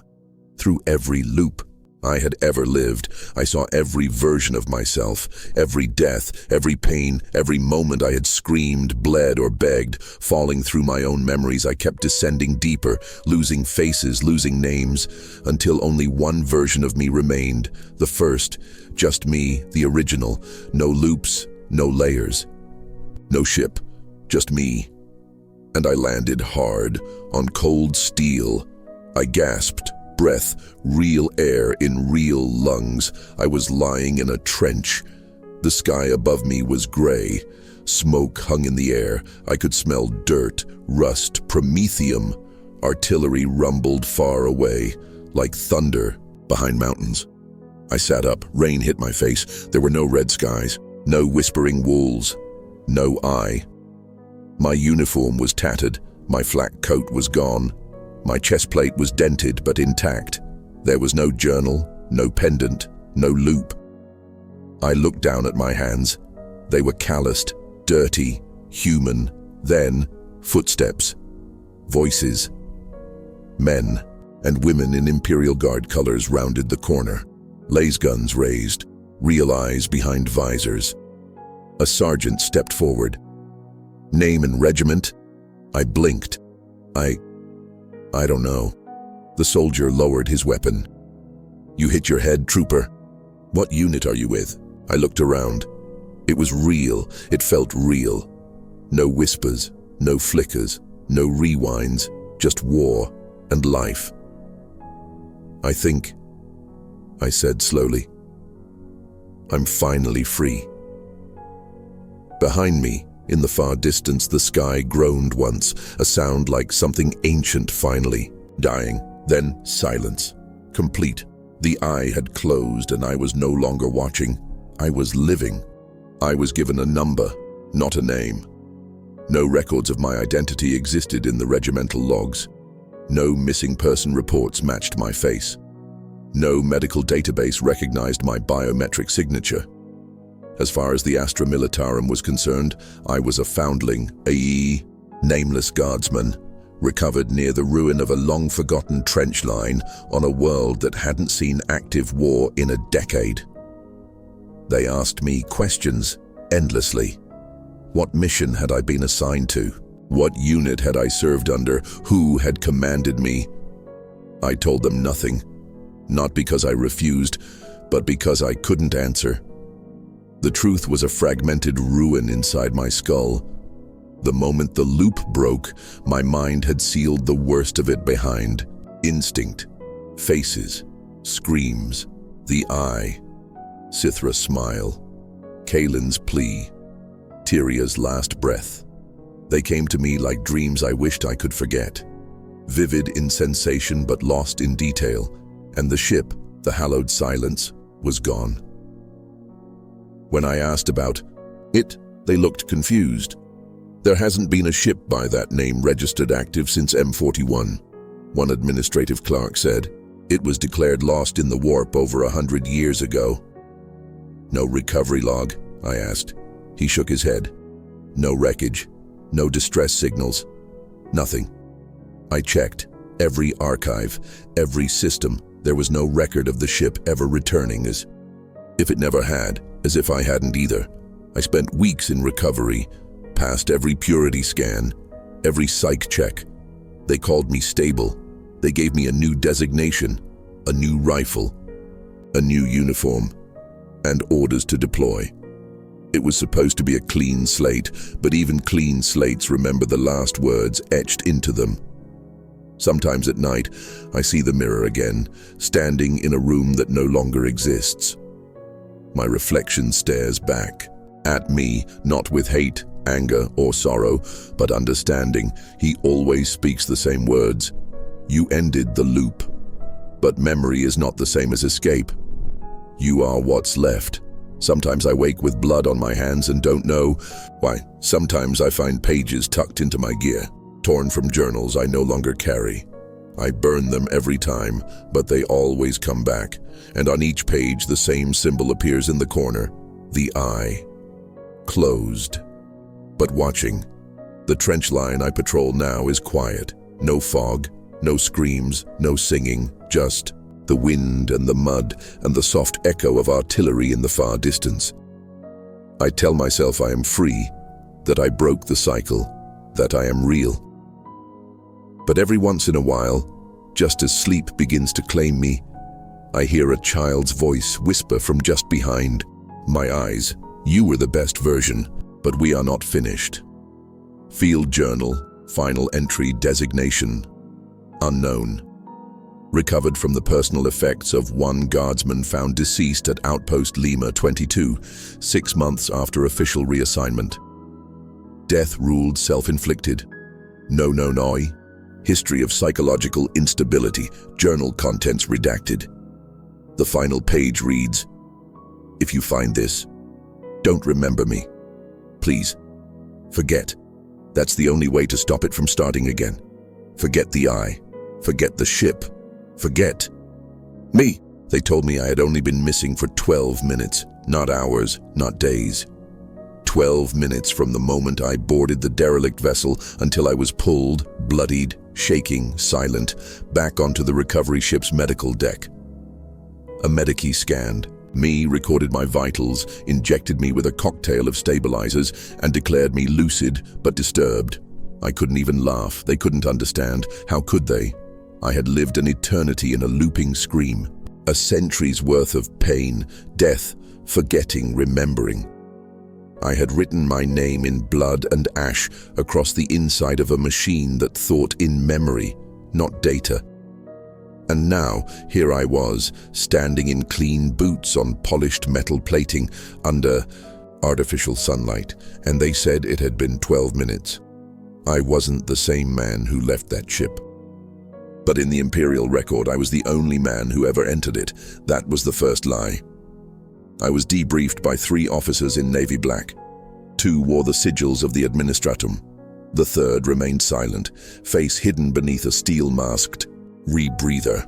through every loop I had ever lived. I saw every version of myself, every death, every pain, every moment I had screamed, bled, or begged. Falling through my own memories, I kept descending deeper, losing faces, losing names, until only one version of me remained, the first, just me, the original. No loops, no layers, no ship, just me. And I landed hard, on cold steel. I gasped. Breath, real air in real lungs. I was lying in a trench. The sky above me was gray. Smoke hung in the air. I could smell dirt, rust, promethium. Artillery rumbled far away, like thunder behind mountains. I sat up. Rain hit my face. There were no red skies, no whispering wolves, no eye. My uniform was tattered. My flak coat was gone. My chest plate was dented but intact. There was no journal, no pendant, no loop. I looked down at my hands. They were calloused, dirty, human. Then, footsteps, voices. Men and women in Imperial Guard colors rounded the corner. Laser guns raised, real eyes behind visors. A sergeant stepped forward. "Name and regiment?" I blinked. I don't know. The soldier lowered his weapon. "You hit your head, trooper. What unit are you with?" I looked around. It was real. It felt real. No whispers, no flickers, no rewinds, just war and life. I think," I said slowly, "I'm finally free." Behind me, in the far distance, the sky groaned once, a sound like something ancient finally dying. Then silence, complete. The eye had closed and I was no longer watching. I was living. I was given a number, not a name. No records of my identity existed in the regimental logs. No missing person reports matched my face. No medical database recognized my biometric signature. As far as the Astra Militarum was concerned, I was a foundling, a nameless guardsman, recovered near the ruin of a long-forgotten trench line on a world that hadn't seen active war in a decade. They asked me questions endlessly. What mission had I been assigned to? What unit had I served under? Who had commanded me? I told them nothing, not because I refused, but because I couldn't answer. The truth was a fragmented ruin inside my skull. The moment the loop broke, my mind had sealed the worst of it behind. Instinct, faces, screams, the eye, Sithra's smile, Kaelin's plea, Tyria's last breath. They came to me like dreams I wished I could forget. Vivid in sensation but lost in detail, and the ship, the Hallowed Silence, was gone. When I asked about it, they looked confused. There hasn't been a ship by that name registered active since M41, one administrative clerk said. It was declared lost in the warp over 100 years ago. No recovery log? I asked. He shook his head. No wreckage, no distress signals, nothing. I checked every archive, every system. There was no record of the ship ever returning, as if it never had, as if I hadn't either. I spent weeks in recovery, passed every purity scan, every psych check. They called me stable. They gave me a new designation, a new rifle, a new uniform, and orders to deploy. It was supposed to be a clean slate, but even clean slates remember the last words etched into them. Sometimes at night, I see the mirror again, standing in a room that no longer exists. My reflection stares back, at me, not with hate, anger, or sorrow, but understanding. He always speaks the same words. You ended the loop. But memory is not the same as escape. You are what's left. Sometimes I wake with blood on my hands and don't know why. Sometimes I find pages tucked into my gear, torn from journals I no longer carry. I burn them every time, but they always come back, and on each page the same symbol appears in the corner, the eye. Closed, but watching. The trench line I patrol now is quiet. No fog, no screams, no singing, just the wind and the mud and the soft echo of artillery in the far distance. I tell myself I am free, that I broke the cycle, that I am real. But every once in a while, just as sleep begins to claim me, I hear a child's voice whisper from just behind my eyes, "You were the best version, but we are not finished." Field journal, final entry designation, unknown. Recovered from the personal effects of one guardsman found deceased at Outpost Lima 22, 6 months after official reassignment. Death ruled self-inflicted. No. History of psychological instability, journal contents redacted. The final page reads, "If you find this, don't remember me. Please, forget. That's the only way to stop it from starting again. Forget the eye. Forget the ship. Forget me." They told me I had only been missing for 12 minutes, not hours, not days. 12 minutes from the moment I boarded the derelict vessel until I was pulled, bloodied, shaking, silent, back onto the recovery ship's medical deck. A medici scanned me, recorded my vitals, injected me with a cocktail of stabilizers, and declared me lucid but disturbed. I couldn't even laugh. They couldn't understand. How could they? I had lived an eternity in a looping scream, a century's worth of pain, death, forgetting, remembering. I had written my name in blood and ash across the inside of a machine that thought in memory, not data. And now, here I was, standing in clean boots on polished metal plating under artificial sunlight, and they said it had been 12 minutes. I wasn't the same man who left that ship. But in the Imperial record, I was the only man who ever entered it. That was the first lie. I was debriefed by 3 officers in navy black. 2 wore the sigils of the administratum. The 3rd remained silent, face hidden beneath a steel-masked rebreather.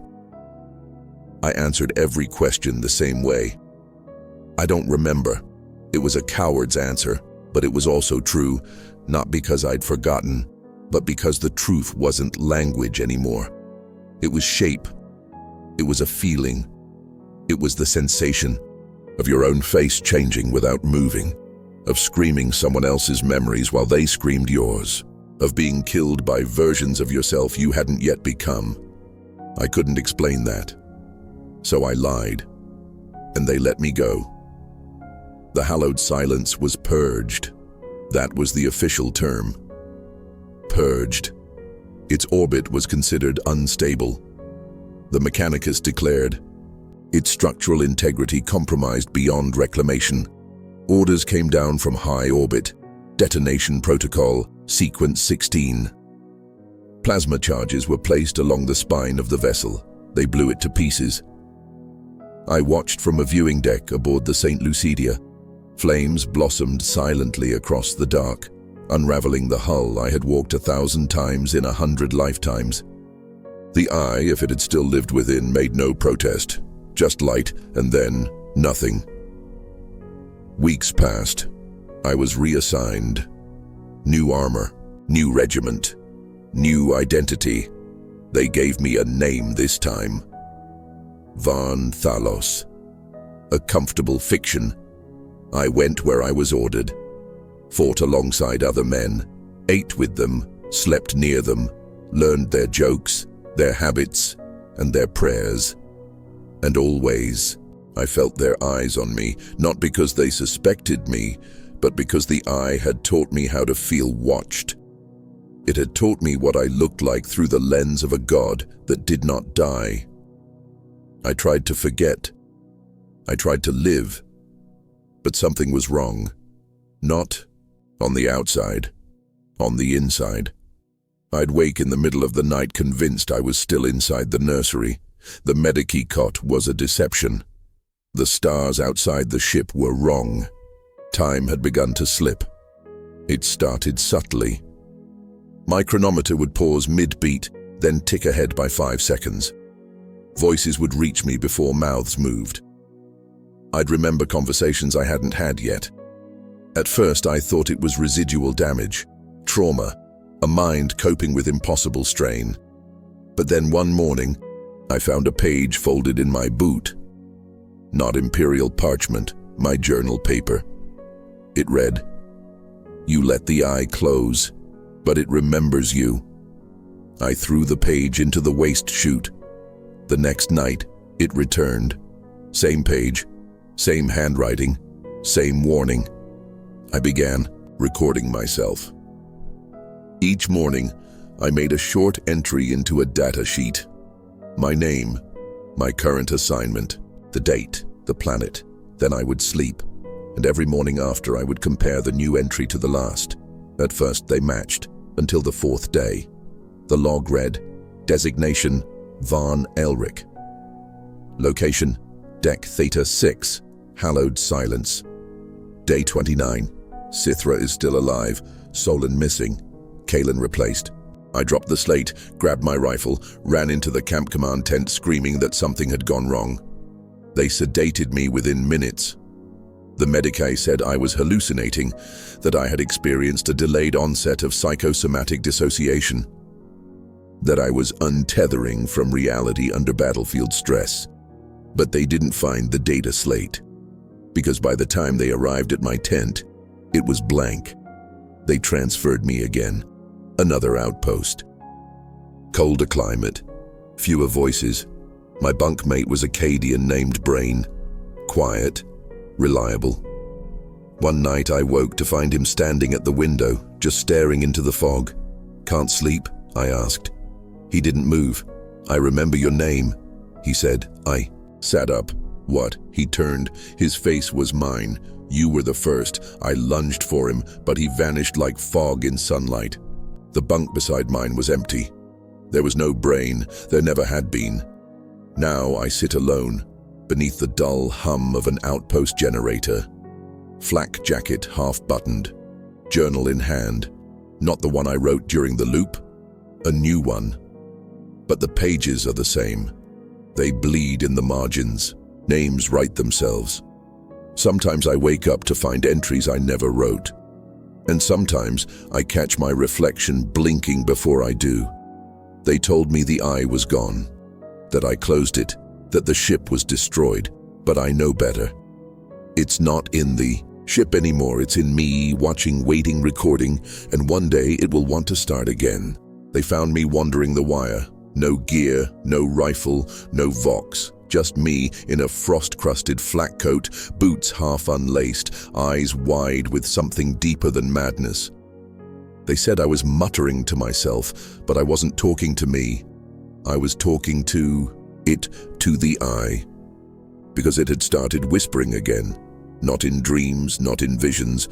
I answered every question the same way. I don't remember. It was a coward's answer, but it was also true, not because I'd forgotten, but because the truth wasn't language anymore. It was shape. It was a feeling. It was the sensation of your own face changing without moving, of screaming someone else's memories while they screamed yours, of being killed by versions of yourself you hadn't yet become. I couldn't explain that. So I lied, and they let me go. The Hallowed Silence was purged. That was the official term. Purged. Its orbit was considered unstable. The Mechanicus declared its structural integrity compromised beyond reclamation. Orders came down from high orbit. Detonation protocol, sequence 16. Plasma charges were placed along the spine of the vessel. They blew it to pieces. I watched from a viewing deck aboard the St. Lucidia. Flames blossomed silently across the dark, unraveling the hull I had walked 1,000 times in 100 lifetimes. The eye, if it had still lived within, made no protest. Just light, and then nothing. Weeks passed. I was reassigned. New armor, new regiment, new identity. They gave me a name this time. Van Thalos. A comfortable fiction. I went where I was ordered. fought alongside other men, ate with them, slept near them, learned their jokes, their habits, and their prayers. And always, I felt their eyes on me, not because they suspected me, but because the eye had taught me how to feel watched. It had taught me what I looked like through the lens of a god that did not die. I tried to forget. I tried to live. But something was wrong. Not on the outside, on the inside. I'd wake in the middle of the night convinced I was still inside the nursery. The medici cot was a deception. The stars outside the ship were wrong. Time had begun to slip. It started subtly. My chronometer would pause mid-beat, then tick ahead by 5 seconds. Voices would reach me before mouths moved. I'd remember conversations I hadn't had yet. At first, I thought it was residual damage, trauma, a mind coping with impossible strain. But then one morning, I found a page folded in my boot. Not imperial parchment, my journal paper. It read, "You let the eye close, but it remembers you." I threw the page into the waste chute. The next night, it returned. Same page, same handwriting, same warning. I began recording myself. Each morning, I made a short entry into a data sheet. My name, my current assignment, the date, the planet. Then I would sleep, and every morning after I would compare the new entry to the last. At first they matched, until the 4th day. The log read, designation, Varn Elric. Location, Deck Theta 6, Hallowed Silence. Day 29, Sithra is still alive, Solon missing, Kalen replaced. I dropped the slate, grabbed my rifle, ran into the camp command tent screaming that something had gone wrong. They sedated me within minutes. The medici said I was hallucinating, that I had experienced a delayed onset of psychosomatic dissociation, that I was untethering from reality under battlefield stress. But they didn't find the data slate, because by the time they arrived at my tent, it was blank. They transferred me again. Another outpost. Colder climate, fewer voices. My bunkmate was a Cadian named Brain. Quiet, reliable. One night I woke to find him standing at the window, just staring into the fog. "Can't sleep?" I asked. He didn't move. "I remember your name," he said. I sat up. "What?" He turned. His face was mine. "You were the first." I lunged for him, but he vanished like fog in sunlight. The bunk beside mine was empty. There was no Brain. There never had been. Now I sit alone, beneath the dull hum of an outpost generator. Flak jacket half-buttoned, journal in hand. Not the one I wrote during the loop, a new one. But the pages are the same. They bleed in the margins. Names write themselves. Sometimes I wake up to find entries I never wrote. And sometimes I catch my reflection blinking before I do. They told me the eye was gone, that I closed it, that the ship was destroyed, but I know better. It's not in the ship anymore, it's in me, watching, waiting, recording, and one day it will want to start again. They found me wandering the wire. No gear, no rifle, no vox. Just me in a frost-crusted flak coat, boots half unlaced, eyes wide with something deeper than madness. They said I was muttering to myself, but I wasn't talking to me. I was talking to it, to the eye. Because it had started whispering again. Not in dreams, not in visions,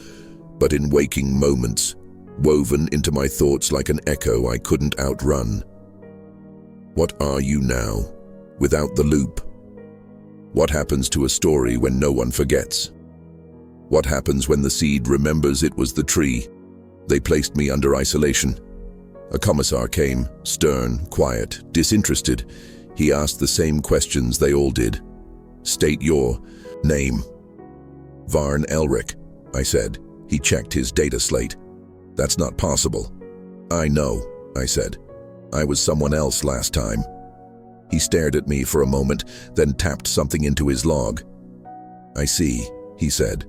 but in waking moments, woven into my thoughts like an echo I couldn't outrun. What are you now, without the loop? What happens to a story when no one forgets? What happens when the seed remembers it was the tree? They placed me under isolation. A commissar came, stern, quiet, disinterested. He asked the same questions they all did. "State your name." "Varn Elric," I said. He checked his data slate. "That's not possible." "I know," I said. "I was someone else last time." He stared at me for a moment, then tapped something into his log. "I see," he said.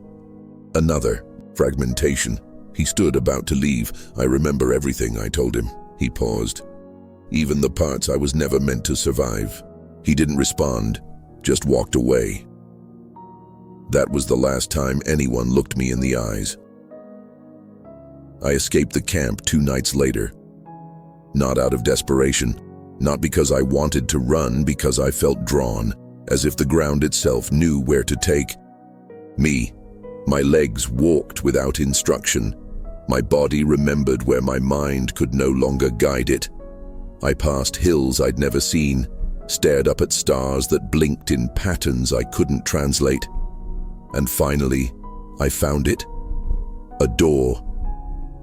"Another fragmentation. He stood about to leave. "I remember everything," I told him. He paused. "Even the parts I was never meant to survive." He didn't respond, just walked away. That was the last time anyone looked me in the eyes. I escaped the camp 2 nights later. Not out of desperation, not because I wanted to run, because I felt drawn, as if the ground itself knew where to take me. My legs walked without instruction. My body remembered where my mind could no longer guide it. I passed hills I'd never seen, stared up at stars that blinked in patterns I couldn't translate. And finally, I found it. A door,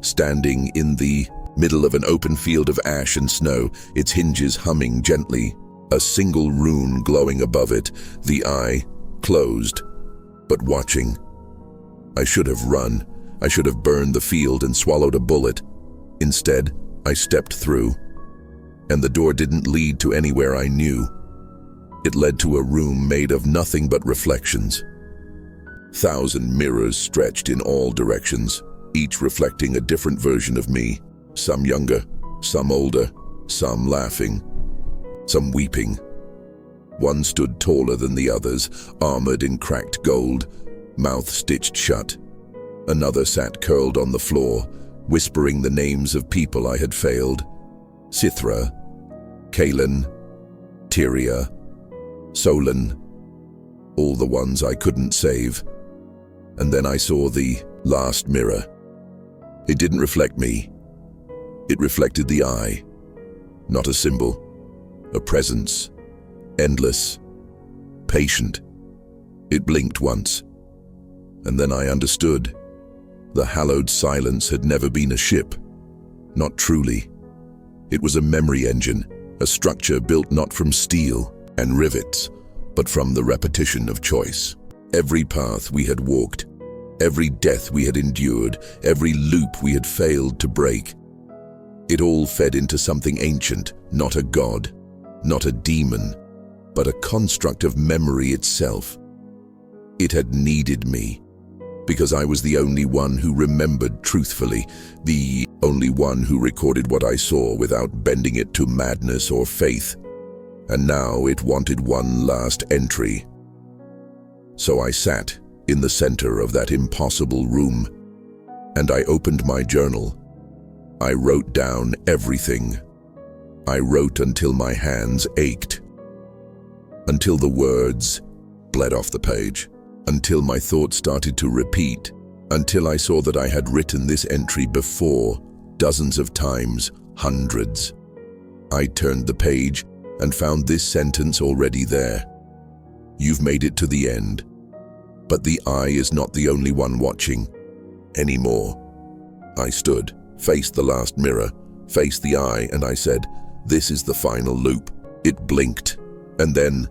standing in the middle of an open field of ash and snow, its hinges humming gently, a single rune glowing above it, the eye closed, but watching. I should have run. I should have burned the field and swallowed a bullet. Instead, I stepped through, and the door didn't lead to anywhere I knew. It led to a room made of nothing but reflections. 1,000 mirrors stretched in all directions, each reflecting a different version of me, some younger, some older, some laughing, some weeping. One stood taller than the others, armored in cracked gold, mouth stitched shut. Another sat curled on the floor, whispering the names of people I had failed. Sithra, Kalen, Tyria, Solon, all the ones I couldn't save. And then I saw the last mirror. It didn't reflect me. It reflected the eye. Not a symbol, a presence, endless, patient. It blinked once, and then I understood. The Hallowed Silence had never been a ship. Not truly. It was a memory engine, a structure built not from steel and rivets, but from the repetition of choice. Every path we had walked, every death we had endured, every loop we had failed to break. It all fed into something ancient, not a god, not a demon, but a construct of memory itself. It had needed me, because I was the only one who remembered truthfully, the only one who recorded what I saw without bending it to madness or faith. And now it wanted one last entry. So I sat in the center of that impossible room, and I opened my journal. I wrote down everything. I wrote until my hands ached, until the words bled off the page, until my thoughts started to repeat, until I saw that I had written this entry before, dozens of times, hundreds. I turned the page and found this sentence already there. "You've made it to the end, but the eye is not the only one watching anymore." I stood, faced the last mirror, faced the eye, and I said, "This is the final loop." It blinked, and then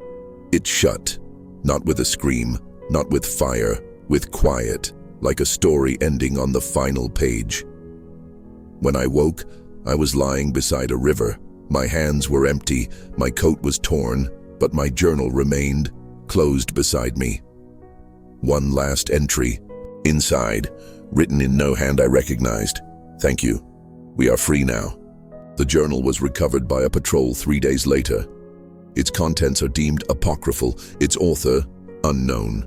it shut, not with a scream, not with fire, with quiet, like a story ending on the final page. When I woke, I was lying beside a river. My hands were empty, my coat was torn, but my journal remained closed beside me. One last entry, inside, written in no hand I recognized. "Thank you. We are free now." The journal was recovered by a patrol 3 days later. Its contents are deemed apocryphal, its author unknown.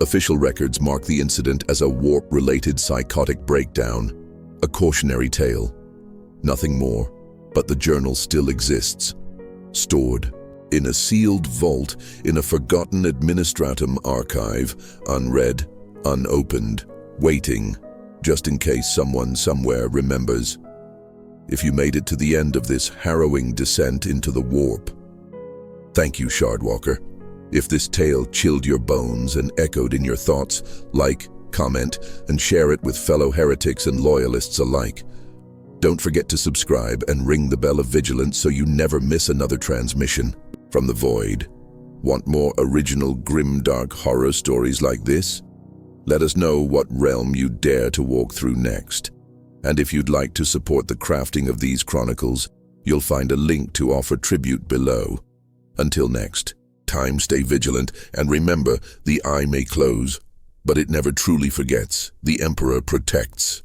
Official records mark the incident as a warp-related psychotic breakdown, a cautionary tale. Nothing more, but the journal still exists, stored in a sealed vault in a forgotten administratum archive, unread, unopened, waiting, just in case someone somewhere remembers. If you made it to the end of this harrowing descent into the warp, thank you, Shardwalker. If this tale chilled your bones and echoed in your thoughts, like, comment, and share it with fellow heretics and loyalists alike. Don't forget to subscribe and ring the bell of vigilance so you never miss another transmission from the void. Want more original grimdark horror stories like this? Let us know what realm you dare to walk through next. And if you'd like to support the crafting of these chronicles, you'll find a link to offer tribute below. Until next time, stay vigilant, and remember, the eye may close, But it never truly forgets. The Emperor protects.